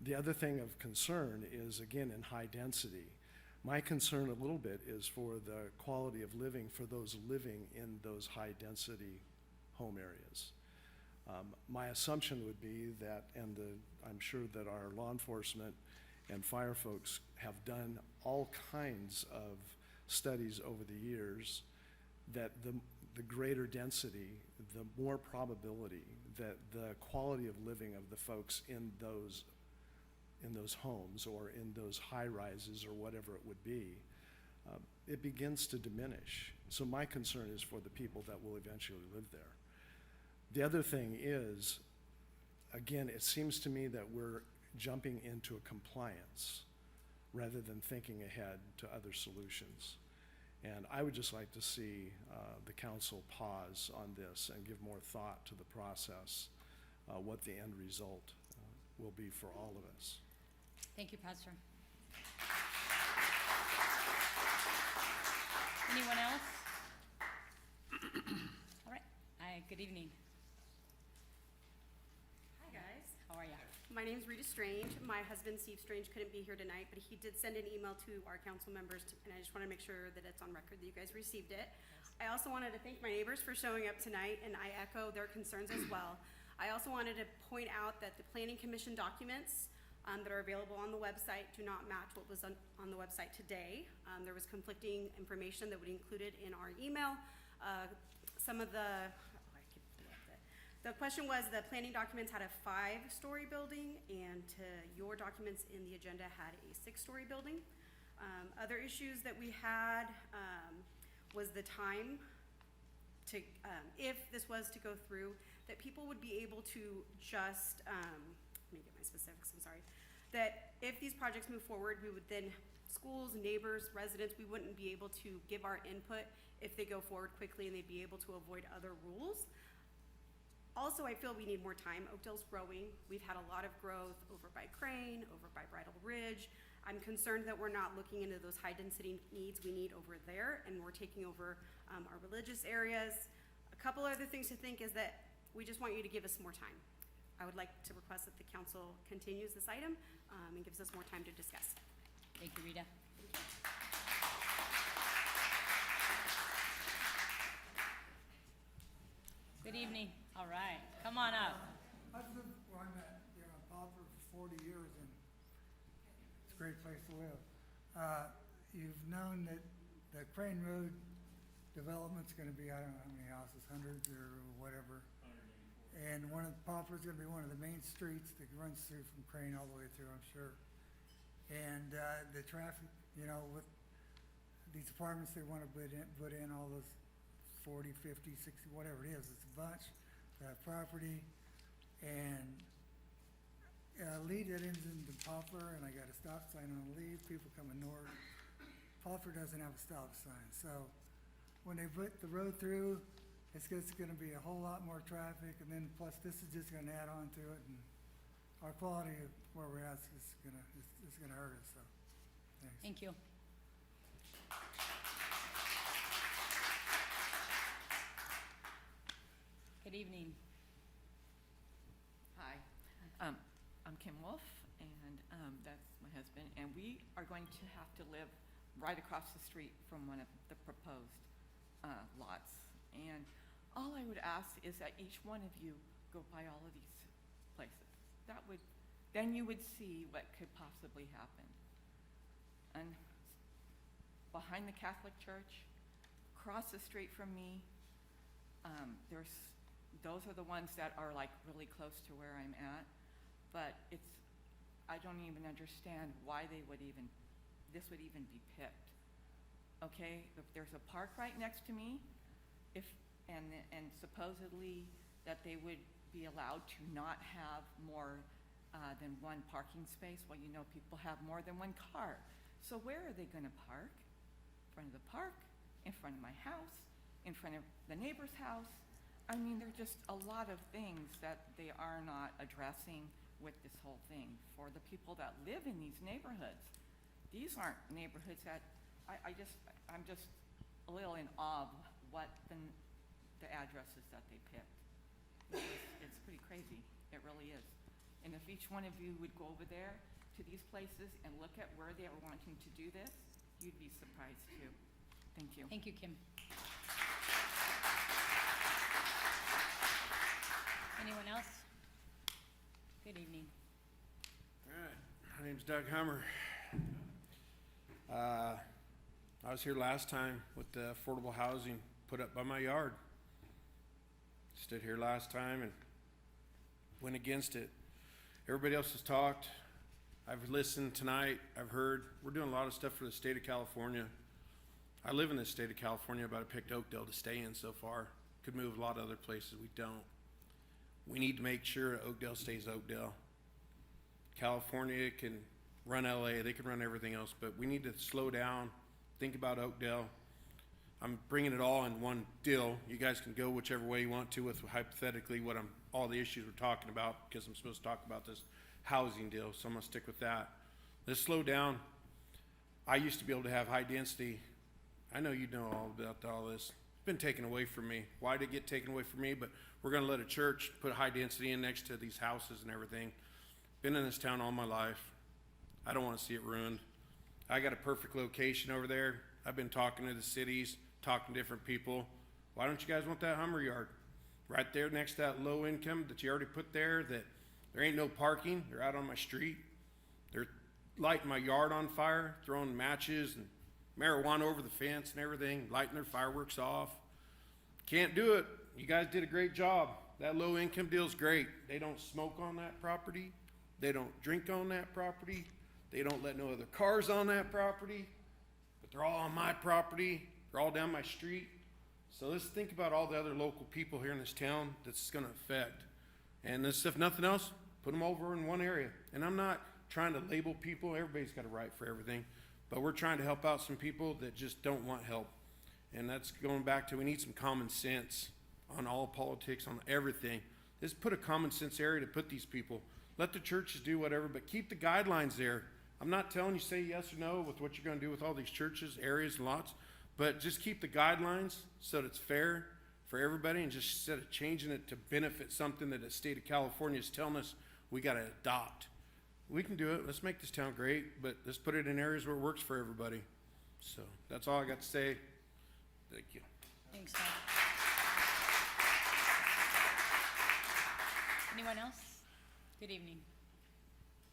The other thing of concern is, again, in high density. My concern a little bit is for the quality of living for those living in those high density home areas. My assumption would be that, and I'm sure that our law enforcement and fire folks have done all kinds of studies over the years, that the greater density, the more probability that the quality of living of the folks in those homes or in those high rises or whatever it would be, it begins to diminish. So my concern is for the people that will eventually live there. The other thing is, again, it seems to me that we're jumping into a compliance rather than thinking ahead to other solutions. And I would just like to see the council pause on this and give more thought to the process, what the end result will be for all of us. Thank you, Pastor. Anyone else? All right. Hi, good evening. Hi, guys. How are you? My name's Rita Strange. My husband, Steve Strange, couldn't be here tonight, but he did send an email to our council members, and I just want to make sure that it's on record that you guys received it. I also wanted to thank my neighbors for showing up tonight, and I echo their concerns as well. I also wanted to point out that the Planning Commission documents that are available on the website do not match what was on the website today. There was conflicting information that was included in our email. Some of the question was the planning documents had a 5-story building, and your documents in the agenda had a 6-story building. Other issues that we had was the time to, if this was to go through, that people would be able to just, let me get my specifics, I'm sorry, that if these projects move forward, we would then, schools, neighbors, residents, we wouldn't be able to give our input if they go forward quickly, and they'd be able to avoid other rules. Also, I feel we need more time. Oakdale's growing. We've had a lot of growth over by Crane, over by Bridle Ridge. I'm concerned that we're not looking into those high density needs we need over there, and we're taking over our religious areas. A couple other things to think is that we just want you to give us more time. I would like to request that the council continues this item and gives us more time to discuss. Thank you, Rita. Good evening. All right, come on up. I've lived where I'm at, on Poplar for 40 years, and it's a great place to live. You've known that the Crane Road development's gonna be, I don't know how many houses, hundreds or whatever. And one of the Poplar's gonna be one of the main streets that runs through from Crane all the way through, I'm sure. And the traffic, with these apartments they wanna put in all those 40, 50, 60, whatever it is, it's a bunch, that property. And Lee that ends into Poplar, and I got a stop sign on Lee, people coming north. Poplar doesn't have a stop sign, so when they put the road through, it's just gonna be a whole lot more traffic, and then plus this is just gonna add on to it, and our quality of where we're at is gonna hurt us, so, thanks. Thank you. Good evening. Hi, I'm Kim Wolf, and that's my husband, and we are going to have to live right across the street from one of the proposed lots. And all I would ask is that each one of you go by all of these places. Then you would see what could possibly happen. And behind the Catholic Church, across the street from me, those are the ones that are like really close to where I'm at, but I don't even understand why this would even be picked. Okay, if there's a park right next to me, and supposedly that they would be allowed to not have more than one parking space. Well, you know, people have more than one car. So where are they gonna park? In front of the park, in front of my house, in front of the neighbor's house? I mean, there are just a lot of things that they are not addressing with this whole thing for the people that live in these neighborhoods. These aren't neighborhoods that, I'm just a little in awe of what the addresses that they picked. It's pretty crazy, it really is. And if each one of you would go over there to these places and look at where they are wanting to do this, you'd be surprised too. Thank you. Thank you, Kim. Anyone else? Good evening. All right, my name's Doug Hummer. I was here last time with the affordable housing put up by my yard. Stood here last time and went against it. Everybody else has talked. I've listened tonight. I've heard. We're doing a lot of stuff for the state of California. I live in the state of California, but I picked Oakdale to stay in so far. Could move a lot of other places. We don't. We need to make sure Oakdale stays Oakdale. California can run LA, they can run everything else, but we need to slow down, think about Oakdale. I'm bringing it all in one deal. You guys can go whichever way you want to with hypothetically all the issues we're talking about, because I'm supposed to talk about this housing deal, so I'm gonna stick with that. Let's slow down. I used to be able to have high density. I know you know all about all this. It's been taken away from me. Why did it get taken away from me? But we're gonna let a church put high density in next to these houses and everything. Been in this town all my life. I don't want to see it ruined. I got a perfect location over there. I've been talking to the cities, talking to different people. Why don't you guys want that Hummer yard? Right there next to that low income that you already put there, that there ain't no parking. They're out on my street. They're lighting my yard on fire, throwing matches and marijuana over the fence and everything, lighting their fireworks off. Can't do it. You guys did a great job. That low income deal's great. They don't smoke on that property. They don't drink on that property. They don't let no other cars on that property, but they're all on my property. They're all down my street. So let's think about all the other local people here in this town that's gonna affect. And this, if nothing else, put them over in one area. And I'm not trying to label people. Everybody's got a right for everything, but we're trying to help out some people that just don't want help. And that's going back to, we need some common sense on all politics, on everything. Let's put a common sense area to put these people. Let the churches do whatever, but keep the guidelines there. I'm not telling you say yes or no with what you're gonna do with all these churches, areas, and lots, but just keep the guidelines so that it's fair for everybody, and just instead of changing it to benefit something that the state of California is telling us we gotta adopt. We can do it. Let's make this town great, but let's put it in areas where it works for everybody. So that's all I got to say. Thank you. Thanks, Doug. Anyone else? Good evening.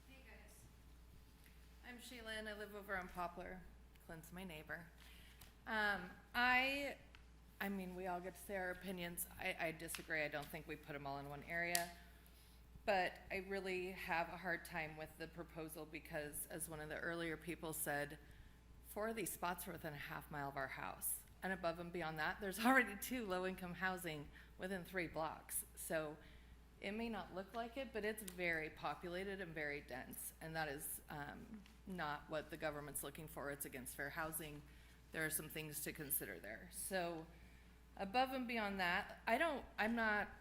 Hey guys, I'm Shaylin. I live over on Poplar. Clint's my neighbor. I mean, we all get to say our opinions. I disagree. I don't think we put them all in one area. But I really have a hard time with the proposal because, as one of the earlier people said, 4 of these spots are within a half mile of our house. And above and beyond that, there's already 2 low-income housing within 3 blocks. So it may not look like it, but it's very populated and very dense. And that is not what the government's looking for. It's against fair housing. There are some things to consider there. So above and beyond that,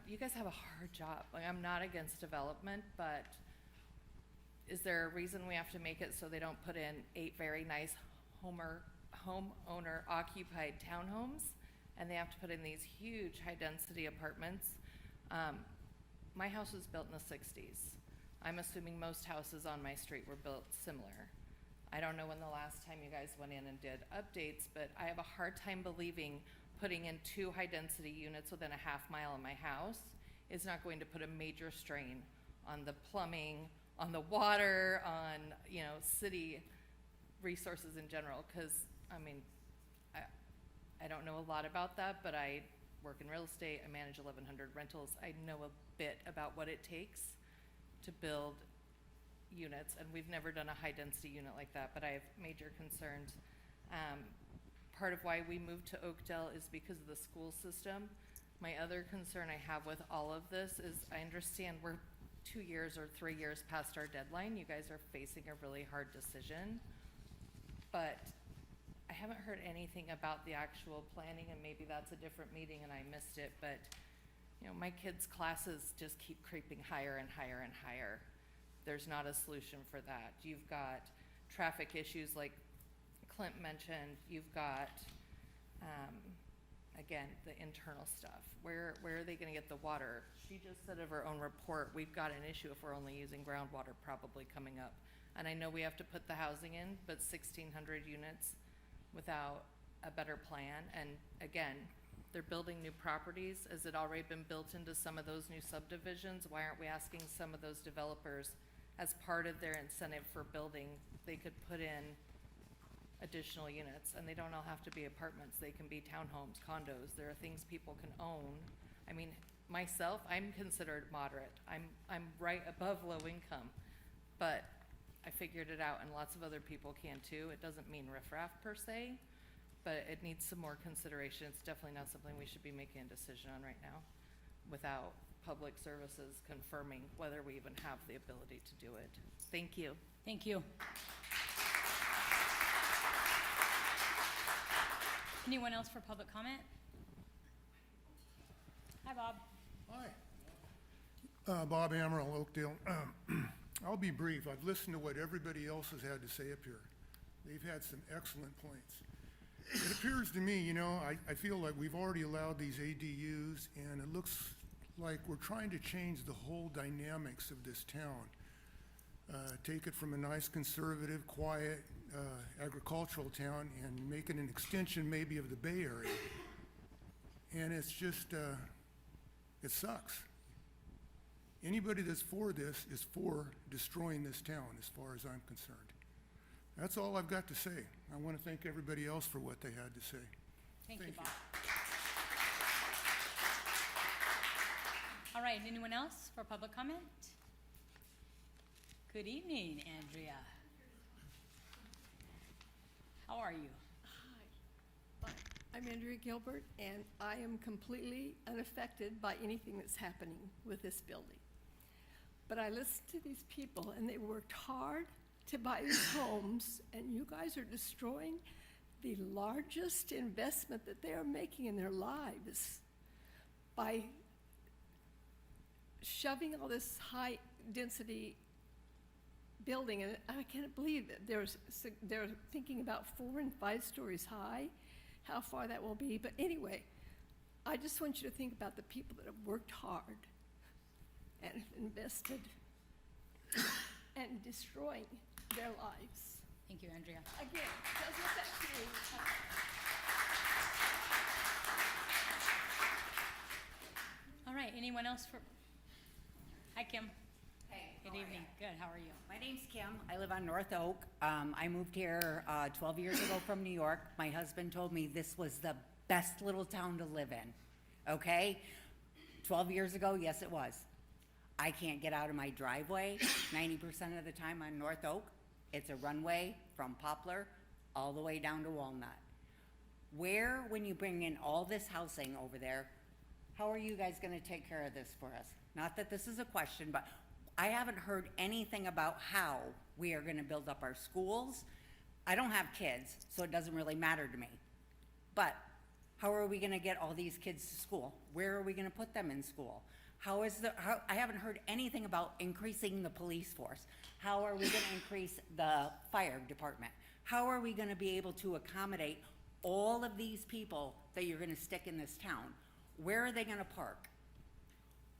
you guys have a hard job. Like, I'm not against development, but is there a reason we have to make it so they don't put in 8 very nice homeowner occupied townhomes, and they have to put in these huge high density apartments? My house was built in the 60s. I'm assuming most houses on my street were built similar. I don't know when the last time you guys went in and did updates, but I have a hard time believing putting in 2 high density units within a half mile of my house is not going to put a major strain on the plumbing, on the water, on, you know, city resources in general. Cause I mean, I don't know a lot about that, but I work in real estate. I manage 1,100 rentals. I know a bit about what it takes to build units, and we've never done a high density unit like that, but I have major concerns. Part of why we moved to Oakdale is because of the school system. My other concern I have with all of this is I understand we're 2 years or 3 years past our deadline. You guys are facing a really hard decision. But I haven't heard anything about the actual planning, and maybe that's a different meeting and I missed it, but, you know, my kids' classes just keep creeping higher and higher and higher. There's not a solution for that. You've got traffic issues like Clint mentioned. You've got, again, the internal stuff. Where are they gonna get the water? She just said of her own report, we've got an issue if we're only using groundwater probably coming up. And I know we have to put the housing in, but 1,600 units without a better plan. And again, they're building new properties. Has it already been built into some of those new subdivisions? Why aren't we asking some of those developers, as part of their incentive for building, they could put in additional units? And they don't all have to be apartments. They can be townhomes, condos. There are things people can own. I mean, myself, I'm considered moderate. I'm right above low income, but I figured it out, and lots of other people can too. It doesn't mean riffraff per se, but it needs some more consideration. It's definitely not something we should be making a decision on right now without public services confirming whether we even have the ability to do it. Thank you. Thank you. Anyone else for public comment? Hi, Bob. Hi. Bob Amaral, Oakdale. I'll be brief. I've listened to what everybody else has had to say up here. They've had some excellent points. It appears to me, you know, I feel like we've already allowed these ADUs, and it looks like we're trying to change the whole dynamics of this town. Take it from a nice, conservative, quiet, agricultural town and make it an extension maybe of the Bay Area. And it's just, it sucks. Anybody that's for this is for destroying this town, as far as I'm concerned. That's all I've got to say. I want to thank everybody else for what they had to say. Thank you, Bob. All right, anyone else for public comment? Good evening, Andrea. How are you? Hi, I'm Andrea Gilbert, and I am completely unaffected by anything that's happening with this building. But I listen to these people, and they worked hard to buy these homes, and you guys are destroying the largest investment that they are making in their lives by shoving all this high-density building. And I can't believe that they're thinking about 4 and 5 stories high, how far that will be. But anyway, I just want you to think about the people that have worked hard and invested and destroying their lives. Thank you, Andrea. Again, doesn't affect me. All right, anyone else for? Hi, Kim. Hey. Good evening. Good, how are you? My name's Kim. I live on North Oak. I moved here 12 years ago from New York. My husband told me this was the best little town to live in, okay? 12 years ago, yes, it was. I can't get out of my driveway 90% of the time on North Oak. It's a runway from Poplar all the way down to Walnut. Where, when you bring in all this housing over there, how are you guys gonna take care of this for us? Not that this is a question, but I haven't heard anything about how we are gonna build up our schools. I don't have kids, so it doesn't really matter to me. But how are we gonna get all these kids to school? Where are we gonna put them in school? I haven't heard anything about increasing the police force. How are we gonna increase the fire department? How are we gonna be able to accommodate all of these people that you're gonna stick in this town? Where are they gonna park?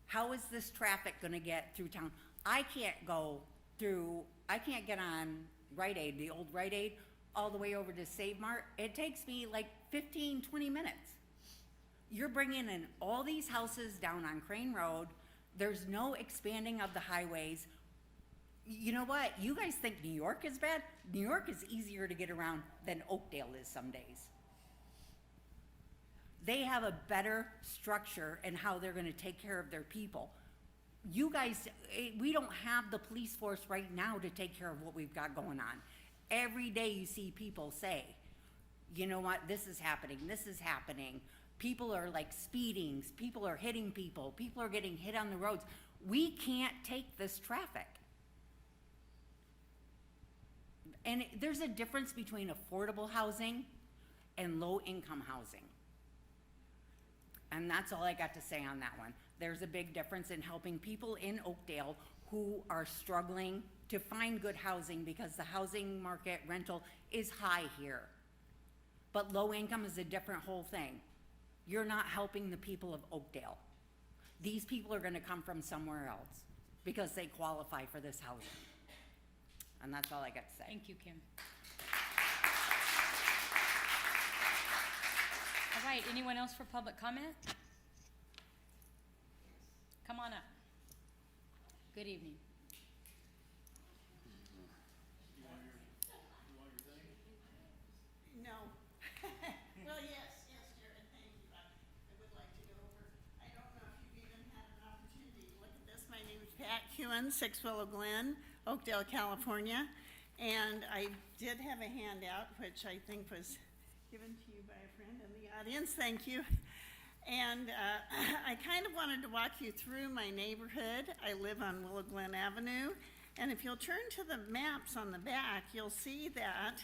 How is this traffic gonna get through town? I can't get on Rite Aid, the old Rite Aid, all the way over to Save Mart. It takes me like 15, 20 minutes. You're bringing in all these houses down on Crane Road. There's no expanding of the highways. You know what? You guys think New York is bad? New York is easier to get around than Oakdale is some days. They have a better structure in how they're gonna take care of their people. You guys, we don't have the police force right now to take care of what we've got going on. Every day you see people say, you know what, this is happening, this is happening. People are like speeding, people are hitting people are getting hit on the roads. We can't take this traffic. And there's a difference between affordable housing and low-income housing. And that's all I got to say on that one. There's a big difference in helping people in Oakdale who are struggling to find good housing because the housing market rental is high here. But low income is a different whole thing. You're not helping the people of Oakdale. These people are gonna come from somewhere else because they qualify for this housing. And that's all I got to say. Thank you, Kim. All right, anyone else for public comment? Come on up. Good evening. No. Well, yes, Jared, thank you. I would like to go over. I don't know if you've even had an opportunity to look at this. My name is Pat Hewen, 6 Willow Glen, Oakdale, California. And I did have a handout, which I think was given to you by a friend in the audience. Thank you. And I kind of wanted to walk you through my neighborhood. I live on Willow Glen Avenue. And if you'll turn to the maps on the back, you'll see that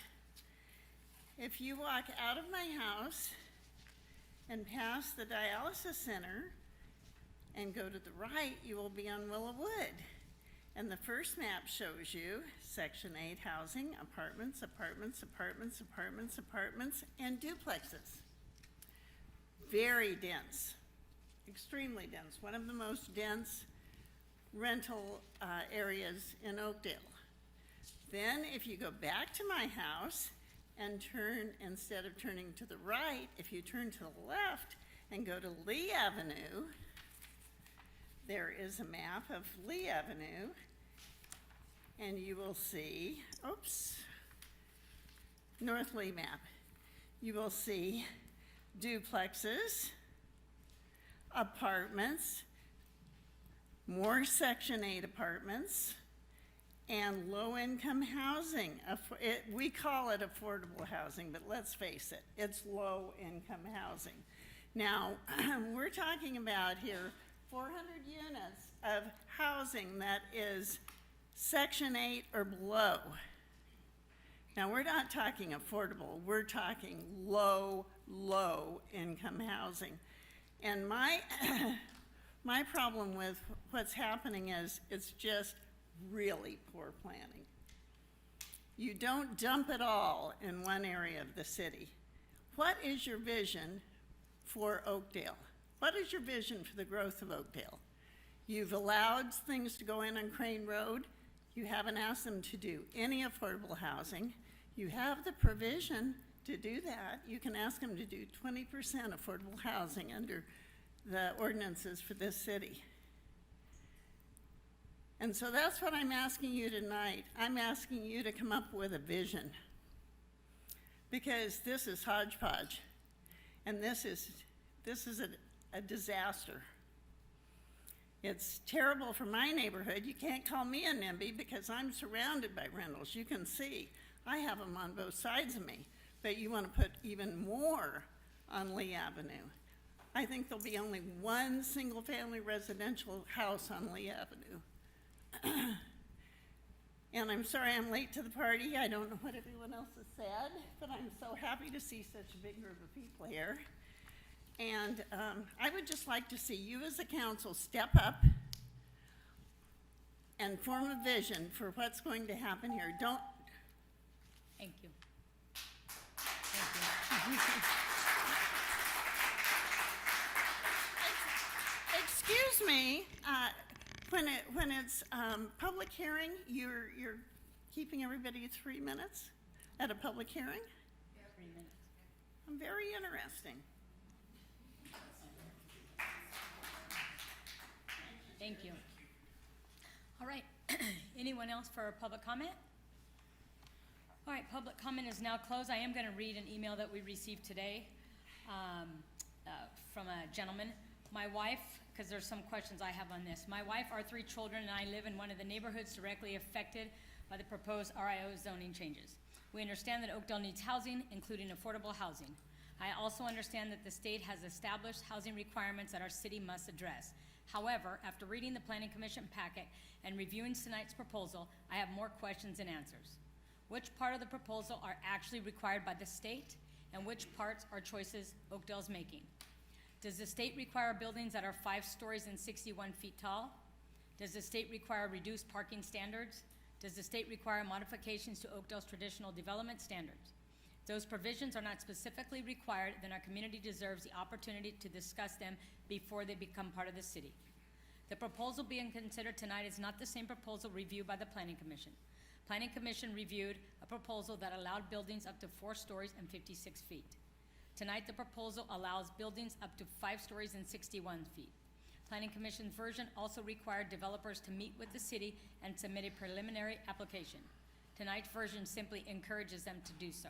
if you walk out of my house and past the dialysis center and go to the right, you will be on Willowwood. And the first map shows you Section 8 housing, apartments, apartments, apartments, apartments, apartments, and duplexes. Very dense, extremely dense, one of the most dense rental areas in Oakdale. Then if you go back to my house and turn, instead of turning to the right, if you turn to the left and go to Lee Avenue, there is a map of Lee Avenue, and you will see, North Lee map. You will see duplexes, apartments, more Section 8 apartments, and low-income housing. We call it affordable housing, but let's face it, it's low-income housing. Now, we're talking about here 400 units of housing that is Section 8 or below. Now, we're not talking affordable, we're talking low income housing. And my problem with what's happening is it's just really poor planning. You don't dump it all in one area of the city. What is your vision for Oakdale? What is your vision for the growth of Oakdale? You've allowed things to go in on Crane Road. You haven't asked them to do any affordable housing. You have the provision to do that. You can ask them to do 20% affordable housing under the ordinances for this city. And so that's what I'm asking you tonight. I'm asking you to come up with a vision, because this is hodgepodge, and this is a disaster. It's terrible for my neighborhood. You can't call me a NIMBY because I'm surrounded by rentals. You can see I have them on both sides of me, but you want to put even more on Lee Avenue. I think there'll be only one single-family residential house on Lee Avenue. And I'm sorry I'm late to the party. I don't know what everyone else has said, but I'm so happy to see such a big group of people here. And I would just like to see you as a council step up and form a vision for what's going to happen here. Thank you. Excuse me, when it's public hearing, you're keeping everybody 3 minutes at a public hearing? 3 minutes. Very interesting. Thank you. All right, anyone else for public comment? All right, public comment is now closed. I am going to read an email that we received today from a gentleman. My wife, because there's some questions I have on this. My wife, our 3 children, and I live in one of the neighborhoods directly affected by the proposed RIO zoning changes. We understand that Oakdale needs housing, including affordable housing. I also understand that the state has established housing requirements that our city must address. However, after reading the Planning Commission packet and reviewing tonight's proposal, I have more questions than answers. Which part of the proposal are actually required by the state, and which parts are choices Oakdale's making? Does the state require buildings that are 5 stories and 61 feet tall? Does the state require reduced parking standards? Does the state require modifications to Oakdale's traditional development standards? If those provisions are not specifically required, then our community deserves the opportunity to discuss them before they become part of the city. The proposal being considered tonight is not the same proposal reviewed by the Planning Commission. Planning Commission reviewed a proposal that allowed buildings up to 4 stories and 56 feet. Tonight, the proposal allows buildings up to 5 stories and 61 feet. Planning Commission's version also required developers to meet with the city and submit a preliminary application. Tonight's version simply encourages them to do so.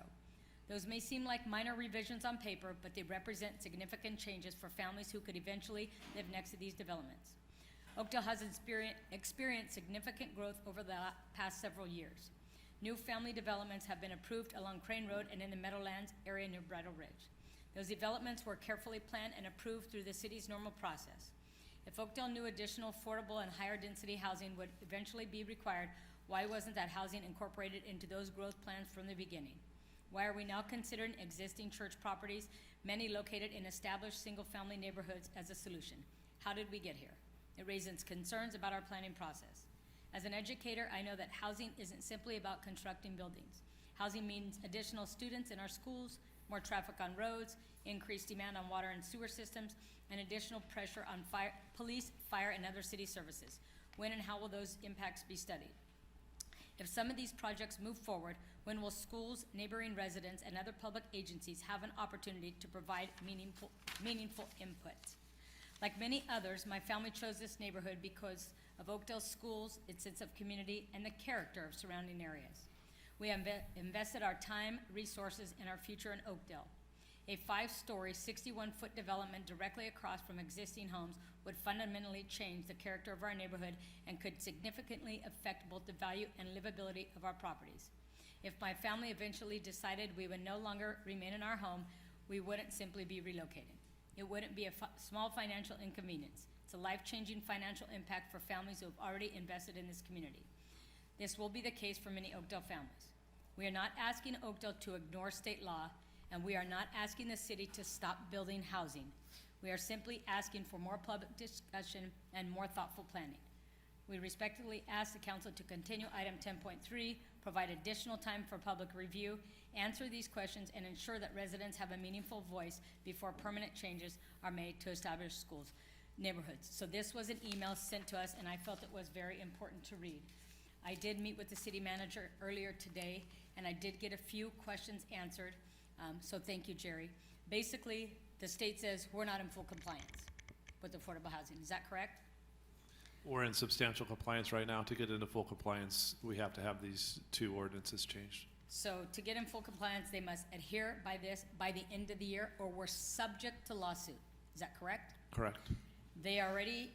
Those may seem like minor revisions on paper, but they represent significant changes for families who could eventually live next to these developments. Oakdale has experienced significant growth over the past several years. New family developments have been approved along Crane Road and in the Meadowlands area near Bridle Ridge. Those developments were carefully planned and approved through the city's normal process. If Oakdale knew additional affordable and higher density housing would eventually be required, why wasn't that housing incorporated into those growth plans from the beginning? Why are we now considering existing church properties, many located in established single-family neighborhoods, as a solution? How did we get here? It raises concerns about our planning process. As an educator, I know that housing isn't simply about constructing buildings. Housing means additional students in our schools, more traffic on roads, increased demand on water and sewer systems, and additional pressure on police, fire, and other city services. When and how will those impacts be studied? If some of these projects move forward, when will schools, neighboring residents, and other public agencies have an opportunity to provide meaningful input? Like many others, my family chose this neighborhood because of Oakdale's schools, its sense of community, and the character of surrounding areas. We have invested our time, resources, and our future in Oakdale. A 5-story, 61-foot development directly across from existing homes would fundamentally change the character of our neighborhood and could significantly affect both the value and livability of our properties. If my family eventually decided we would no longer remain in our home, we wouldn't simply be relocating. It wouldn't be a small financial inconvenience. It's a life-changing financial impact for families who have already invested in this community. This will be the case for many Oakdale families. We are not asking Oakdale to ignore state law, and we are not asking the city to stop building housing. We are simply asking for more public discussion and more thoughtful planning. We respectfully ask the council to continue item 10.3, provide additional time for public review, answer these questions, and ensure that residents have a meaningful voice before permanent changes are made to establish schools, neighborhoods. So this was an email sent to us, and I felt it was very important to read. I did meet with the city manager earlier today, and I did get a few questions answered. So thank you, Jerry. Basically, the state says we're not in full compliance with affordable housing. Is that correct? We're in substantial compliance right now. To get into full compliance, we have to have these 2 ordinances changed. So to get in full compliance, they must adhere by this by the end of the year, or we're subject to lawsuit. Is that correct? Correct.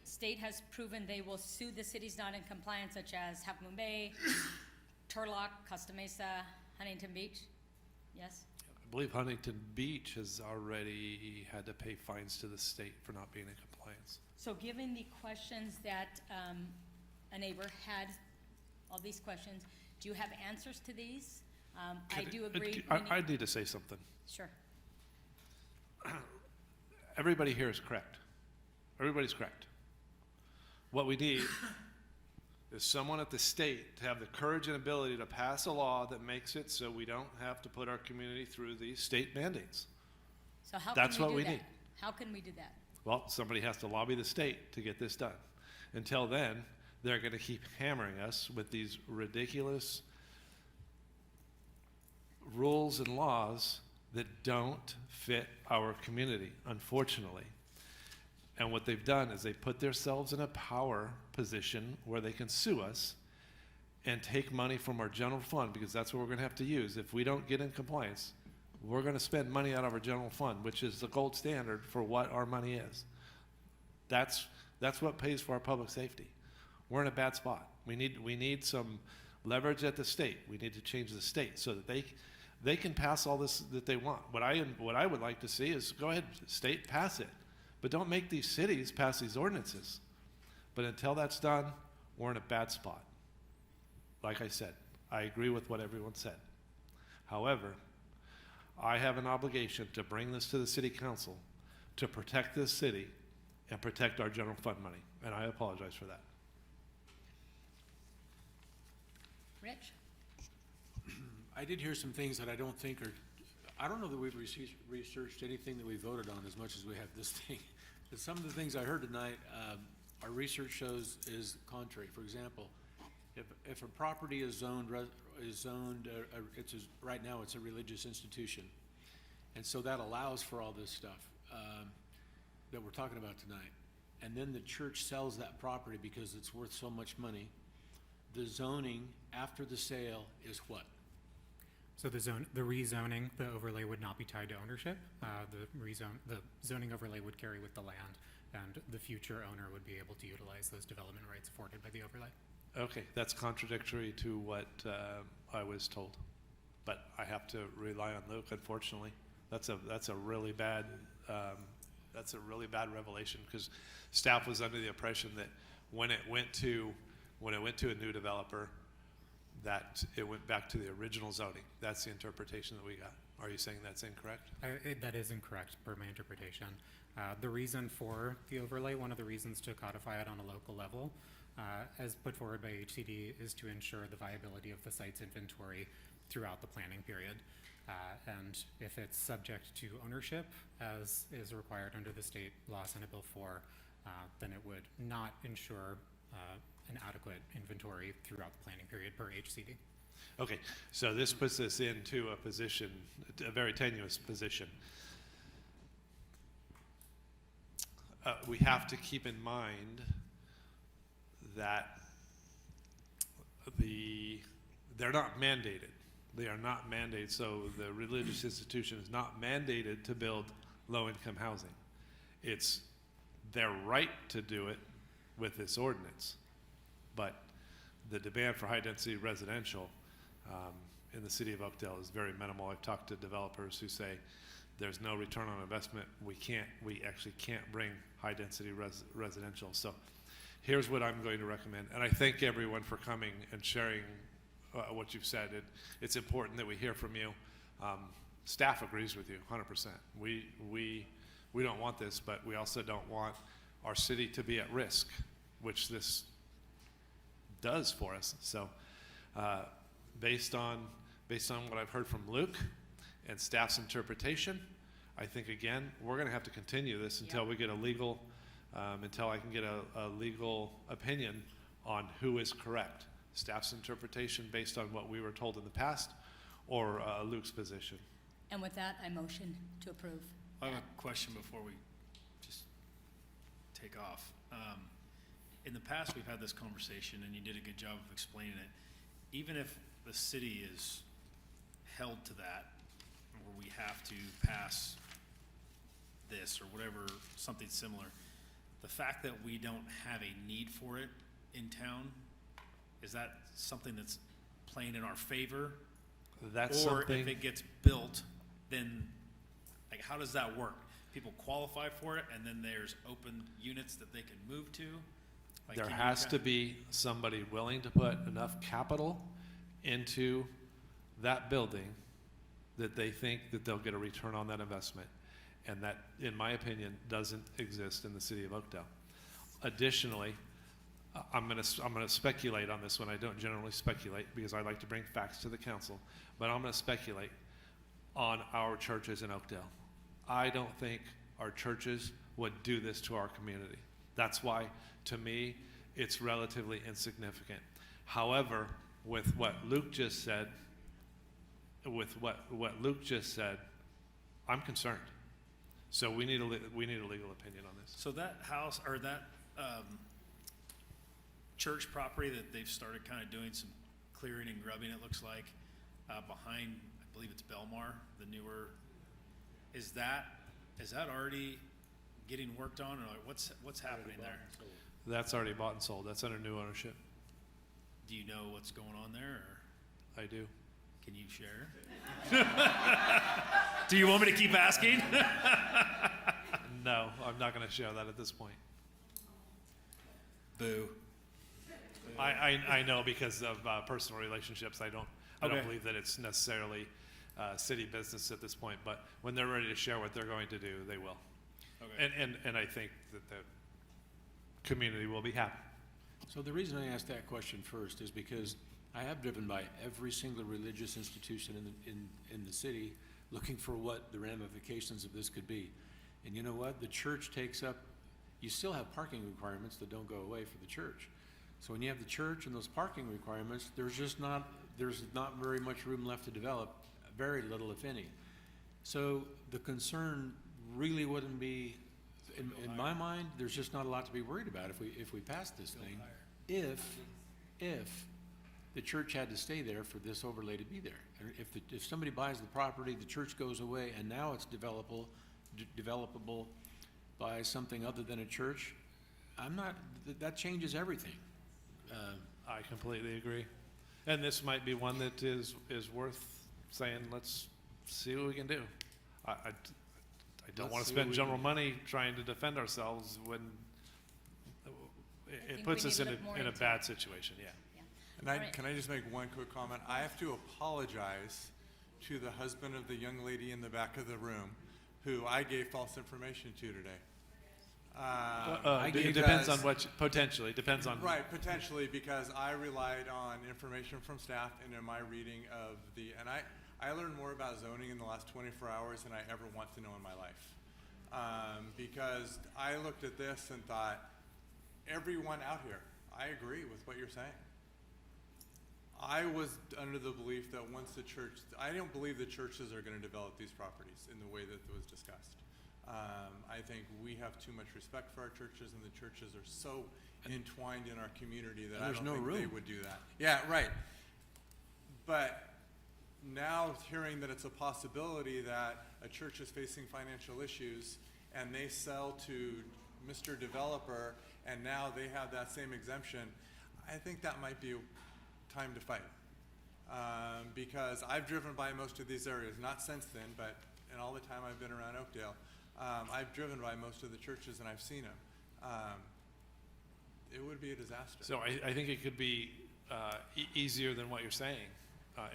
State has proven they will sue the cities not in compliance, such as Half Moon Bay, Turlock, Costa Mesa, Huntington Beach. Yes? I believe Huntington Beach has already had to pay fines to the state for not being in compliance. So given the questions that a neighbor had, all these questions, do you have answers to these? I do agree. I need to say something. Sure. Everybody here is correct. Everybody's correct. What we need is someone at the state to have the courage and ability to pass a law that makes it so we don't have to put our community through these state mandates. So how That's can we what do we that? need. How can we do that? Well, somebody has to lobby the state to get this done. Until then, they're going to keep hammering us with these ridiculous rules and laws that don't fit our community, unfortunately. And what they've done is they put themselves in a power position where they can sue us and take money from our general fund, because that's what we're going to have to use. If we don't get in compliance, we're going to spend money out of our general fund, which is the gold standard for what our money is. That's what pays for our public safety. We're in a bad spot. We need some leverage at the state. We need to change the state so that they can pass all this that they want. What I would like to see is, go ahead, state, pass it. But don't make these cities pass these ordinances. But until that's done, we're in a bad spot. Like I said, I agree with what everyone said. However, I have an obligation to bring this to the city council to protect this city and protect our general fund money, and I apologize for that. Rich? I did hear some things that I don't think are, I don't know that we've researched anything that we voted on as much as we have this thing. But some of the things I heard tonight, our research shows is contrary. For example, if a property is zoned, right now it's a religious institution. And so that allows for all this stuff that we're talking about tonight. And then the church sells that property because it's worth so much money. The zoning after the sale is what? So the rezoning, the overlay would not be tied to ownership. The zoning overlay would carry with the land, and the future owner would be able to utilize those development rights afforded by the overlay. Okay, that's contradictory to what I was told, but I have to rely on Luke. Unfortunately, that's a really bad revelation, because staff was under the impression that when it went to a new developer, that it went back to the original zoning. That's the interpretation that we got. Are you saying that's incorrect? That is incorrect per my interpretation. The reason for the overlay, one of the reasons to codify it on a local level, as put forward by HCD, is to ensure the viability of the site's inventory throughout the planning period. And if it's subject to ownership, as is required under the state law Senate Bill 4, then it would not ensure an adequate inventory throughout the planning period per HCD. Okay, so this puts us into a position, a very tenuous position. We have to keep in mind that they're not mandated. They are not mandated, so the religious institution is not mandated to build low-income housing. It's their right to do it with this ordinance. But the demand for high-density residential in the city of Oakdale is very minimal. I've talked to developers who say there's no return on investment. We actually can't bring high-density residential. So here's what I'm going to recommend. And I thank everyone for coming and sharing what you've said. It's important that we hear from you. Staff agrees with you 100%. We don't want this, but we also don't want our city to be at risk, which this does for us. So based on what I've heard from Luke and staff's interpretation, I think, again, we're going to have to continue this until we get a legal, until I can get a legal opinion on who is correct. Staff's interpretation based on what we were told in the past, or Luke's position. And with that, I motion to approve. I have a question before we just take off. In the past, we've had this conversation, and you did a good job of explaining it. Even if the city is held to that, where we have to pass this or whatever, something similar, the fact that we don't have a need for it in town, is that something that's playing in our favor? That's or something. If it gets built, then like how does that work? People qualify for it, and then there's open units that they can move to? Like, There has to be somebody willing to put enough capital into that building that they think that they'll get a return on that investment. And that, in my opinion, doesn't exist in the city of Oakdale. Additionally, I'm gonna speculate on this one. I don't generally speculate because I like to bring facts to the council, but I'm gonna speculate on our churches in Oakdale. I don't think our churches would do this to our community. That's why, to me, it's relatively insignificant. However, with what Luke just said, I'm concerned. So we need a legal opinion on this. So that house, or that church property that they've started kind of doing some clearing and grubbing, it looks like, behind, I believe it's Belmar, the newer, is that already getting worked on, or what's happening there? That's already bought and sold. That's under new ownership. Do you know what's going on there, or? I do. Can you share? Do you want me to keep asking? No, I'm not going to share that at this point. Boo. I know because of personal relationships, I don't Okay. believe that it's necessarily city business at this point, but when they're ready to share what they're going to do, they will. Okay. And I think that the community will be happy. So the reason I asked that question first is because I have driven by every single religious institution in the city looking for what the ramifications of this could be. And you know what? The church takes up, you still have parking requirements that don't go away for the church. So when you have the church and those parking requirements, there's not very much room left to develop, very little if any. So the concern really wouldn't be, in my mind, there's just not a lot to be worried about if we pass this thing. If the church had to stay there for this overlay to be there. Or if somebody buys the property, the church goes away, and now it's developable by something other than a church, that changes everything. I completely agree. And this might be one that is worth saying, let's see what we can do. I don't want to spend general money trying to defend ourselves when it puts us in a bad situation, yeah. And can I just make one quick comment? I have to apologize to the husband of the young lady in the back of the room who I gave false information to today. It depends on potentially, depends on. Right, potentially, because I relied on information from staff and in my reading of and I learned more about zoning in the last 24 hours than I ever want to know in my life. Because I looked at this and thought, everyone out here, I agree with what you're saying. I was under the belief that I don't believe the churches are going to develop these properties in the way that was discussed. I think we have too much respect for our churches, and the churches are so entwined in our community that I don't think they would do that. Yeah, right. But now hearing that it's a possibility that a church is facing financial issues and they sell to Mr. Developer and now they have that same exemption, I think that might be time to fight. Because I've driven by most of these areas, not since then, but in all the time I've been around Oakdale, I've driven by most of the churches and I've seen them. It would be a disaster. So I think it could be easier than what you're saying,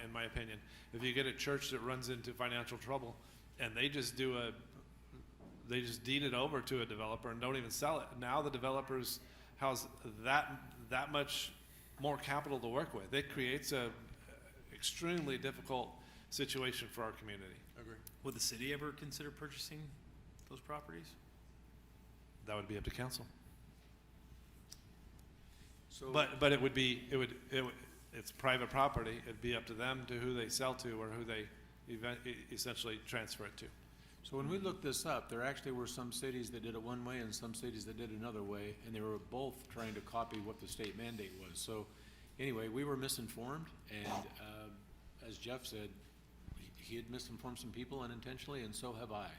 in my opinion. If you get a church that runs into financial trouble and they just deed it over to a developer and don't even sell it, now the developers has that much more capital to work with. It creates a extremely difficult situation for our community. Agree. Would the city ever consider purchasing those properties? That would be up to council. So, But it's private property. It'd be up to them to who they sell to or who they essentially transfer it to. So when we looked this up, there actually were some cities that did it one way and some cities that did it another way, and they were both trying to copy what the state mandate was. So anyway, we were misinformed, and as Jeff said, he had misinformed some people unintentionally, and so have I.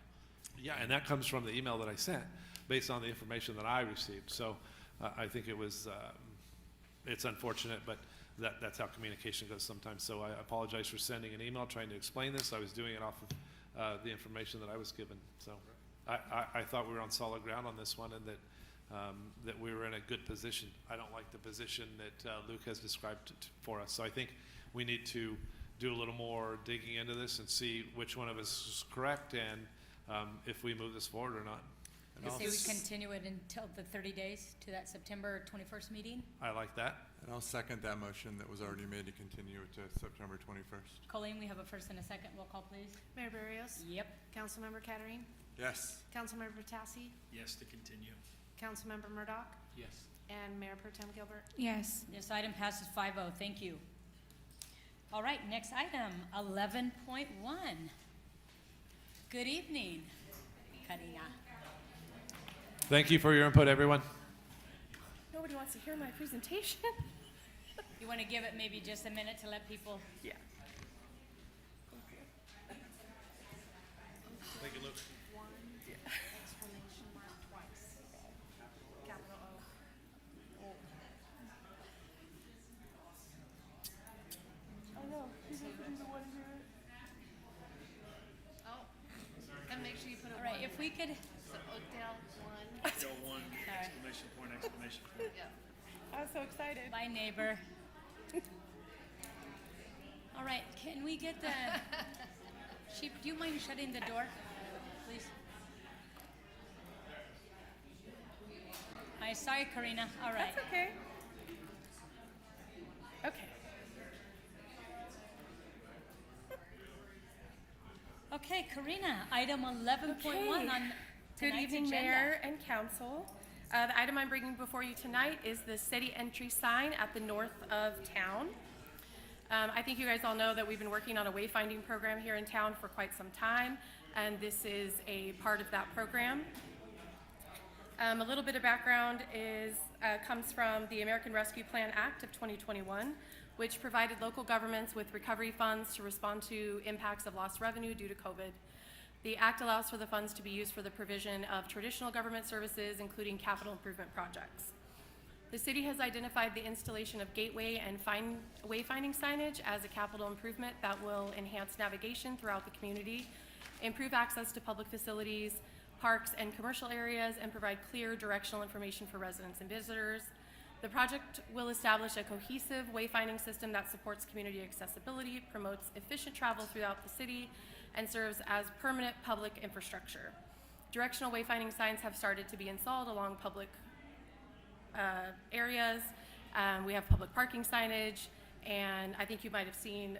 Yeah, and that comes from the email that I sent based on the information that I received. So I think it's unfortunate, but that's how communication goes sometimes. So I apologize for sending an email trying to explain this. I was doing it off of the information that I was given. So I thought we were on solid ground on this one, and that we were in a good position. I don't like the position that Luke has described for us. So I think we need to do a little more digging into this and see which one of us is correct and if we move this forward or not. I say we continue it until the 30 days to that September 21st meeting. I like that. And I'll second that motion that was already made to continue it to September 21st. Colleen, we have a first and a second. Roll call, please. Mayor Barrios? Yep. Councilmember Kettering? Yes. Councilmember Tassi? Yes, to continue. Councilmember Murdoch? Yes. And Mayor Pro Tem Gilbert? Yes. This item passes 5-0. Thank you. All right, next item, 11.1. Good evening, Karina. Thank you for your input, everyone. Nobody wants to hear my presentation. You want to give it maybe just a minute to let people? Yeah. Thank you, Luke. One exclamation mark twice. Capital O. I know. Oh, and make sure you put it. All right, if we could, So Oakdale 1. Oakdale 1, exclamation point, exclamation point. Yeah. I was so excited. Bye, neighbor. All right, can we get the, Chief, do you mind shutting the door, please? Hi, sorry, Karina. All right. That's okay. Okay. Okay, Karina, item 11.1 on Good tonight's evening, agenda. Mayor and Council. The item I'm bringing before you tonight is the city entry sign at the north of town. I think you guys all know that we've been working on a wayfinding program here in town for quite some time, and this is a part of that program. A little bit of background comes from the American Rescue Plan Act of 2021, which provided local governments with recovery funds to respond to impacts of lost revenue due to COVID. The act allows for the funds to be used for the provision of traditional government services, including capital improvement projects. The city has identified the installation of gateway and wayfinding signage as a capital improvement that will enhance navigation throughout the community, improve access to public facilities, parks, and commercial areas, and provide clear directional information for residents and visitors. The project will establish a cohesive wayfinding system that supports community accessibility, promotes efficient travel throughout the city, and serves as permanent public infrastructure. Directional wayfinding signs have started to be installed along public areas. We have public parking signage, and I think you might have seen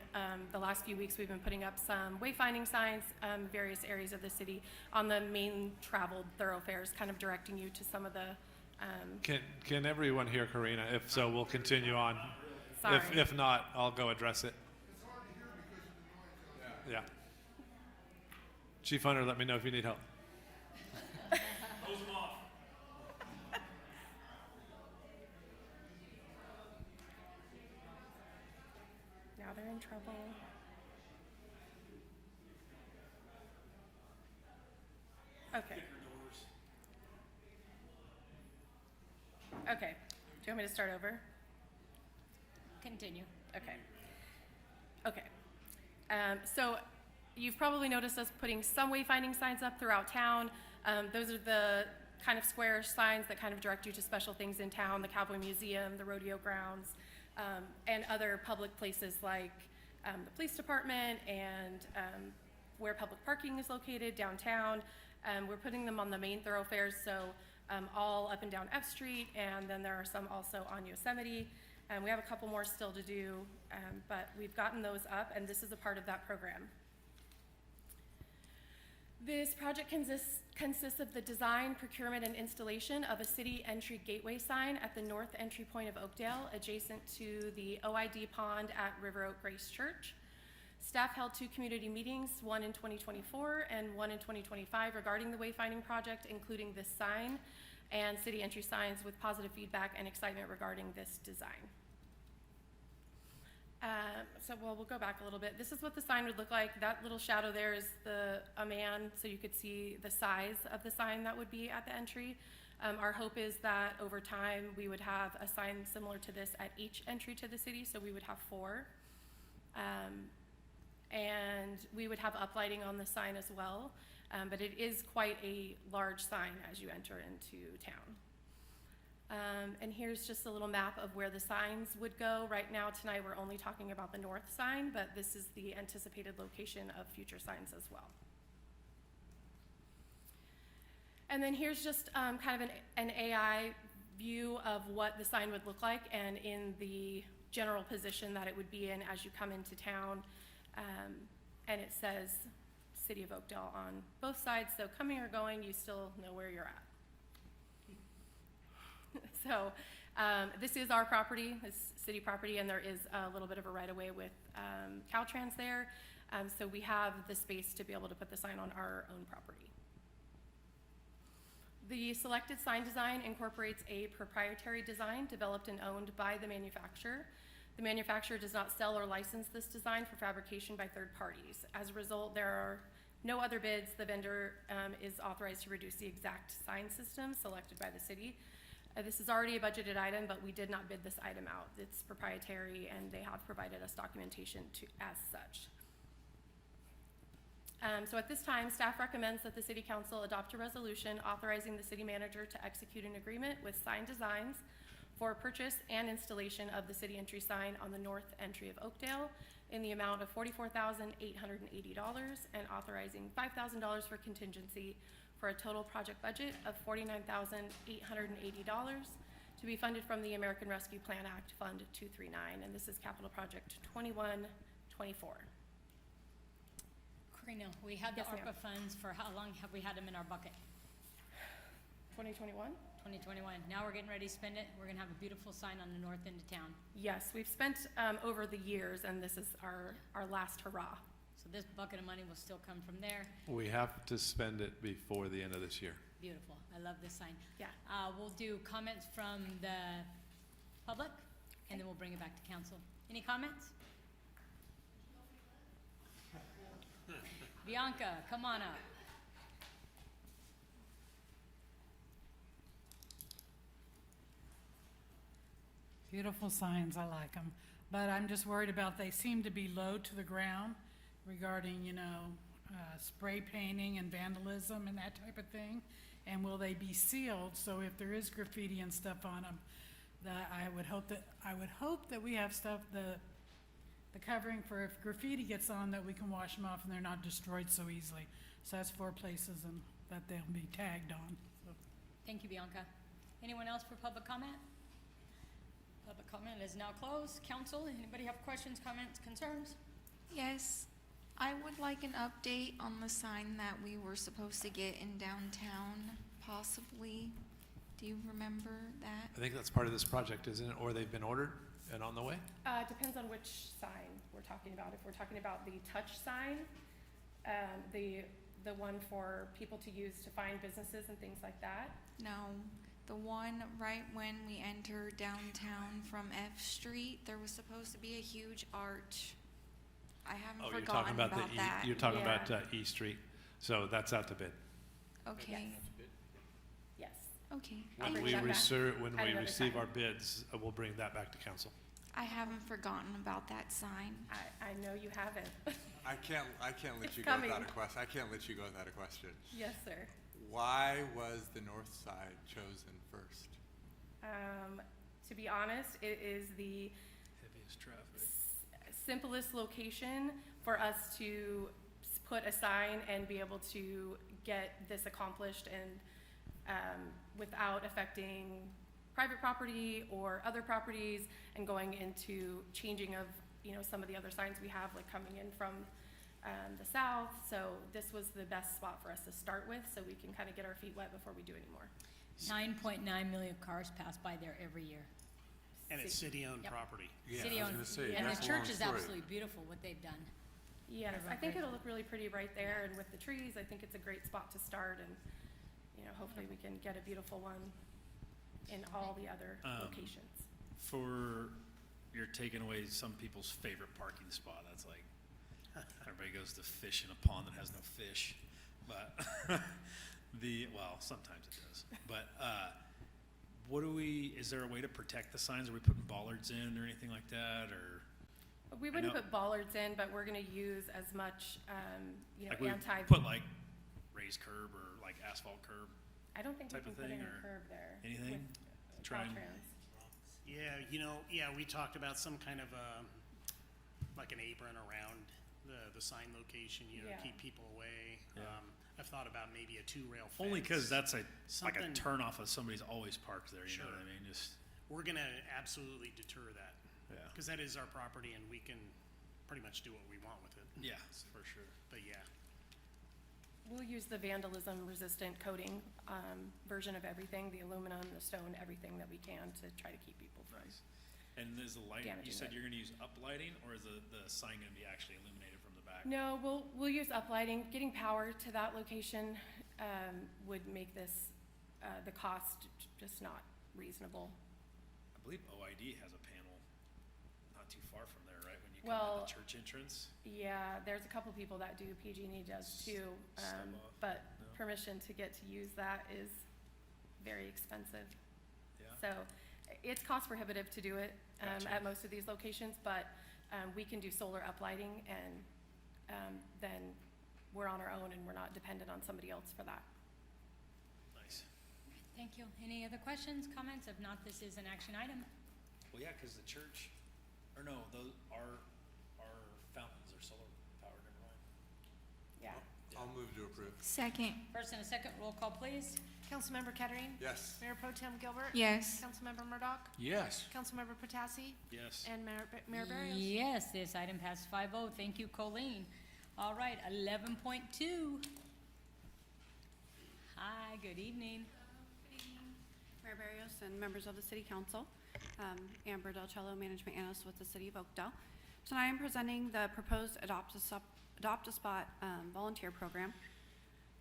the last few weeks we've been putting up some wayfinding signs in various areas of the city on the main traveled thoroughfares, kind of directing you to some of the Can everyone hear Karina? If so, we'll continue on. Sorry. If not, I'll go address it. Yeah. Chief Hunter, let me know if you need help. Now they're in trouble. Okay. Okay. Do you want me to start over? Continue. Okay. Okay. So you've probably noticed us putting some wayfinding signs up throughout town. Those are the kind of square signs that kind of direct you to special things in town, the Cowboy Museum, the rodeo grounds, and other public places like the police department and where public parking is located downtown. We're putting them on the main thoroughfares, so all up and down F Street, and then there are some also on Yosemite. We have a couple more still to do, but we've gotten those up, and this is a part of that program. This project consists of the design, procurement, and installation of a city entry gateway sign at the north entry point of Oakdale, adjacent to the OID pond at River Oak Grace Church. Staff held 2 community meetings, one in 2024 and one in 2025, regarding the wayfinding project, including this sign and city entry signs, with positive feedback and excitement regarding this design. We'll go back a little bit. This is what the sign would look like. That little shadow there is a man, so you could see the size of the sign that would be at the entry. Our hope is that over time we would have a sign similar to this at each entry to the city, so we would have 4. And we would have uplighting on the sign as well, but it is quite a large sign as you enter into town. And here's just a little map of where the signs would go. Right now, tonight, we're only talking about the north sign, but this is the anticipated location of future signs as well. And then here's just kind of an AI view of what the sign would look like, and in the general position that it would be in as you come into town. And it says City of Oakdale on both sides, so coming or going, you still know where you're at. So this is our property, this city property, and there is a little bit of a right-of-way with Caltrans there. So we have the space to be able to put the sign on our own property. The selected sign design incorporates a proprietary design developed and owned by the manufacturer. The manufacturer does not sell or license this design for fabrication by third parties. As a result, there are no other bids. The vendor is authorized to reduce the exact sign system selected by the city. This is already a budgeted item, but we did not bid this item out. It's proprietary, and they have provided us documentation as such. So at this time, staff recommends that the City Council adopt a resolution authorizing the city manager to execute an agreement with Sign Designs for purchase and installation of the city entry sign on the north entry of Oakdale in the amount of $44,880 and authorizing $5,000 for contingency for a total project budget of $49,880 to be funded from the American Rescue Plan Act Fund 239, and this is capital project 2124. Karina, we had the Yes, ma'am. ARPA funds for how long have we had them in our bucket? 2021? 2021. Now we're getting ready to spend it. We're gonna have a beautiful sign on the north end of town. Yes, we've spent over the years, and this is our last hurrah. So this bucket of money will still come from there. We have to spend it before the end of this year. Beautiful. I love this sign. Yeah. We'll do comments from the public, and then we'll bring it back to council. Any comments? Bianca, come on up. Beautiful signs, I like them. But I'm just worried about, they seem to be low to the ground regarding, spray painting and vandalism and that type of thing. And will they be sealed, so if there is graffiti and stuff on them, that I would hope that we have stuff, the covering for if graffiti gets on, that we can wash them off and they're not destroyed so easily. So that's 4 places and that they'll be tagged on. So. Thank you, Bianca. Anyone else for public comment? Public comment is now closed. Council, anybody have questions, comments, concerns? Yes, I would like an update on the sign that we were supposed to get in downtown, possibly. Do you remember that? I think that's part of this project, isn't it? Or they've been ordered and on the way? Depends on which sign we're talking about. If we're talking about the touch sign, the one for people to use to find businesses and things like that. No, the one right when we enter downtown from F Street, there was supposed to be a huge arch. I haven't You're talking forgotten about about that. you're talking Yeah. about E Street. So that's out to bid. Okay, Yes. okay. I'll When bring we that back when at we another receive time. our bids, we'll bring that back to council. I haven't forgotten about that sign. I know you haven't. I can't let It's you go coming. without a question. I can't let you go without a question. Yes, sir. Why was the north side chosen first? To be honest, it is the Heaviest traffic. simplest location for us to put a sign and be able to get this accomplished and without affecting private property or other properties and going into changing of, some of the other signs we have, like coming in from the south. So this was the best spot for us to start with, so we can kind of get our feet wet before we do any more. 9.9 million cars pass by there every year. And it's city-owned Yep. property. City-owned, and the church is absolutely beautiful, what they've done. Yes, We're I think grateful. it'll look really pretty right there, and with the trees, I think it's a great spot to start, and, hopefully we can get a beautiful one in all the other locations. For, you're taking away some people's favorite parking spot. That's like, everybody goes to fish in a pond that has no fish. But well, sometimes it does. But is there a way to protect the signs? Are we putting bollards in or anything like that, or? We wouldn't know- put bollards in, but we're gonna use as much, Like we anti. put like raised curb or like asphalt curb? I don't think we type can of put thing, in a or curb there. anything? with Try and- Caltrans. Yeah, we talked about some kind of, like an apron around the sign location, Yeah. keep people away. Yeah. I've thought about maybe a 2-rail fence. Only because that's like a Something- turn off of somebody's always parked there, you know Sure. what I mean? Just, We're gonna absolutely deter that. Yeah. Because that is our property and we can pretty much do what we want with it. yeah, for sure. But yeah. We'll use the vandalism resistant coating, version of everything, the aluminum, the stone, everything that we can to try to keep people from. Nice. And is the light, you Damaging said it. you're gonna use uplighting, or is the sign gonna be actually illuminated from the back? No, we'll use uplighting. Getting power to that location, would make this, the cost just not reasonable. I believe OID has a panel not too far from there, right, when you come Well, in the church entrance? Yeah, there's a couple people that do, PG&E does too, Stub off, but no? permission to get to use that is very expensive. Yeah. So it's cost prohibitive to do it Gotcha. at most of these locations, but we can do solar uplighting, and then we're on our own and we're not dependent on somebody else for that. Nice. Thank you. Any other questions, comments? If not, this is an action item. Well, yeah, because the church, or no, those our fountains are solar powered, never mind. Yeah. I'll move to approve. Second. First and a second, roll call, please. Councilmember Kettering? Yes. Mayor Pro Tem Gilbert? Yes. Councilmember Murdoch? Yes. Councilmember Patassi? Yes. And Mayor Barrios? Yes, this item passed 5-0. Thank you, Colleen. All right, 11.2. Hi, good evening. Mayor Barrios and members of the City Council, Amber Del Cello, Management Analyst with the City of Oakdale. Tonight I'm presenting the proposed Adopt a Spot volunteer program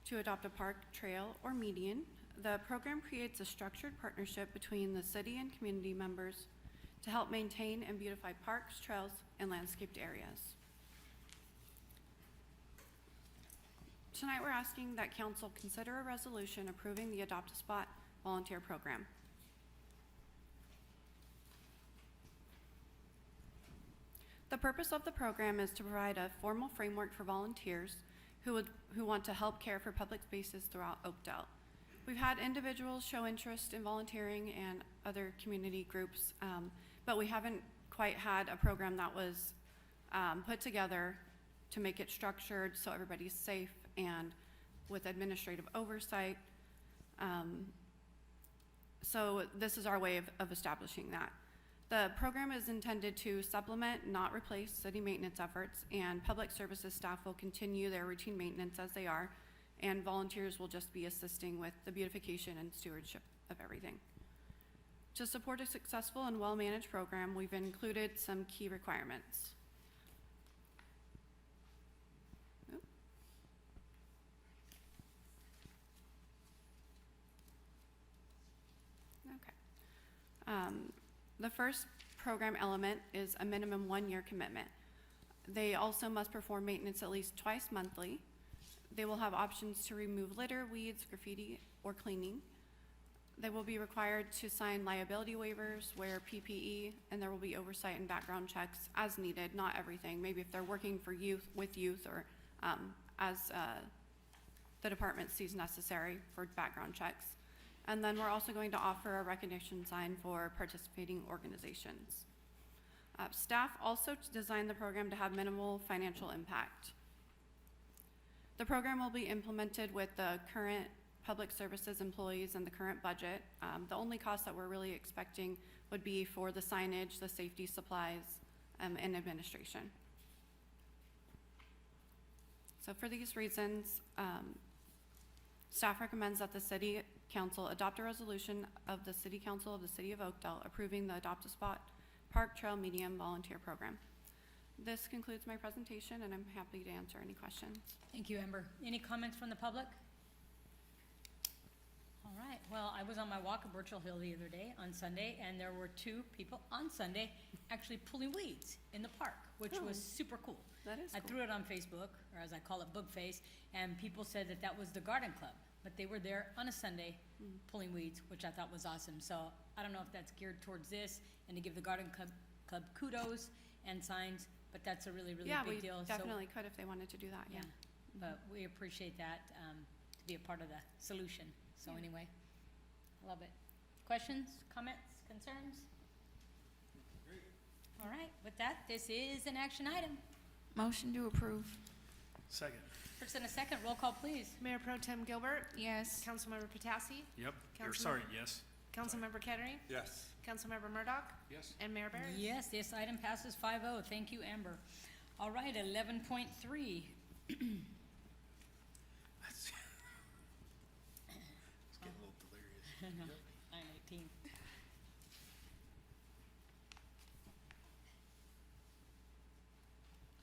to adopt a park, trail, or median. The program creates a structured partnership between the city and community members to help maintain and beautify parks, trails, and landscaped areas. Tonight we're asking that council consider a resolution approving the Adopt a Spot volunteer program. The purpose of the program is to provide a formal framework for volunteers who want to help care for public spaces throughout Oakdale. We've had individuals show interest in volunteering and other community groups, but we haven't quite had a program that was put together to make it structured so everybody's safe and with administrative oversight. So this is our way of establishing that. The program is intended to supplement, not replace, city maintenance efforts, and public services staff will continue their routine maintenance as they are, and volunteers will just be assisting with the beautification and stewardship of everything. To support a successful and well-managed program, we've included some key requirements. The first program element is a minimum 1-year commitment. They also must perform maintenance at least twice monthly. They will have options to remove litter, weeds, graffiti, or cleaning. They will be required to sign liability waivers, wear PPE, and there will be oversight and background checks as needed, not everything. Maybe if they're working for youth, with youth, or as the department sees necessary for background checks. And then we're also going to offer a recognition sign for participating organizations. Staff also designed the program to have minimal financial impact. The program will be implemented with the current public services employees and the current budget. The only cost that we're really expecting would be for the signage, the safety supplies, and administration. So for these reasons, staff recommends that the City Council adopt a resolution of the City Council of the City of Oakdale approving the Adopt a Spot Park Trail Medium Volunteer Program. This concludes my presentation, and I'm happy to answer any questions. Thank you, Amber. Any comments from the public? All right, well, I was on my walk at Birchall Hill the other day on Sunday, and there were 2 people on Sunday actually pulling weeds in the park, which was super cool. That is I cool. threw it on Facebook, or as I call it, Bugface, and people said that that was the garden club, but they were there on a Sunday pulling weeds, which I thought was awesome. So I don't know if that's geared towards this and to give the garden club kudos and signs, but that's a really, really big deal. Yeah, we definitely could if they wanted to do that, yeah. But we appreciate that, to be a part of the solution. So anyway, love it. Questions, comments, concerns? All right, with that, this is an action item. Motion to approve. Second. First and a second, roll call, please. Mayor Pro Tem Gilbert? Yes. Councilmember Patassi? Yep. Or Councilmember- sorry, yes. Councilmember Kettering? Yes. Councilmember Murdoch? Yes. And Mayor Barrios? Yes, this item passes 5-0. Thank you, Amber. All right, 11.3. It's getting a little delirious. I know, 9:18.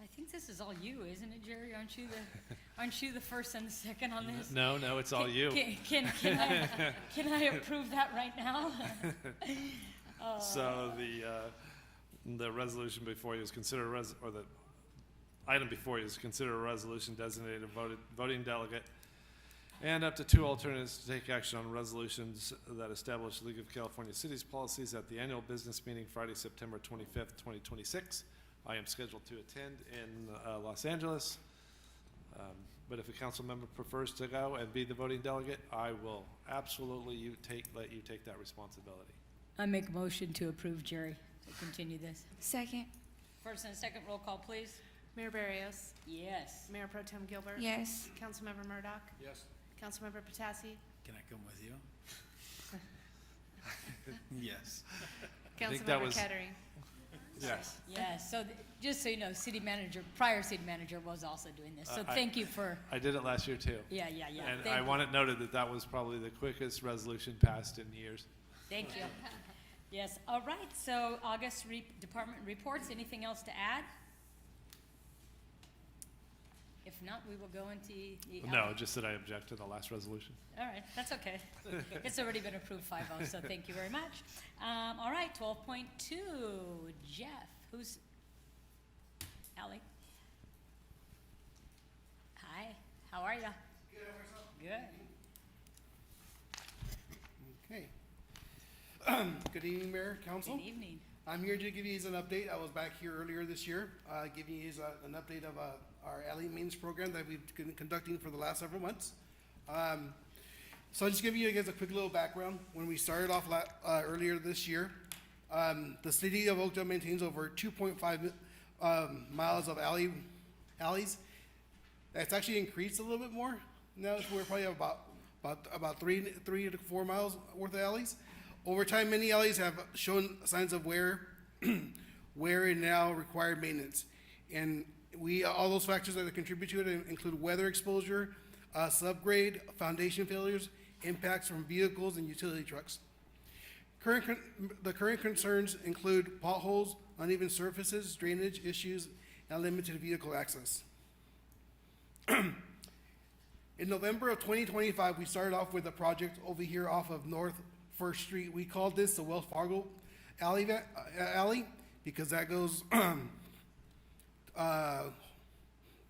I think this is all you, isn't it, Jerry? Aren't you the first and the second on this? No, it's all you. Can I approve that right now? So the resolution before you is consider the item before you is consider a resolution designated voting delegate and up to 2 alternatives to take action on resolutions that establish League of California Cities policies at the annual business meeting Friday, September 25th, 2026. I am scheduled to attend in Los Angeles. but if a council member prefers to go and be the voting delegate, I will absolutely let you take that responsibility. I make a motion to approve Jerry to continue this. Second. First and second roll call, please. Mayor Barrios. Yes. Mayor Pro Tem Gilbert. Yes. Councilmember Murdoch. Yes. Councilmember Patassi. Can I come with you? Yes. think that Councilmember was- Kettering. Yes. Yes, so just so you know, prior city manager was also doing this, so thank you for, I did it last year too. yeah. And Thank I you. want it noted that that was probably the quickest resolution passed in years. Thank you. Yes, all right, so August department reports, anything else to add? If not, we will go into the. No, just that I object to the last resolution. All right, that's okay. It's already been approved 5-0, so thank you very much. All right, 12.2, Jeff, who's, Ally? Hi, how are ya? Good. Okay. Good evening, Mayor, Council. Good evening. I'm here to give you an update. I was back here earlier this year, giving you an update of our alley maintenance program that we've been conducting for the last several months. So I'll just give you guys a quick little background. When we started off earlier this year, the city of Oakdale maintains over 2.5 miles of alleys. That's actually increased a little bit more. Now we're probably about 3 to 4 miles worth of alleys. Over time, many alleys have shown signs of wear and now require maintenance. And all those factors that contribute to it include weather exposure, subgrade, foundation failures, impacts from vehicles and utility trucks. The current concerns include potholes, uneven surfaces, drainage issues, and limited vehicle access. In November of 2025, we started off with a project over here off of North First Street. We called this the Wells Fargo alley because that goes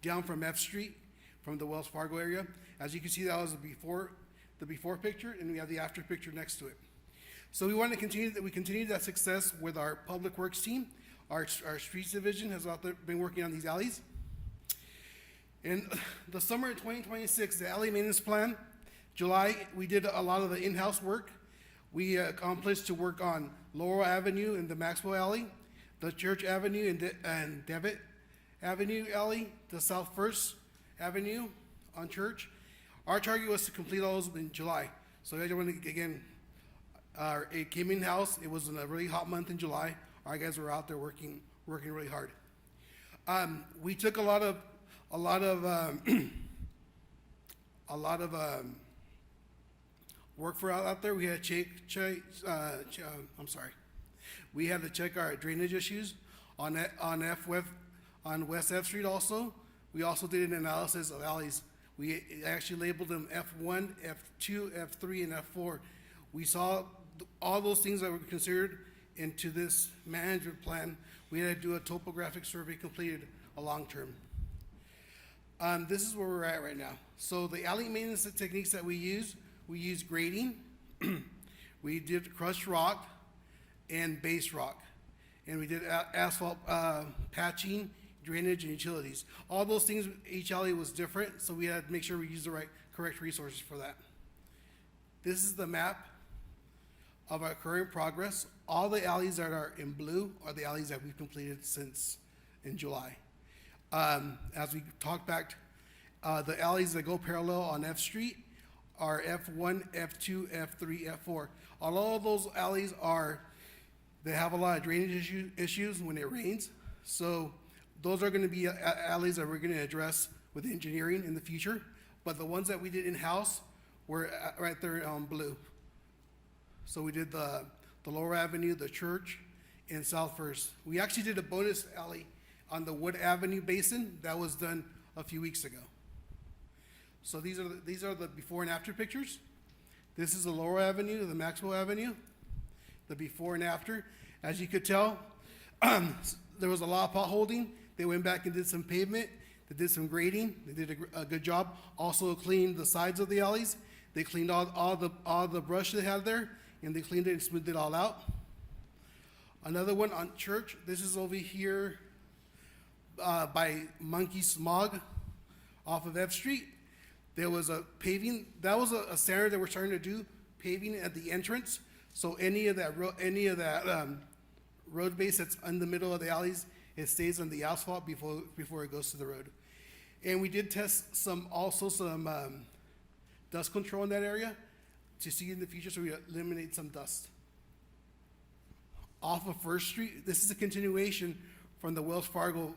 down from F Street, from the Wells Fargo area. As you can see, that was the before picture, and we have the after picture next to it. So we want to continue that success with our public works team. Our streets division has been working on these alleys. In the summer of 2026, the alley maintenance plan, July, we did a lot of the in-house work. We accomplished to work on Laurel Avenue and the Maxwell Alley, the Church Avenue and Devitt Avenue Alley, the South First Avenue on Church. Our target was to complete all those in July. So I want to, again, it came in-house. It was in a really hot month in July. Our guys were out there working really hard. We took a lot of work for out there. We had we had to check our drainage issues on West F Street also. We also did an analysis of alleys. We actually labeled them F1, F2, F3, and F4. We saw all those things that were considered into this management plan. We had to do a topographic survey completed a long term. This is where we're at right now. So the alley maintenance techniques that we use grading, we did crushed rock and base rock, and we did asphalt patching, drainage, and utilities. All those things, each alley was different, so we had to make sure we used the correct resources for that. This is the map of our current progress. All the alleys that are in blue are the alleys that we've completed since in July. As we talked back, the alleys that go parallel on F Street are F1, F2, F3, F4. All of those alleys they have a lot of drainage issues when it rains. So those are going to be alleys that we're going to address with engineering in the future. But the ones that we did in-house were right there on blue. So we did the Lower Avenue, the Church, and South First. We actually did a bonus alley on the Wood Avenue Basin. That was done a few weeks ago. So these are the before and after pictures. This is the Lower Avenue, the Maxwell Avenue, the before and after. As you could tell, there was a lot of potholding. They went back and did some pavement. They did some grading. They did a good job. Also cleaned the sides of the alleys. They cleaned all the brush they had there, and they cleaned it and smoothed it all out. Another one on Church. This is over here by Monkey Smog off of F Street. There was a paving, that was a standard that we're starting to do, paving at the entrance. So any of that road base that's in the middle of the alleys, it stays on the asphalt before it goes to the road. And we did test some dust control in that area to see in the future, so we eliminate some dust. Off of First Street, this is a continuation from the Wells Fargo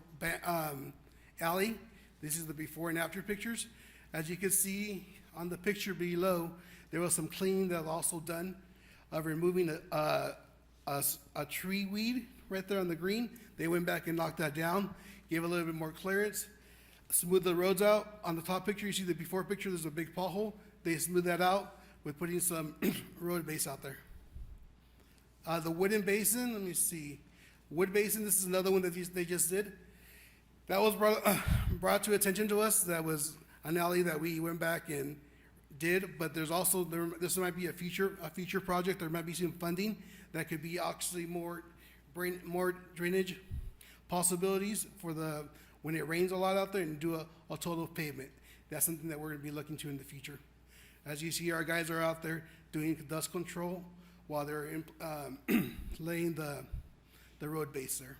alley. This is the before and after pictures. As you can see on the picture below, there was some cleaning that was also done of removing a tree weed right there on the green. They went back and knocked that down, gave a little bit more clearance, smoothed the roads out. On the top picture, you see the before picture, there's a big pothole. They smoothed that out with putting some road base out there. The wooden basin, let me see. Wood basin, this is another one that they just did. That was brought to attention to us. That was an alley that we went back and did, but there's also, this might be a future project. There might be some funding that could be actually more drainage possibilities for when it rains a lot out there, and do a total pavement. That's something that we're gonna be looking to in the future. As you see, our guys are out there doing dust control while they're laying the road base there.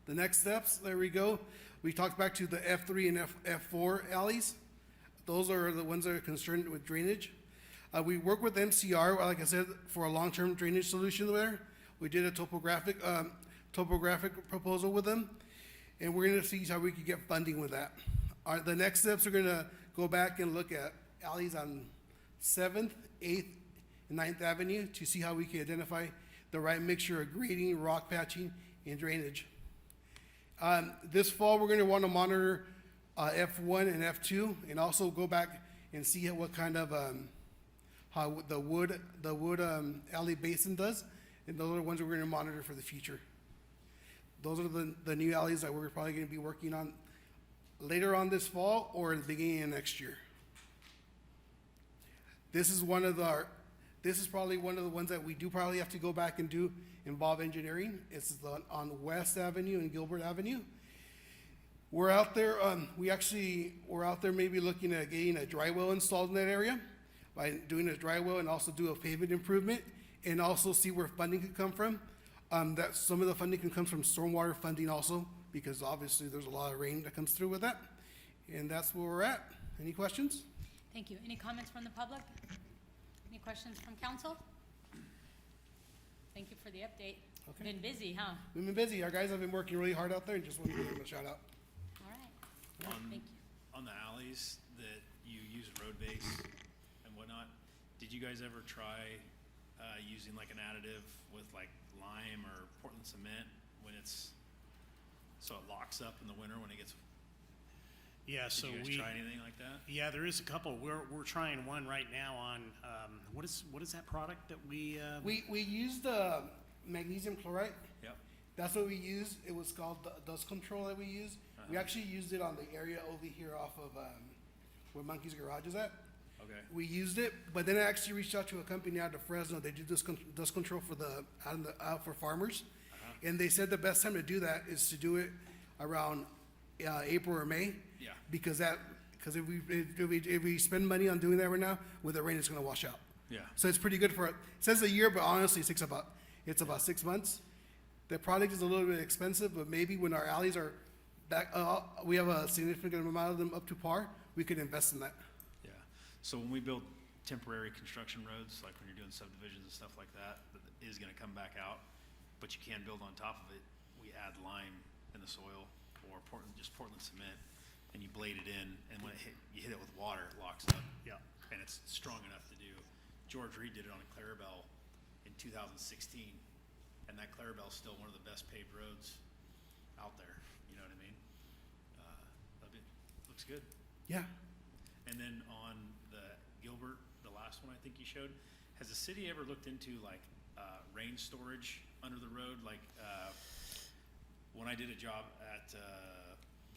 The next steps, there we go. We talked back to the F3 and F4 alleys. Those are the ones that are concerned with drainage. We work with MCR, like I said, for a long-term drainage solution there. We did a topographic proposal with them, and we're gonna see how we can get funding with that. The next steps are gonna go back and look at alleys on 7th, 8th, and 9th Avenue to see how we can identify the right mixture of grading, rock patching, and drainage. This fall, we're gonna wanna monitor F1 and F2, and also go back and see what kind of, how the wood alley basin does, and those are the ones that we're gonna monitor for the future. Those are the new alleys that we're probably gonna be working on later on this fall or at the beginning of next year. This is probably one of the ones that we do probably have to go back and involve engineering. It's on West Avenue and Gilbert Avenue. We're out there, we're out there maybe looking at getting a dry well installed in that area, by doing a dry well, and also do a pavement improvement, and also see where funding could come from. That some of the funding can come from stormwater funding also, because obviously there's a lot of rain that comes through with that. And that's where we're at. Any questions? Thank you. Any comments from the public? Any questions from council? Thank you for the update. Okay. Been busy, huh? We've been busy. Our guys have been working really hard out there, and just want to give them a shout out. All right. Thank you. On the alleys that you use road base and whatnot, did you guys ever try using like an additive with like lime or Portland cement so it locks up in the winter when it gets? Yeah, so Did you guys try anything like that? Yeah, there is a couple. We're trying one right now on what is that product that we? We used the magnesium chloride. Yep. That's what we used. It was called the dust control that we used. We actually used it on the area over here off of where Monkey's Garage is at. Okay. We used it, but then I actually reached out to a company out of Fresno. They do dust control for out for farmers, and they said the best time to do that is to do it around April or May. Yeah. Because if we spend money on doing that right now, with the rain, it's going to wash out. Yeah. So it's pretty good for it. It says a year, but honestly, it's about 6 months. The product is a little bit expensive, but maybe when our alleys are back, we have a significant amount of them up to par, we could invest in that. Yeah. So when we build temporary construction roads, like when you're doing subdivisions and stuff like that, that is going to come back out, but you can build on top of it. We add lime in the soil or Portland cement, and you blade it in, and when you hit it with water, it locks up. Yeah. And it's strong enough to do. George Reed did it on a Clarabelle in 2016, and that Clarabelle is still one of the best paved roads out there. You know what I mean? Looks good. Yeah. And then on the Gilbert, the last one I think you showed, has the city ever looked into like rain storage under the road? Like when I did a job at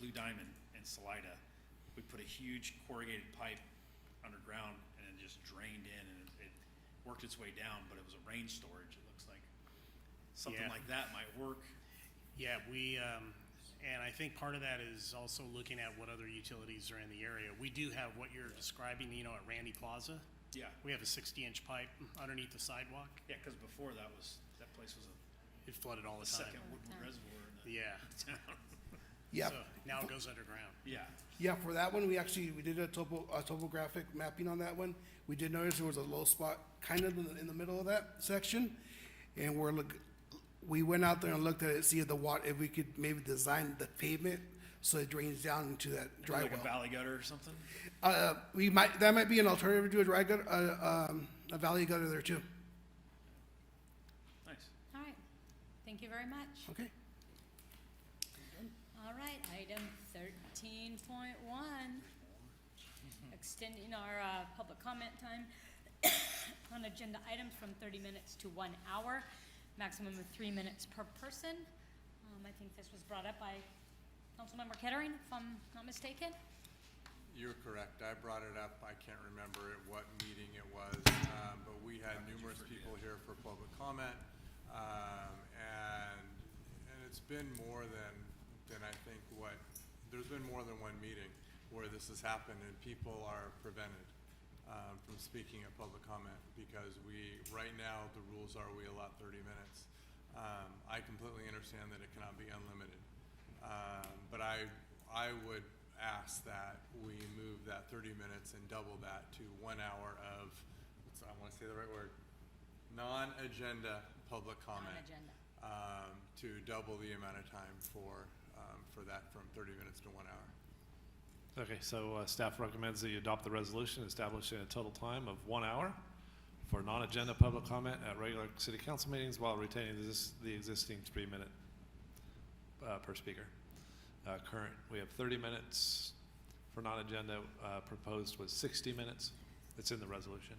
Blue Diamond in Salida, we put a huge corrugated pipe underground and it just drained in, and it worked its way down, but it was a rain storage. It looks like something like that might work. Yeah, we And I think part of that is also looking at what other utilities are in the area. We do have what you're describing, you know, at Randy Plaza. Yeah. We have a 60-inch pipe underneath the sidewalk. Yeah, because before that place was It flooded all a the time. second Woodward Reservoir in the Yeah. town. Yeah. So now it goes underground. Yeah. Yeah, for that one, we did a topographic mapping on that one. We did notice there was a low spot kind of in the middle of that section. And we went out there and looked at it, see if we could maybe design the pavement so it drains down into that dry Like a well. valley gutter or something? That might be an alternative to a dry gutter, a valley gutter there too. Nice. All right, thank you very much. Okay. All right, item 13.1, extending our public comment time on agenda items from 30 minutes to 1 hour, maximum of 3 minutes per person. I think this was brought up by Councilmember Kettering, if I'm not mistaken. You're correct. I brought it up. I can't remember at what meeting it was, but we had numerous people here for public comment. And it's been more than I think there's been more than one meeting where this has happened and people are prevented from speaking at public comment because right now, the rules are we allow 30 minutes. I completely understand that it cannot be unlimited. But I would ask that we move that 30 minutes and double that to 1 hour of, I want to say the right word, non-agenda public comment. Non-agenda. To double the amount of time for that from 30 minutes to 1 hour. Okay, so staff recommends that you adopt the resolution establishing a total time of 1 hour for non-agenda public comment at regular city council meetings while retaining the existing 3 minute per speaker. We have 30 minutes for non-agenda. Proposed was 60 minutes. It's in the resolution.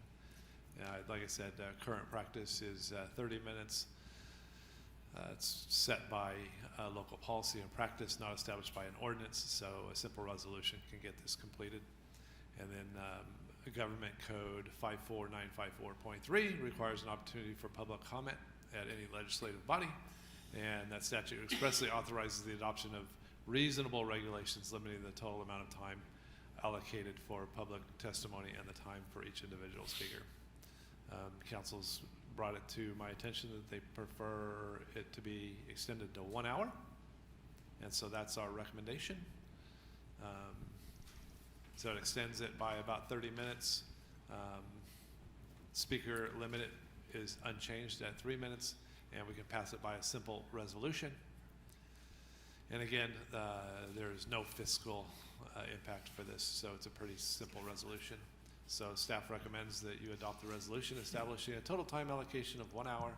Like I said, current practice is 30 minutes. It's set by local policy and practice, not established by an ordinance, so a simple resolution can get this completed. And then Government Code 54954.3 requires an opportunity for public comment at any legislative body, and that statute expressly authorizes the adoption of reasonable regulations limiting the total amount of time allocated for public testimony and the time for each individual speaker. Council's brought it to my attention that they prefer it to be extended to 1 hour, and so that's our recommendation. So it extends it by about 30 minutes. Speaker limit is unchanged at 3 minutes, and we can pass it by a simple resolution. And again, there is no fiscal impact for this, so it's a pretty simple resolution. So staff recommends that you adopt the resolution establishing a total time allocation of 1 hour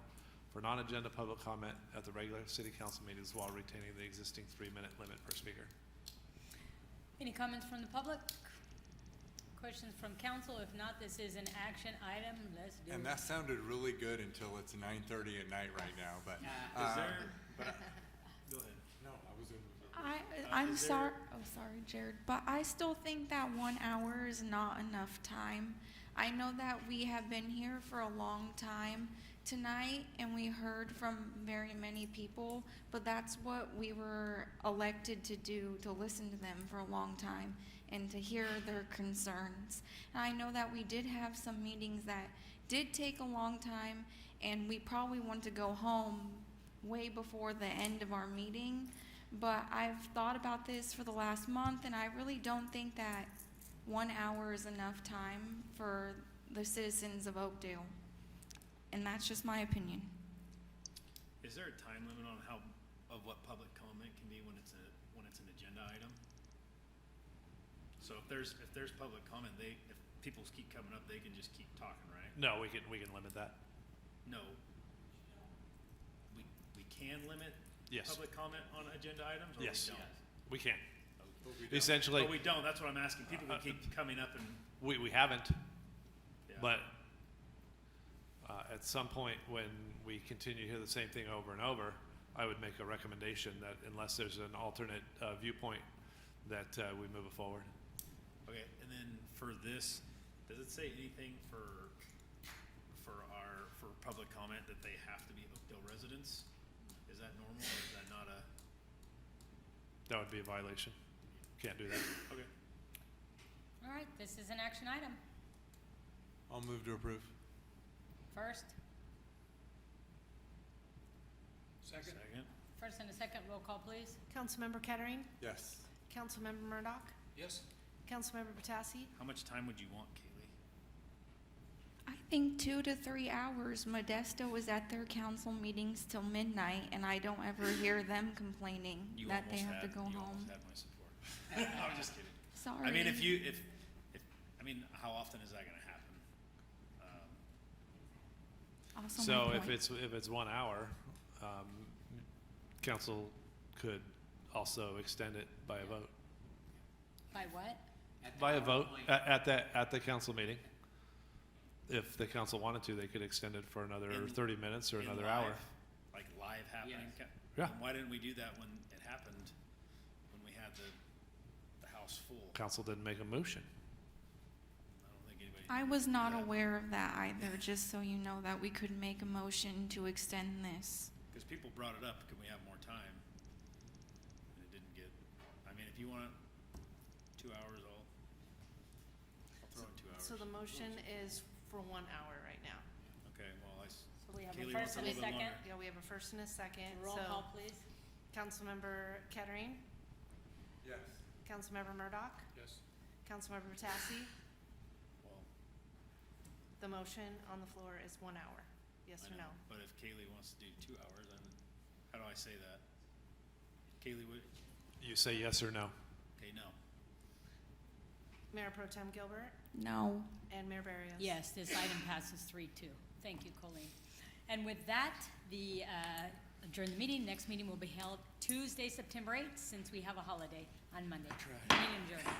for non-agenda public comment at the regular city council meetings while retaining the existing 3 minute limit per speaker. Any comments from the public? Questions from council? If not, this is an action item. Let's do it. And that sounded really good until it's 9:30 at night right now, but. Is there, go ahead. No, I was in. I'm sorry, Jared, but I still think that 1 hour is not enough time. I know that we have been here for a long time tonight and we heard from very many people, but that's what we were elected to do, to listen to them for a long time and to hear their concerns. And I know that we did have some meetings that did take a long time and we probably want to go home way before the end of our meeting. But I've thought about this for the last month, and I really don't think that 1 hour is enough time for the citizens of Oakdale. And that's just my opinion. Is there a time limit on of what public comment can be when it's an agenda item? So if there's public comment, if people keep coming up, they can just keep talking, right? No, we can limit that. No. We can limit Yes. public comment on agenda items, or Yes, we don't? we can. But we don't. Essentially. But we don't, that's what I'm asking. People will keep coming up and. We haven't, Yeah. but at some point when we continue to hear the same thing over and over, I would make a recommendation that unless there's an alternate viewpoint, that we move it forward. Okay, and then for this, does it say anything for public comment that they have to be Oakdale residents? Is that normal or is that not a? That would be a violation. Can't do that. Okay. All right, this is an action item. I'll move to approve. First, Second. first and a second, roll call, please. Councilmember Kettering, Yes. Councilmember Murdoch, Yes. Councilmember Patassi, How much time would you want, Kaylee? I think 2 to 3 hours. Modesto was at their council meetings till midnight, and I don't ever hear them complaining You that they almost have to had- go you home. almost had my support. I'm just kidding. Sorry. I mean, if, I mean, how often is that gonna happen? Also my So point. if it's 1 hour, council could also extend it by a vote. By what? By a vote at the council meeting. If the council wanted to, they could extend it for another In- 30 minutes or in another live- hour. Like live happening? Yeah. And why didn't we do that when it happened, when we had the house full? Council didn't make a motion. I don't think anybody. I was not aware of that either, just so you know that we could make a motion to extend this. Because people brought it up, can we have more time? And it didn't get, I mean, if you want 2 hours, I'll throw in 2 hours. So the motion is for 1 hour right now. Okay, well, So we have a Kaylee wants first a and a little bit second. longer. Yeah, we have a first and a second. Roll So, call, please. Councilmember Kettering, Yes. Councilmember Murdoch, Yes. Councilmember Patassi. Well, The motion on the floor is 1 hour. Yes I or know, no? but if Kaylee wants to do 2 hours, then how do I say that? Kaylee would, You say yes or no. okay, no. Mayor Pro Tem Gilbert No. and Mayor Barrios. Yes, this item passes 3-2. Thank you, Colleen. And with that, adjourn the meeting. Next meeting will be held Tuesday, September 8th, since we have a holiday on Monday. Meeting adjourned.